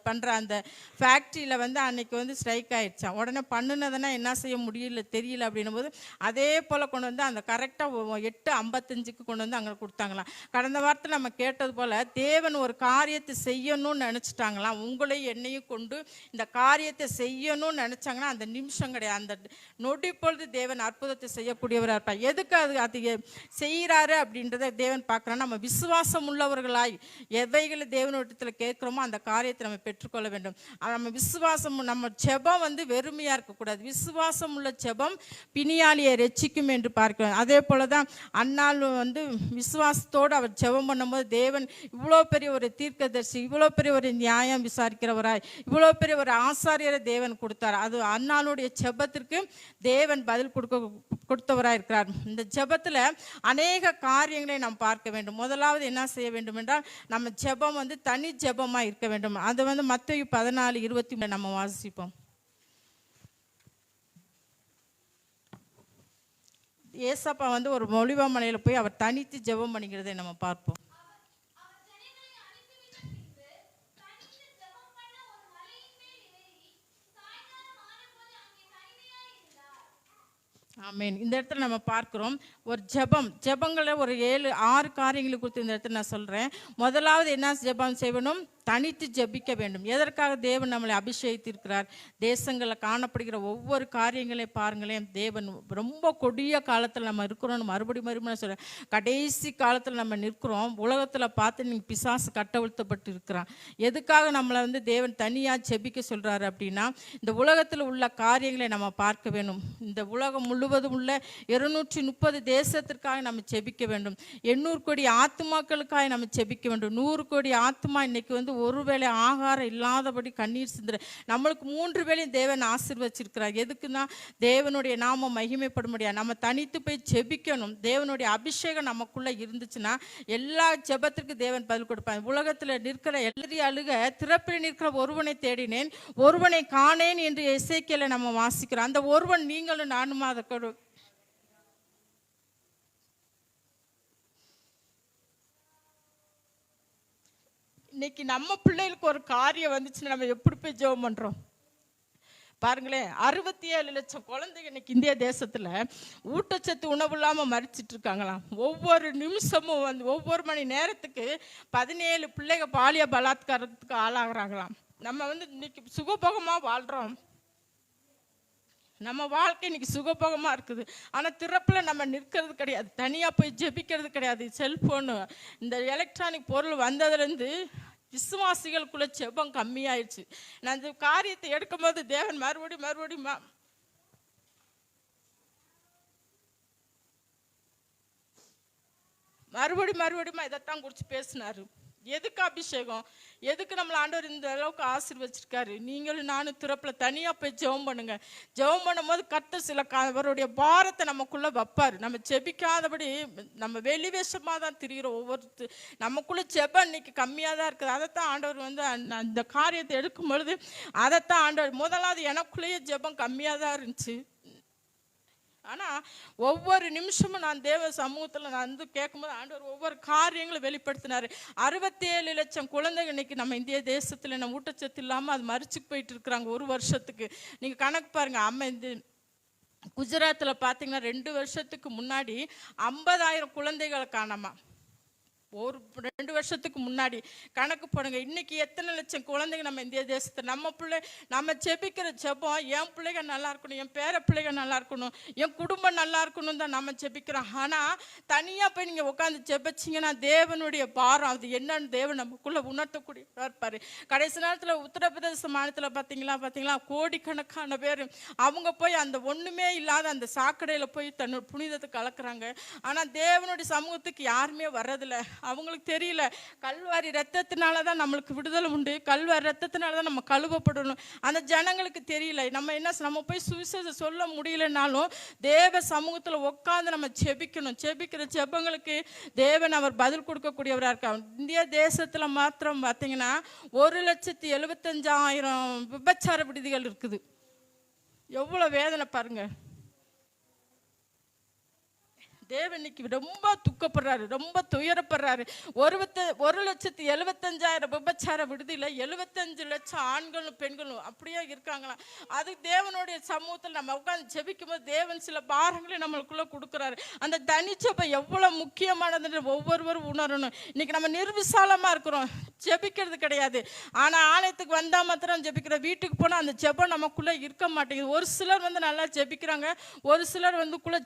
பண்ணுற அந்த ஃபேக்ட்ரியில் வந்து அன்றைக்கி வந்து ஸ்ட்ரைக் ஆகிடுச்சான். உடனே பண்ணுனதுன்னா என்ன செய்ய முடியல தெரியல அப்படின்னும் போது அதே போல் கொண்டு வந்து அந்த கரெக்டாக 8:55 கொண்டு வந்து அங்கே கொடுத்தாங்களாம். கடந்த வாரத்தில் நம்ம கேட்டது போல் தேவன் ஒரு காரியத்தை செய்யணும்னு நினச்சிட்டாங்களாம். உங்களையும் என்னையும் கொண்டு இந்த காரியத்தை செய்யணும்னு நினச்சாங்கன்னா அந்த நிமிஷம் கிடையாது, அந்த நொடி பொழுது தேவன் அற்புதத்தை செய்யக்கூடியவராக இருப்பார். எதுக்கு அது செய்கிறாரு அப்படின்றத தேவன் பார்க்குறோன்னா நம்ம விசுவாசம் உள்ளவர்களாய் எவைகளை தேவனிடத்தில் கேட்குறோமோ அந்த காரியத்தை நம்ம பெற்றுக்கொள்ள வேண்டும். நம்ம விசுவாசம், நம்ம ஜெபம் வந்து வெறுமையாக இருக்கக்கூடாது. விசுவாசம் உள்ள ஜெபம் பிணியாளியை ரட்சிக்கும் என்று பார்க்கிறோம். அதே போல தான் அன்னாள் வந்து விசுவாசத்தோடு அவர் ஜெபம் பண்ணும்போது தேவன் இவ்வளோ பெரிய ஒரு தீர்க்கதரிசி, இவ்வளோ பெரிய ஒரு நியாயம் விசாரிக்கிறவராய், இவ்வளோ பெரிய ஒரு ஆசாரியரை தேவன் கொடுத்தார். அது அன்னாளுடைய ஜெபத்திற்கு தேவன் பதில் கொடுத்தவராக இருக்கிறார். இந்த ஜெபத்தில் அநேக காரியங்களை நாம் பார்க்க வேண்டும். முதலாவது என்ன செய்ய வேண்டும் என்றால் நம்ம ஜெபம் வந்து தனி ஜெபமாக இருக்க வேண்டும். அது வந்து மத்தேயு 14:23 நம்ம வாசிப்போம். ஏசப்பா வந்து ஒரு ஒலிவ மலையில் போய் அவர் தனித்து ஜெபம் பண்ணிக்கிறதை நம்ம பார்ப்போம். ஆமென். இந்த இடத்துல நம்ம பார்க்கிறோம் ஒரு ஜெபங்களை ஒரு 6 காரியங்களை குறித்து இந்த இடத்துல நான் சொல்கிறேன். முதலாவது என்ன ஜெபம் செய்யணும்? தனித்து ஜெபிக்க வேண்டும். எதற்காக தேவன் நம்மளை அபிஷேகித்திருக்கிறார்? தேசங்களில் காணப்படுகிற ஒவ்வொரு காரியங்களையும் பாருங்களேன். தேவன் ரொம்ப கொடிய காலத்தில் நம்ம இருக்கிறோம். மறுபடியும் சொல்கிறேன், கடைசி காலத்தில் நம்ம நிற்கிறோம். உலகத்தில் பார்த்து நீங்கள் பிசாசு கட்டவிழ்த்தப்பட்டு இருக்கிறான். எதுக்காக நம்மளை தேவன் தனியாக ஜெபிக்க சொல்கிறாரு அப்படின்னா, இந்த உலகத்தில் உள்ள காரியங்களை நம்ம பார்க்க வேண்டும். இந்த உலகம் முழுவதும் உள்ள 230 தேசத்திற்காக நம்ம ஜெபிக்க வேண்டும். 800 கோடி ஆத்துமாக்களுக்காக நம்ம ஜெபிக்க வேண்டும். 100 கோடி ஆத்துமா இன்னைக்கு ஒருவேளை ஆகாரம் இல்லாதபடி கண்ணீர் சிந்துற நம்மளுக்கு 3 வேளையும் தேவன் ஆசீர்வச்சிருக்கிறார். எதுக்குன்னா தேவனுடைய நாமம் மகிமைப்பட முடியாது. நம்ம தனித்து போய் ஜெபிக்கணும். தேவனுடைய அபிஷேகம் நமக்குள்ள இருந்துச்சுன்னா எல்லா ஜெபத்திற்கு தேவன் பதில் கொடுப்பார். உலகத்தில் நிற்கிற எல்லாரையும் அழுக திறப்பில் நிற்கிற ஒருவனை தேடினேன், ஒருவனை காணேன் என்று எசேக்கியேலை நம்ம வாசிக்கிறோம். அந்த ஒருவன் நீங்களும் நானும் அதை இன்னைக்கு நம்ம பிள்ளைகளுக்கு ஒரு காரியம் வந்துச்சுன்னா நம்ம எப்படி போய் ஜெபம் பண்றோம் பாருங்களேன். 67 லட்சம் குழந்தைங்க இன்னைக்கு இந்திய தேசத்துல ஊட்டச்சத்து உணவு இல்லாம மரிச்சிட்டு இருக்காங்களாம். ஒவ்வொரு நிமிஷமும் ஒவ்வொரு மணி நேரத்துக்கு 17 பிள்ளைங்க பாலிய பலாத்காரத்துக்கு ஆளாகிறாங்களாம். நம்ம இன்னைக்கு சுகபோகமா வாழ்றோம். நம்ம வாழ்க்கை இன்னைக்கு சுகபோகமா இருக்குது. ஆனா திறப்புல நம்ம நிற்கிறது கிடையாது, தனியா போய் ஜெபிக்கிறது கிடையாது. செல்போனு இந்த எலக்ட்ரானிக் பொருள் வந்ததுலேருந்து விசுவாசிகளுக்குள்ள ஜெபம் கம்மியாயிடுச்சு. நான் இந்த காரியத்தை எடுக்கும் போது தேவன் மறுபடியும் இதைத்தான் குறித்து பேசினாரு. எதுக்கு அபிஷேகம்? எதுக்கு நம்மளை ஆண்டவர் இந்த அளவுக்கு ஆசீர்வச்சிருக்காரு? நீங்களும் நானும் திறப்புல தனியா போய் ஜெபம் பண்ணுங்க. ஜெபம் பண்ணும் போது கர்த்தர் சில அவருடைய பாரத்தை நமக்குள்ள வைப்பாரு. நம்ம ஜெபிக்காதபடி நம்ம வெளிவேஷமா தான் திரிகிறோம். நமக்குள்ள ஜெபம் இன்னைக்கு கம்மியா தான் இருக்குது. அதைத்தான் ஆண்டவர் அந்த காரியத்தை எடுக்கும் பொழுது அதைத்தான் ஆண்டவர் முதலாவது எனக்குள்ளேயே ஜெபம் கம்மியா தான் இருந்துச்சு. ஆனால் ஒவ்வொரு நிமிஷமும் நான் தேவ சமூகத்தில் நான் கேட்கும்போது ஆண்டவர் ஒவ்வொரு காரியங்களும் வெளிப்படுத்தினார். 67 லட்சம் குழந்தைங்க இன்னைக்கு நம்ம இந்திய தேசத்தில் நம்ம ஊட்டச்சத்து இல்லாமல் அது மறிச்சு போயிட்டு இருக்கிறாங்க ஒரு வருஷத்துக்கு. நீங்கள் கணக்கு பாருங்கள். இந்த குஜராத்தில் பார்த்தீங்கன்னா 2 வருஷத்துக்கு முன்னாடி 50,000 குழந்தைகளை காணாமா. ஒரு 2 வருஷத்துக்கு முன்னாடி கணக்கு போடுங்க. இன்னைக்கு எத்தனை லட்சம் குழந்தைங்க நம்ம இந்திய தேசத்தை. நம்ம ஜெபிக்கிற ஜெபம் என் பிள்ளைங்க நல்லா இருக்கணும், என் பேர பிள்ளைங்க நல்லா இருக்கணும், என் குடும்பம் நல்லா இருக்கணும் தான் நம்ம ஜெபிக்கிறோம். ஆனால் தனியாக போய் நீங்கள் உட்காந்து ஜெபிச்சிங்கன்னா தேவனுடைய பாரம் அது என்னன்னு தேவன் நமக்குள்ள உணர்த்தக்கூடிய இருப்பாரு. கடைசி நேரத்தில் உத்தரப்பிரதேச மாநிலத்தில் பார்த்தீங்களா கோடிக்கணக்கான பேர் அவங்க போய் அந்த ஒன்றுமே இல்லாத அந்த சாக்கடையில் போய் தன்னோட புனிதத்தை கலக்குறாங்க. ஆனால் தேவனுடைய சமூகத்துக்கு யாருமே வர்றதில்லை. அவங்களுக்கு தெரியல கல்வாரி ரத்தத்தினால தான் நம்மளுக்கு விடுதலை உண்டு, கல்வாரி ரத்தத்தினால தான் நம்ம கழுவப்படணும். அந்த ஜனங்களுக்கு தெரியல. நம்ம போய் சுவிசேஷம் சொல்ல முடியலனாலும் தேவ சமூகத்தில் உட்காந்து நம்ம ஜெபிக்கணும். ஜெபிக்கிற ஜெபங்களுக்கு தேவன் அவர் பதில் கொடுக்கக்கூடியவராக இருக்கார். இந்திய தேசத்தில் மாத்திரம் பார்த்தீங்கன்னா 1,75,000 விபச்சார விடுதிகள் இருக்குது. எவ்வளோ வேதனை பாருங்க. தேவன் இன்னைக்கு ரொம்ப துக்கப்படுறாரு, ரொம்ப துயரப்படுறாரு. 1,75,000 விபச்சார விடுதியில் 75 லட்சம் ஆண்களும் பெண்களும் அப்படியே இருக்காங்களாம். அது தேவனுடைய சமூகத்தில் நம்ம உட்காந்து ஜெபிக்கும் போது தேவன் சில பாரங்களை நம்மளுக்குள்ள கொடுக்குறாரு. அந்த தனிச்சபை எவ்வளோ முக்கியமானதுன்னு ஒவ்வொருவரும் உணரணும். இன்னைக்கு நம்ம நிர்விசாலமாக இருக்கிறோம், ஜெபிக்கிறது கிடையாது. ஆனால் ஆலயத்துக்கு வந்தால் மாத்திரம் ஜெபிக்கிற, வீட்டுக்கு போனால் அந்த ஜெபம் நமக்குள்ளே இருக்க மாட்டேங்குது. ஒரு சிலர் நல்லா ஜெபிக்கிறாங்க, ஒரு சிலர்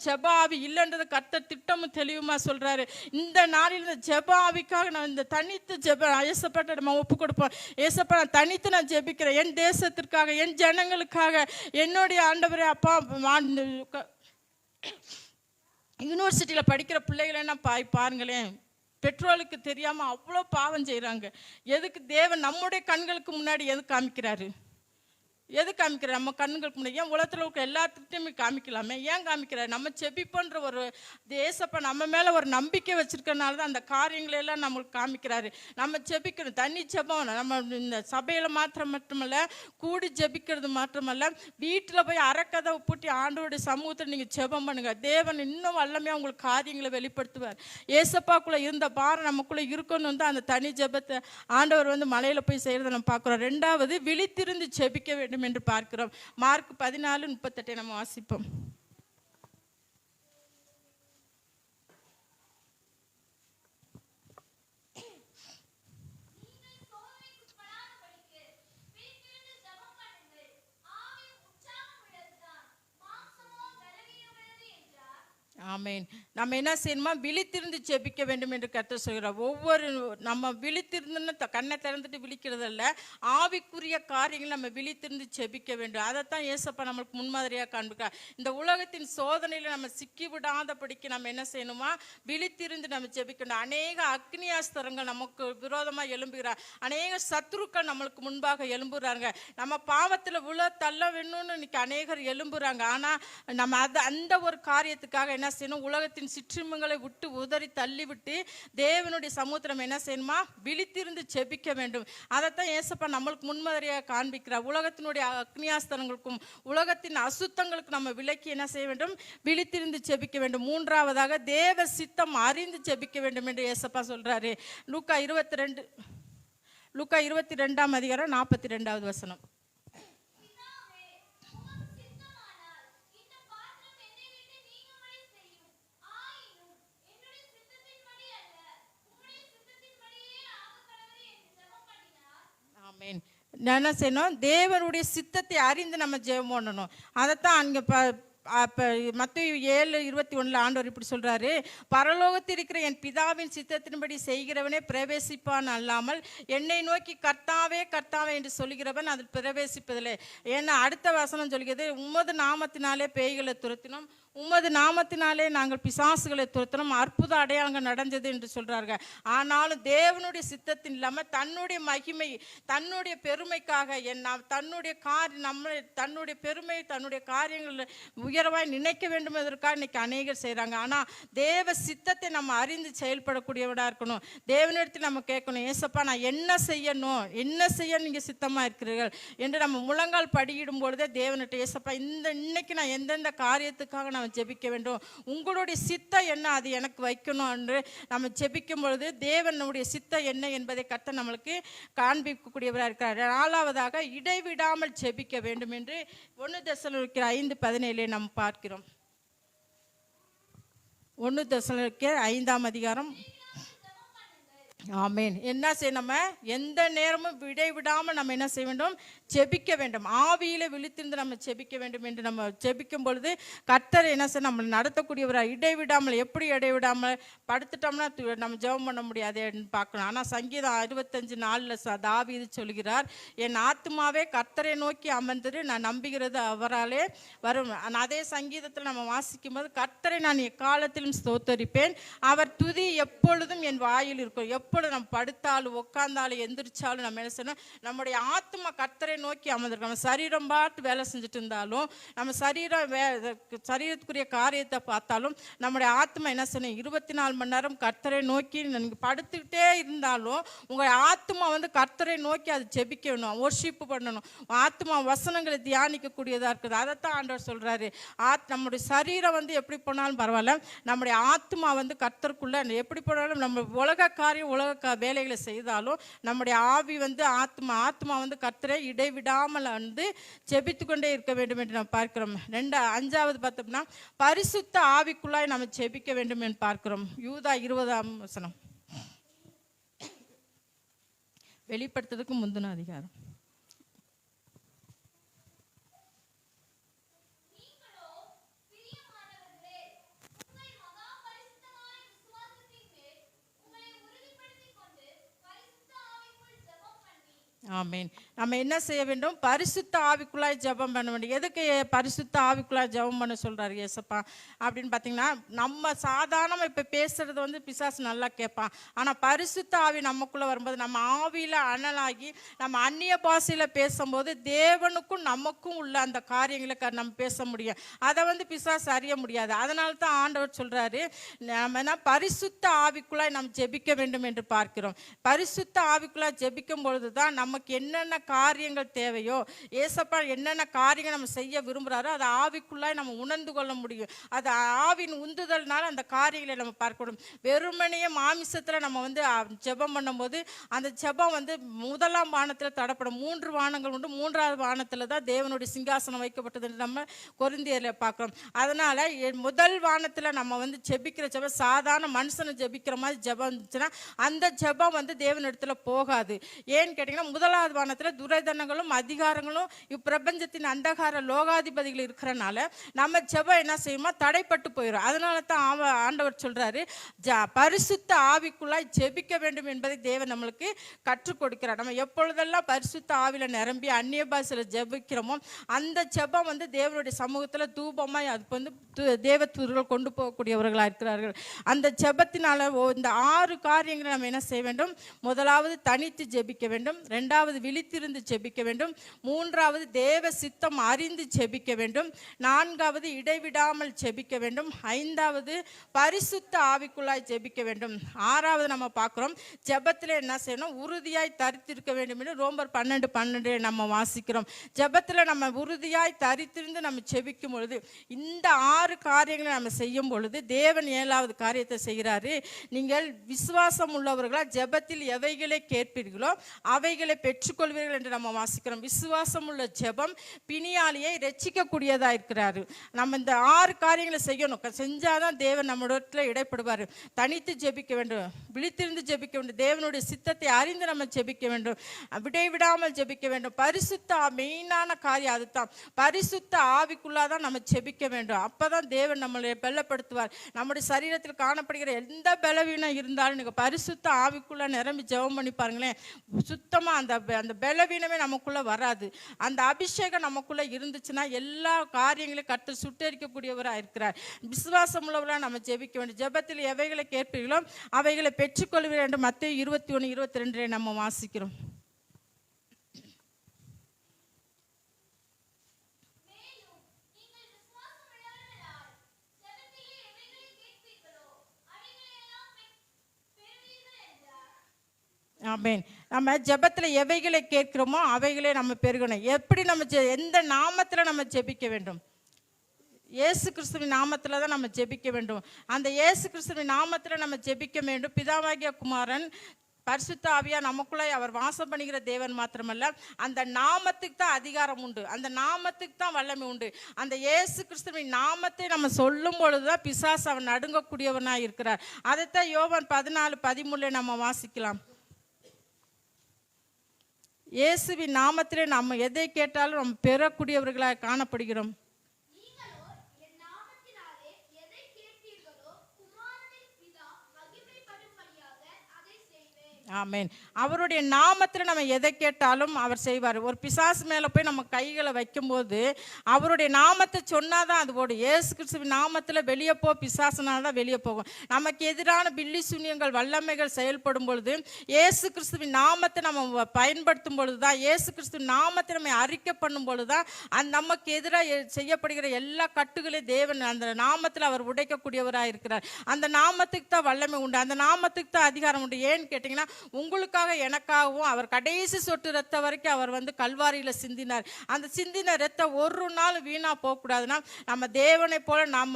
ஜெப ஆவி இல்லைன்றது கர்த்தர் திட்டமும் தெளிவுமா சொல்றாரு. இந்த நாளில் இந்த ஜெப ஆவிக்காக நான் இந்த தனித்து ஏசப்பட்ட நம்ம ஒப்பு கொடுப்போம். ஏசப்பா நான் தனித்து நான் ஜெபிக்கிறேன் என் தேசத்திற்காக, என் ஜனங்களுக்காக, என்னுடைய ஆண்டவரே அப்பா. யூனிவர்சிட்டியில் படிக்கிற பிள்ளைகளெல்லாம் பாருங்களேன், பெற்றோருக்கு தெரியாமல் அவ்வளோ பாவம் செய்கிறாங்க. எதுக்கு தேவன் நம்முடைய கண்களுக்கு முன்னாடி எது காமிக்கிறாரு? எது காமிக்கிறார்? நம்ம கண்ணுங்களுக்கு முன்னாடி. ஏன் உலகத்தில் இருக்க எல்லாத்துக்கிட்டையுமே காமிக்கலாமே, ஏன் காமிக்கிறார்? நம்ம செபிப்பன்ற ஒரு தேசப்ப நம்ம மேலே ஒரு நம்பிக்கை வச்சிருக்கனால தான் அந்த காரியங்களெல்லாம் நம்மளுக்கு காமிக்கிறாரு. நம்ம ஜெபிக்கணும். தனி ஜெபம் நம்ம இந்த சபையில் மட்டுமல்ல, கூடி ஜெபிக்கிறது மாத்திரமல்ல, வீட்டில் போய் அறக்கதவை பூட்டி ஆண்டவருடைய சமூகத்தில் நீங்கள் ஜெபம் பண்ணுங்க. தேவன் இன்னும் வல்லமையாக உங்களுக்கு காரியங்களை வெளிப்படுத்துவார். ஏசப்பாக்குள்ளே இருந்த பாரம் நமக்குள்ளே இருக்கணும் தான் அந்த தனி ஜெபத்தை ஆண்டவர் மலையில் போய் செய்கிறத நம்ம பார்க்குறோம். 2வது விழித்திருந்து ஜெபிக்க வேண்டும் என்று பார்க்கிறோம். மார்க் 14:38 நம்ம வாசிப்போம். ஆமென். நம்ம என்ன செய்யணுமா, விழித்திருந்து ஜெபிக்க வேண்டும் என்று கர்த்தர் சொல்கிறார். ஒவ்வொரு நம்ம விழித்திருந்துன்னு கண்ணை திறந்துட்டு விழிக்கிறதல்ல, ஆவிக்குரிய காரியங்கள் நம்ம விழித்திருந்து ஜெபிக்க வேண்டும். அதைத்தான் ஏசப்பா நம்மளுக்கு முன்மாதிரியாக காண்பிக்கிறார். இந்த உலகத்தின் சோதனையில் நம்ம சிக்கி விடாதபடிக்கு நம்ம என்ன செய்யணுமா, விழித்திருந்து நம்ம ஜெபிக்கணும். அநேக அக்னியாஸ்திரங்கள் நமக்கு விரோதமாக எழும்புகிறார். அநேக சத்துருக்கள் நம்மளுக்கு முன்பாக எழும்புறாங்க. நம்ம பாவத்தில் தள்ள வேணும்னு இன்னைக்கு அநேகர் எழும்புறாங்க. ஆனால் நம்ம அந்த ஒரு காரியத்துக்காக என்ன செய்யணும், உலகத்தின் சிற்றின்பங்களை விட்டு உதறி தள்ளிவிட்டு தேவனுடைய சமூகத்தில் நம்ம என்ன செய்யணுமா, விழித்திருந்து ஜெபிக்க வேண்டும். அதைத்தான் ஏசப்பா நம்மளுக்கு முன்மாதிரியாக காண்பிக்கிறார். உலகத்தினுடைய அக்னியாஸ்திரங்களுக்கும் உலகத்தின் அசுத்தங்களுக்கும் நம்ம விலக்கி என்ன செய்ய வேண்டும், விழித்திருந்து ஜெபிக்க வேண்டும். மூன்றாவதாக தேவ சித்தம் அறிந்து ஜெபிக்க வேண்டும் என்று ஏசப்பா சொல்றாரு. லூக்கா 22ஆம் அதிகாரம் 42வது வசனம். ஆமென். என்ன செய்யணும், தேவனுடைய சித்தத்தை அறிந்து நம்ம ஜெபம் பண்ணணும். அதைத்தான் அங்கே அப்போ மத்தேயு 7:21 ஆண்டவர் இப்படி சொல்கிறாரு, பரலோகத்தில் இருக்கிற என் பிதாவின் சித்தத்தின்படி செய்கிறவனே பிரவேசிப்பான் அல்லாமல் என்னை நோக்கி கர்த்தாவே கர்த்தாவே என்று சொல்கிறவன் அதில் பிரவேசிப்பதில்லை. ஏன்னா அடுத்த வசனம் சொல்கிறது, உமது நாமத்தினாலே பேய்களை துரத்தினோம், உமது நாமத்தினாலே நாங்கள் பிசாசுகளை துரத்தினோம், அற்புத அடையாளங்கள் நடந்தது என்று சொல்கிறார்கள். ஆனாலும் தேவனுடைய சித்தத்தின் இல்லாமல் தன்னுடைய மகிமை தன்னுடைய பெருமைக்காக தன்னுடைய பெருமை தன்னுடைய காரியங்கள் உயர்வாய் நினைக்க வேண்டும் என்பதற்காக இன்னைக்கு அநேகர் செய்கிறாங்க. ஆனால் தேவ சித்தத்தை நம்ம அறிந்து செயல்படக்கூடியவடாக இருக்கணும். தேவனிடத்தில் நம்ம கேட்கணும், ஏசப்பா நான் என்ன செய்ய நீங்கள் சித்தமாக இருக்கிறீர்கள் என்று நம்ம முழங்கால் படியிடும் பொழுதே தேவனிட்ட, ஏசப்பா இன்னைக்கு நான் எந்தெந்த காரியத்துக்காக நான் ஜெபிக்க வேண்டும், உங்களுடைய சித்தம் என்ன அது எனக்கு வைக்கணும் என்று நம்ம ஜெபிக்கும் பொழுது தேவனுடைய சித்தம் என்ன என்பதை கர்த்தர் நம்மளுக்கு காண்பிக்கக்கூடியவராக இருக்கிறார். நாலாவதாக இடைவிடாமல் ஜெபிக்க வேண்டும் என்று 1 தெசலோனிக்கேயர் 5:17 நாம் பார்க்கிறோம். 1 தெசலோனிக்கேயர் 5ஆம் அதிகாரம். ஆமென். என்ன செய்ய, நம்ம எந்த நேரமும் விடாமல் நம்ம என்ன செய்ய வேண்டும், ஜெபிக்க வேண்டும். ஆவியில விழித்திருந்து நம்ம ஜெபிக்க வேண்டும் என்று நம்ம ஜெபிக்கும் பொழுது கர்த்தர் என்ன செய்ய, நம்ம நடத்தக்கூடியவராக. இடைவிடாமல், எப்படி இடைவிடாமல் படுத்துட்டோம்னா நம்ம ஜெபம் பண்ண முடியாதுன்னு பார்க்கணும். ஆனால் சங்கீதம் 65:4 தாவீது சொல்கிறார், என் ஆத்துமாவே கர்த்தரை நோக்கி அமர்ந்தது, நான் நம்புகிறது அவராலே வரும். அதே சங்கீதத்தில் நம்ம வாசிக்கும் போது, கர்த்தரை நான் எக்காலத்திலும் ஸ்தோத்தரிப்பேன், அவர் துதி எப்பொழுதும் என் வாயில் இருக்கும். எப்பொழுது நம்ம படுத்தாலும் உட்கார்ந்தாலும் எந்திரிச்சாலும் நம்ம என்ன செய்யணும், நம்முடைய ஆத்மா கர்த்தரை நோக்கி அமர்ந்திருக்கோம். நம்ம சரீரம் பாட்டு வேலை செஞ்சுட்டு இருந்தாலும், நம்ம சரீரத்துக்குரிய காரியத்தை பார்த்தாலும் நம்முடைய ஆத்மா என்ன செய்யணும், 24 மணி நேரம் கர்த்தரை நோக்கி. நீங்கள் படுத்துக்கிட்டே இருந்தாலும் உங்கள் ஆத்மா கர்த்தரை நோக்கி அது ஜெபிக்க வேணும், வொர்ஷிப் பண்ணணும். ஆத்மா வசனங்களை தியானிக்கக்கூடியதாக இருக்குது. அதைத்தான் ஆண்டவர் சொல்கிறாரு, நம்முடைய சரீரம் எப்படி போனாலும் பரவாயில்ல, நம்முடைய ஆத்மா கர்த்தருக்குள்ள எப்படி போனாலும், நம்ம உலக காரியம் உலக வேலைகளை செய்தாலும் நம்முடைய ஆவி ஆத்மா கர்த்தரை இடைவிடாமல் ஜெபித்து கொண்டே இருக்க வேண்டும் என்று நாம் பார்க்கிறோம். 5வது பார்த்தோம்னா பரிசுத்த ஆவிக்குள்ளாய் நம்ம ஜெபிக்க வேண்டும் என்று பார்க்கிறோம். யூதா 20ஆம் வசனம். வெளிப்படுத்துறதுக்கு முந்தின அதிகாரம். ஆமென். நம்ம என்ன செய்ய வேண்டும், பரிசுத்த ஆவிக்குள்ளாய் ஜெபம் பண்ண வேண்டும். எதுக்கு பரிசுத்த ஆவிக்குள்ளாய் ஜெபம் பண்ண சொல்றாரு ஏசப்பா அப்படின்னு பார்த்தீங்கன்னா, நம்ம சாதாரணமாக இப்போ பேசுறது பிசாசு நல்லா கேட்பான். ஆனால் பரிசுத்த ஆவி நமக்குள்ளே வரும்போது நம்ம ஆவியில் அனலாகி நம்ம அந்நிய பாஷையில் பேசும்போது தேவனுக்கும் நமக்கும் உள்ள அந்த காரியங்களை நம்ம பேச முடியும். அதை பிசாசு அறிய முடியாது. அதனால தான் ஆண்டவர் சொல்றாரு, நம்ம என்ன பரிசுத்த ஆவிக்குள்ளாய் நாம் ஜெபிக்க வேண்டும் என்று பார்க்கிறோம். பரிசுத்த ஆவிக்குள்ளாய் ஜெபிக்கும் பொழுது தான் நமக்கு என்னென்ன காரியங்கள் தேவையோ, ஏசப்பா என்னென்ன காரியங்கள் நம்ம செய்ய விரும்புகிறாரோ அதை ஆவிக்குள்ளாய் நம்ம உணர்ந்து கொள்ள முடியும். அது ஆவின் உந்துதல்னால அந்த காரியங்களை நம்ம பார்க்கணும். வெறுமனையே மாமிசத்தில் நம்ம ஜெபம் பண்ணும்போது அந்த ஜெபம் 1ஆம் வானத்தில் தடப்படும். 3 வானங்கள் உண்டு. 3வது வானத்தில் தான் தேவனுடைய சிங்காசனம் வைக்கப்பட்டது என்று நம்ம கொரிந்தியரில் பார்க்குறோம். அதனால் முதல் வானத்தில் நம்ம ஜெபிக்கிற ஜெபம் சாதாரண மனுஷனை ஜெபிக்கிற மாதிரி ஜெபம் இருந்துச்சுன்னா அந்த ஜெபம் தேவனிடத்தில் போகாது. ஏன்னு கேட்டிங்கன்னா, முதலாவது வானத்தில் துரைதனங்களும் அதிகாரங்களும் இப்பிரபஞ்சத்தின் அந்தகார லோகாதிபதிகள் இருக்கிறனால நம்ம ஜெபம் என்ன செய்யுமா தடைப்பட்டு போயிடும். அதனால தான் ஆண்டவர் சொல்றாரு பரிசுத்த ஆவிக்குள்ளாய் ஜெபிக்க வேண்டும் என்பதை தேவன் நம்மளுக்கு கற்றுக் கொடுக்கிறார். நம்ம எப்பொழுதெல்லாம் பரிசுத்த ஆவில நிரம்பி அந்நிய பாஷையில் ஜெபிக்கிறோமோ அந்த ஜெபம் வந்து தேவனுடைய சமூகத்தில் தூபமாய் அதுக்கு வந்து தேவதூதர்கள் கொண்டு போகக்கூடியவர்களாக இருக்கிறார்கள். அந்த ஜெபத்தினால இந்த 6 காரியங்களை நம்ம என்ன செய்ய வேண்டும்? முதலாவது தனித்து ஜெபிக்க வேண்டும், 2வது விழித்திருந்து ஜெபிக்க வேண்டும், 3வது தேவ சித்தம் அறிந்து ஜெபிக்க வேண்டும், 4வது இடைவிடாமல் ஜெபிக்க வேண்டும், 5வது பரிசுத்த ஆவிக்குள்ளாய் ஜெபிக்க வேண்டும், 6வது நம்ம பார்க்குறோம் ஜெபத்தில் என்ன செய்யணும்? உறுதியாய் தரித்திருக்க வேண்டும் என்று ரோமர் 12:12 நம்ம வாசிக்கிறோம். ஜெபத்தில் நம்ம உறுதியாய் தரித்திருந்து நம்ம ஜெபிக்கும் பொழுது இந்த 6 காரியங்களை நம்ம செய்யும் பொழுது தேவன் 7வது காரியத்தை செய்கிறாரு. நீங்கள் விசுவாசம் உள்ளவர்களா ஜெபத்தில் எவைகளை கேட்பீர்களோ அவைகளை பெற்றுக்கொள்வீர்கள் என்று நம்ம வாசிக்கிறோம். விசுவாசம் உள்ள ஜெபம் பிணியாளியை ரட்சிக்கக்கூடியதா இருக்கிறாரு. நம்ம இந்த 6 காரியங்களை செய்யணும். செஞ்சாதான் தேவன் நம்மிடத்துல இடைப்படுவார். தனித்து ஜெபிக்க வேண்டும், விழித்திருந்து ஜெபிக்க வேண்டும், தேவனுடைய சித்தத்தை அறிந்து நம்ம ஜெபிக்க வேண்டும், விடைவிடாமல் ஜெபிக்க வேண்டும். பரிசுத்த மெயினான காரியம் அதுதான். பரிசுத்த ஆவிக்குள்ளாதான் நம்ம ஜெபிக்க வேண்டும். அப்பதான் தேவன் நம்மளை பலப்படுத்துவார். நம்முடைய சரீரத்தில் காணப்படுகிற எந்த பலவீனம் இருந்தாலும் நீங்க பரிசுத்த ஆவிக்குள்ள நிரம்பி ஜெபம் பண்ணி பாருங்களேன், சுத்தமா அந்த பலவீனமே நமக்குள்ள வராது. அந்த அபிஷேகம் நமக்குள்ள இருந்துச்சுன்னா எல்லா காரியங்களையும் கர்த்தர் சுட்டரிக்கக்கூடியவராக இருக்கிறார். விசுவாசம் உள்ளவராக நம்ம ஜெபிக்க வேண்டும். ஜெபத்தில் எவைகளை கேட்பீர்களோ அவைகளை பெற்றுக்கொள்வீர்கள் என்று மத்தேயு 21:22 நம்ம வாசிக்கிறோம். ஆமென். நம்ம ஜெபத்தில் எவைகளை கேட்கிறோமோ அவைகளே நம்ம பெருகணும். எப்படி நம்ம எந்த நாமத்தில் நம்ம ஜெபிக்க வேண்டும்? இயேசு கிறிஸ்துவின் நாமத்தில் தான் நம்ம ஜெபிக்க வேண்டும். அந்த இயேசு கிறிஸ்துவின் நாமத்தில் நம்ம ஜெபிக்க வேண்டும். பிதாவாகிய குமாரன் பரிசுத்த ஆவியா நமக்குள்ளே அவர் வாசம் பண்ணுகிற தேவன் மாத்திரமல்ல, அந்த நாமத்துக்கு தான் அதிகாரம் உண்டு, அந்த நாமத்துக்கு தான் வல்லமை உண்டு. அந்த இயேசு கிறிஸ்துவின் நாமத்தை நம்ம சொல்லும் பொழுதுதான் பிசாசு அவன் நடுங்கக்கூடியவனாக இருக்கிறார். அதைத்தான் யோவான் 14:13 நம்ம வாசிக்கலாம். இயேசுவின் நாமத்திலே நம்ம எதை கேட்டாலும் நம்ம பெறக்கூடியவர்களாக காணப்படுகிறோம். ஆமென். அவருடைய நாமத்தில் நம்ம எதை கேட்டாலும் அவர் செய்வார். ஒரு பிசாசு மேலே போய் நம்ம கைகளை வைக்கும்போது அவருடைய நாமத்தை சொன்னாதான் அது போடும். இயேசு கிறிஸ்துவின் நாமத்தில் வெளியே போ, பிசாசுனால தான் வெளியே போகும். நமக்கு எதிரான பில்லி சூனியங்கள் வல்லமைகள் செயல்படும் பொழுது இயேசு கிறிஸ்துவின் நாமத்தை நம்ம பயன்படுத்தும் பொழுது தான், இயேசு கிறிஸ்துவின் நாமத்தை நம்ம அறிக்கை பண்ணும் பொழுது தான் அந்த நமக்கு எதிராக செய்யப்படுகிற எல்லா கட்டுகளையும் தேவன் அந்த நாமத்தில் அவர் உடைக்கக்கூடியவராக இருக்கிறார். அந்த நாமத்துக்கு தான் வல்லமை உண்டு, அந்த நாமத்துக்கு தான் அதிகாரம் உண்டு. ஏன்னு கேட்டிங்கன்னா, உங்களுக்காக எனக்காகவும் அவர் கடைசி சொட்டு ரத்தம் வரைக்கும் அவர் வந்து கல்வாரியில் சிந்தினார். அந்த சிந்தின ரத்தம் ஒரு நாள் வீணா போகக்கூடாதுன்னா நம்ம தேவனை போல நாம்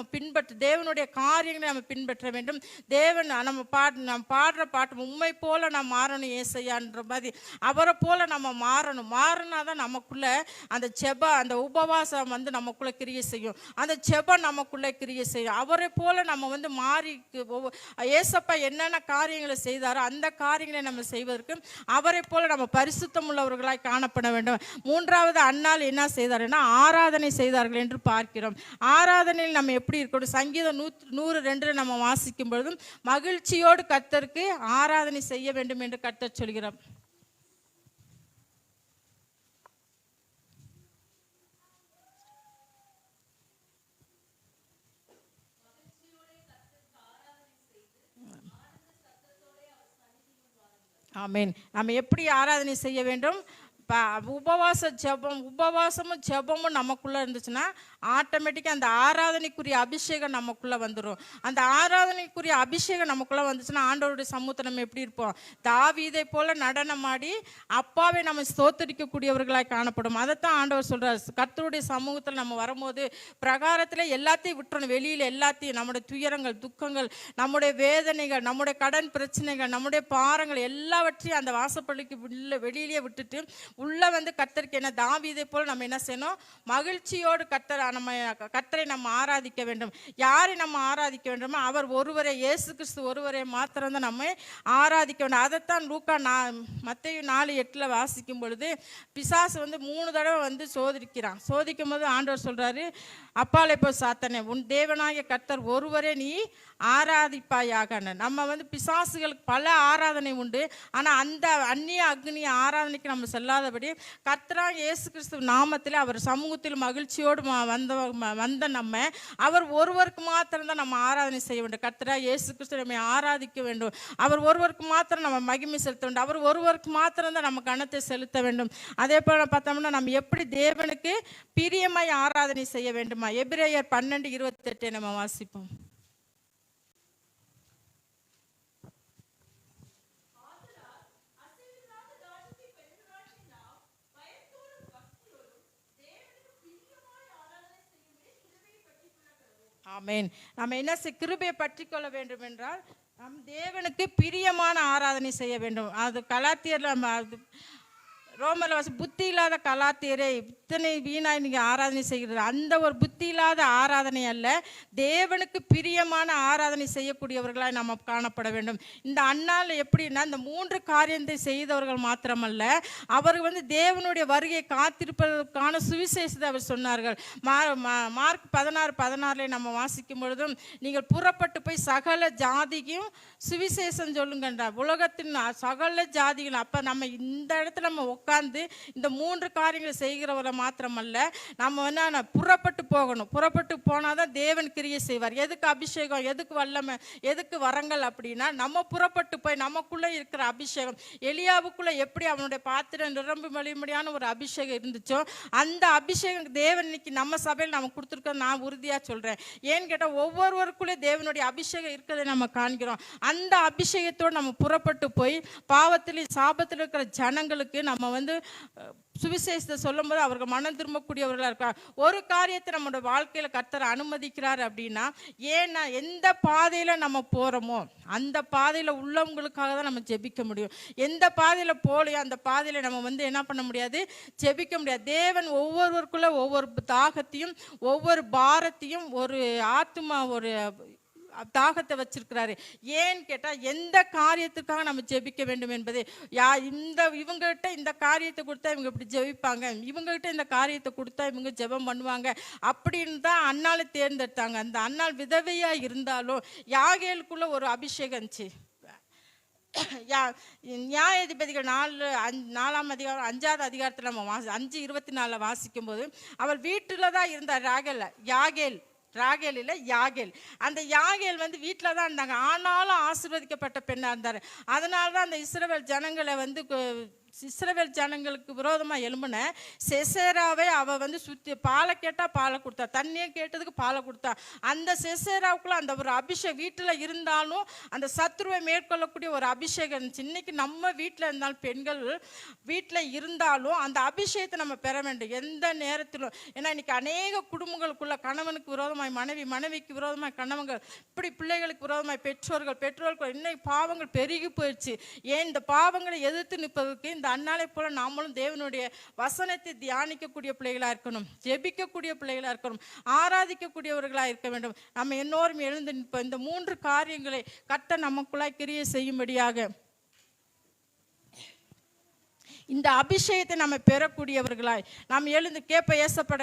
தேவனுடைய காரியங்களை நம்ம பின்பற்ற வேண்டும். தேவன் நம்ம பாடுற பாட்டு உண்மை போல நாம் மாறணும் ஏசையான்ற மாதிரி அவரை போல நம்ம மாறினாதான் நமக்குள்ள அந்த ஜெபம் அந்த உபவாசம் வந்து நமக்குள்ள கிரியை செய்யும். அந்த ஜெபம் நமக்குள்ள கிரியை செய்யும். அவரை போல நம்ம வந்து மாறி ஏசப்பா என்னென்ன காரியங்களை செய்தாரோ அந்த காரியங்களை நம்ம செய்வதற்கு அவரை போல நம்ம பரிசுத்தம் உள்ளவர்களாய் காணப்பட வேண்டும். 3வது அன்னாள் என்ன செய்தார்னா ஆராதனை செய்தார்கள் என்று பார்க்கிறோம். ஆராதனையில் நம்ம எப்படி இருக்கணும்? சங்கீதம் 102 நம்ம வாசிக்கும் பொழுதும் மகிழ்ச்சியோடு கர்த்தருக்கு ஆராதனை செய்ய வேண்டும் என்று கர்த்தர் சொல்கிறார். ஆமென். நம்ம எப்படி ஆராதனை செய்ய வேண்டும்? உபவாசமும் ஜெபமும் நமக்குள்ளே இருந்துச்சுன்னா ஆட்டோமேட்டிக்காக அந்த ஆராதனைக்குரிய அபிஷேகம் நமக்குள்ளே வந்துடும். அந்த ஆராதனைக்குரிய அபிஷேகம் நமக்குள்ளே வந்துச்சுன்னா ஆண்டவருடைய சமூகத்தை நம்ம எப்படி இருப்போம்? தாவீதை போல நடனமாடி அப்பாவை நம்ம ஸ்தோத்தரிக்கக்கூடியவர்களாக காணப்படும். அதைத்தான் ஆண்டவர் சொல்கிறார். கர்த்தருடைய சமூகத்தில் நம்ம வரும்போது பிரகாரத்தில் எல்லாத்தையும் விட்டுறணும். வெளியில் எல்லாத்தையும் நம்முடைய துயரங்கள், துக்கங்கள், நம்முடைய வேதனைகள், நம்முடைய கடன் பிரச்சனைகள், நம்முடைய பாரங்கள் எல்லாவற்றையும் அந்த வாசப்பள்ளிக்கு வெளியிலேயே விட்டுட்டு உள்ள வந்து கர்த்தருக்கு என்ன தாவீதை போல நம்ம என்ன செய்யணும்? மகிழ்ச்சியோடு கர்த்தர் நம்ம கர்த்தரை நம்ம ஆராதிக்க வேண்டும். யாரை நம்ம ஆராதிக்க வேண்டுமோ அவர் ஒருவரே, இயேசு கிறிஸ்து ஒருவரே மாத்திரம்தான் நம்ம ஆராதிக்க வேண்டும். அதைத்தான் லூக்கா மத்தேயு 4:8 வாசிக்கும் பொழுது பிசாசு 3 தடவை சோதிக்கிறான். சோதிக்கும் போது ஆண்டவர் சொல்றாரு, அப்பாலே போ சாத்தானே, உன் தேவனாகிய கர்த்தர் ஒருவரே நீ ஆராதிப்பாயாக. நம்ம பிசாசுகளுக்கு பல ஆராதனை உண்டு. ஆனால் அந்த அந்நிய அக்னி ஆராதனைக்கு நம்ம செல்லாதபடி கர்த்தராகிய இயேசு கிறிஸ்து நாமத்தில் அவர் சமூகத்தில் மகிழ்ச்சியோடு வந்த நம்ம அவர் ஒருவருக்கு மாத்திரம்தான் நம்ம ஆராதனை செய்ய வேண்டும். கர்த்தராகிய இயேசு கிறிஸ்து நம்மை ஆராதிக்க வேண்டும். அவர் ஒருவருக்கு மாத்திரம் நம்ம மகிமை செலுத்த வேண்டும். அவர் ஒருவருக்கு மாத்திரம்தான் நம்ம கனத்தை செலுத்த வேண்டும். அதே போல பார்த்தோம்னா நம்ம எப்படி தேவனுக்கு பிரியமாய் ஆராதனை செய்ய வேண்டுமா? எபிரேயர் 12:28 நம்ம வாசிப்போம். ஆமென். நம்ம என்ன கிருபையை பற்றி கொள்ள வேண்டும் என்றால் நம் தேவனுக்கு பிரியமான ஆராதனை செய்ய வேண்டும். அது கலாத்தியர்ல ரோமர்ல புத்தி இல்லாத கலாத்தியரை இத்தனை வீணாய் நீங்கள் ஆராதனை செய்கிறது, அந்த ஒரு புத்தி இல்லாத ஆராதனை அல்ல, தேவனுக்கு பிரியமான ஆராதனை செய்யக்கூடியவர்களாய் நம்ம காணப்பட வேண்டும். இந்த அண்ணால் எப்படின்னா இந்த 3 காரியத்தை செய்தவர்கள் மாத்திரமல்ல, அவர் தேவனுடைய வருகையை காத்திருப்பதற்கான சுவிசேஷத்தை அவர் சொன்னார்கள். மார்க் 16:16 நம்ம வாசிக்கும் பொழுதும், நீங்கள் புறப்பட்டு போய் சகல ஜாதிக்கும் சுவிசேஷம் சொல்லுங்கன்றார். உலகத்தின் சகல ஜாதிகள். அப்போ நம்ம இந்த இடத்துல நம்ம உட்கார்ந்து இந்த 3 காரியங்களை செய்கிறவரை மாத்திரமல்ல, நம்ம புறப்பட்டு போகணும். புறப்பட்டு போனாதான் தேவன் கிரியை செய்வார். எதுக்கு அபிஷேகம், எதுக்கு வல்லமை, எதுக்கு வரங்கள் அப்படின்னா நம்ம புறப்பட்டு போய் நமக்குள்ள இருக்கிற அபிஷேகம், எலியாவுக்குள்ள எப்படி அவனுடைய பாத்திரம் நிரம்பி வழிமுடியான ஒரு அபிஷேகம் இருந்துச்சோ, அந்த அபிஷேகம் தேவன் இன்னைக்கு நம்ம சபையில் நம்ம கொடுத்துருக்க நான் உறுதியாக சொல்றேன். ஏன்னு கேட்டால் ஒவ்வொருவருக்குள்ளே தேவனுடைய அபிஷேகம் இருக்கிறதை நம்ம காண்கிறோம். அந்த அபிஷேகத்தோடு நம்ம புறப்பட்டு போய் பாவத்திலும் சாபத்தில் இருக்கிற ஜனங்களுக்கு நம்ம சுவிசேஷத்தை சொல்லும் போது அவர்கள் மனம் திரும்பக்கூடியவர்களாக இருக்கார். ஒரு காரியத்தை நம்மளோட வாழ்க்கையில் கர்த்தர் அனுமதிக்கிறார் அப்படின்னா, ஏன்னா எந்த பாதையில் நம்ம போகிறோமோ அந்த பாதையில் உள்ளவங்களுக்காக தான் நம்ம ஜெபிக்க முடியும். எந்த பாதையில் போலையோ அந்த பாதையில் நம்ம என்ன பண்ண முடியாது, ஜெபிக்க முடியாது. தேவன் ஒவ்வொருவருக்குள்ள ஒவ்வொரு தாகத்தையும் ஒவ்வொரு பாரத்தையும் ஒரு ஆத்மா ஒரு தாகத்தை வச்சிருக்கிறாரு. ஏன்னு கேட்டால் எந்த காரியத்துக்காக நம்ம ஜெபிக்க வேண்டும் என்பது இவங்ககிட்ட இந்த காரியத்தை கொடுத்தா இவங்க இப்படி ஜெபிப்பாங்க, இவங்ககிட்ட இந்த காரியத்தை கொடுத்தா இவங்க ஜெபம் பண்ணுவாங்க அப்படின்னு தான் அன்னாளை தேர்ந்தெடுத்தாங்க. அந்த அன்னாள் விதவையா இருந்தாலும் யாகேலுக்குள்ள ஒரு அபிஷேகம் இருந்துச்சு. நியாயாதிபதிகள் 4ஆம் அதிகாரம் 5வது அதிகாரத்தில் நம்ம 5:24 வாசிக்கும் போது, அவள் வீட்டில் தான் இருந்தார். ராகேல் இல்லை யாகேல். அந்த யாகேல் வீட்டில் தான் இருந்தாங்க. ஆனாலும் ஆசீர்வதிக்கப்பட்ட பெண்ணாக இருந்தார். அதனால தான் அந்த இஸ்ரவேல் ஜனங்களுக்கு விரோதமாக எழும்பின செசேராவை அவள் சுற்றி பாலை கேட்டால் பாலை கொடுத்தா, தண்ணியை கேட்டதுக்கு பாலை கொடுத்தா. அந்த செசேராவுக்குள்ள அந்த ஒரு அபிஷேகம் வீட்டில் இருந்தாலும் அந்த சத்ருவை மேற்கொள்ளக்கூடிய ஒரு அபிஷேகம் இருந்துச்சு. இன்னைக்கு நம்ம வீட்டில் இருந்தாலும் பெண்கள் வீட்டில் இருந்தாலும் அந்த அபிஷேகத்தை நம்ம பெற வேண்டும் எந்த நேரத்திலும். ஏன்னா இன்னைக்கு அநேக குடும்பங்களுக்குள்ள கணவனுக்கு விரோதமாய் மனைவி, மனைவிக்கு விரோதமாய் கணவன்கள், இப்படி பிள்ளைகளுக்கு விரோதமாய் பெற்றோர்கள் இன்னைக்கு பாவங்கள் பெருகி போயிடுச்சு. ஏன் இந்த பாவங்களை எதிர்த்து நிற்பதற்கு இந்த அன்னாலை போல நாமளும் தேவனுடைய வசனத்தை தியானிக்கக்கூடிய பிள்ளைகளாக இருக்கணும், ஜெபிக்கக்கூடிய பிள்ளைகளாக இருக்கணும், ஆராதிக்கக்கூடியவர்களாக இருக்க வேண்டும். நம்ம எல்லோரும் எழுந்து நிற்போம். இந்த 3 காரியங்களை கர்த்தர் நமக்குள்ளாய் கிரியை செய்யும்படியாக இந்த அபிஷேகத்தை நம்ம பெறக்கூடியவர்களாய் நாம் எழுந்து ஏசப்பா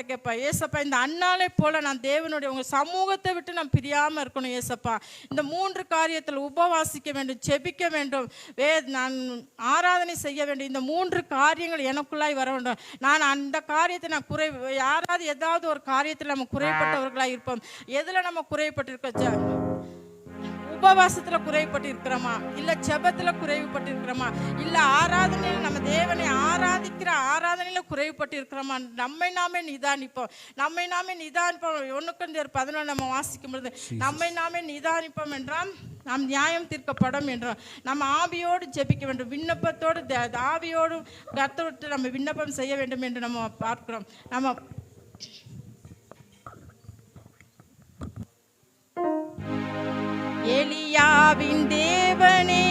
இந்த அன்னாலை போல நான் தேவனுடைய உங்கள் சமூகத்தை விட்டு நான் பிரியாமல் இருக்கணும். ஏசப்பா இந்த 3 காரியத்தில் உபவாசிக்க வேண்டும், ஜெபிக்க வேண்டும், நான் ஆராதனை செய்ய வேண்டும். இந்த 3 காரியங்கள் எனக்குள்ளாய் வர வேண்டும். நான் அந்த காரியத்தை நான் யாராவது ஏதாவது ஒரு காரியத்தில் நம்ம குறைப்பட்டவர்களாக இருப்போம். எதில் நம்ம குறைப்பட்டிருக்கோம்? உபவாசத்தில் குறைப்பட்டு இருக்கிறோமா, இல்லை ஜெபத்தில் குறைவுபட்டு இருக்கிறோமா, இல்லை ஆராதனையில் நம்ம தேவனை ஆராதிக்கிற ஆராதனையில் குறைவுபட்டு இருக்கிறோமா? நம்மை நாமே நிதானிப்போம். 1 Corinthians 11 நம்ம வாசிக்கும் பொழுது நம்மை நாமே நிதானிப்போம் என்றால் நாம் நியாயம் தீர்க்கப்படும் என்றோம். நம்ம ஆவியோடு ஜெபிக்க வேண்டும், விண்ணப்பத்தோடு ஆவியோடு கர்த்தரோடு நம்ம விண்ணப்பம் செய்ய வேண்டும் என்று நம்ம பார்க்கிறோம். நம்ம எலியாவின் தேவனே,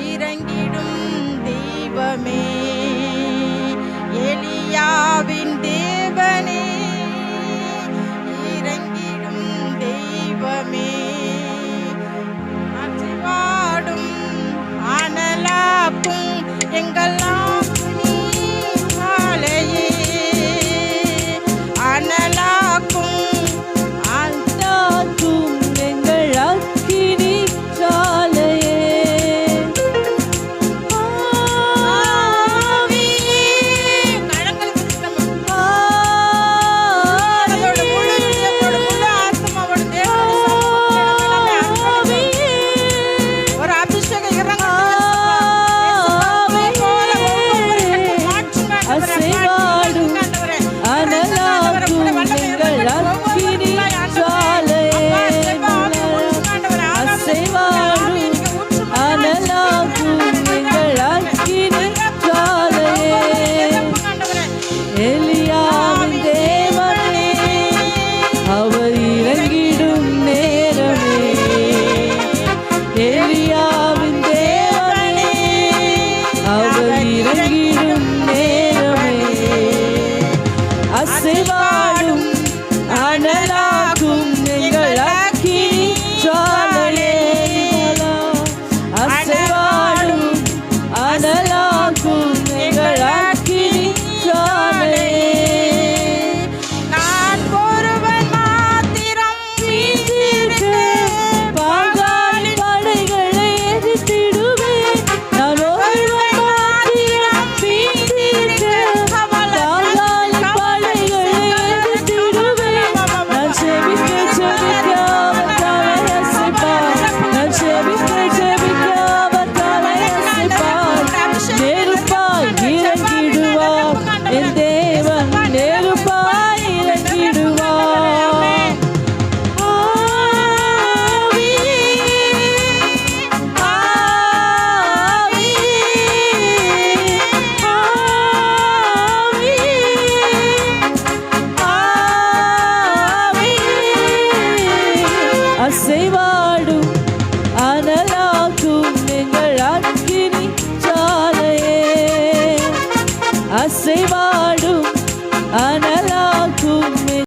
இறங்கிடும் தெய்வமே, எலியாவின் தேவனே, எங்கள்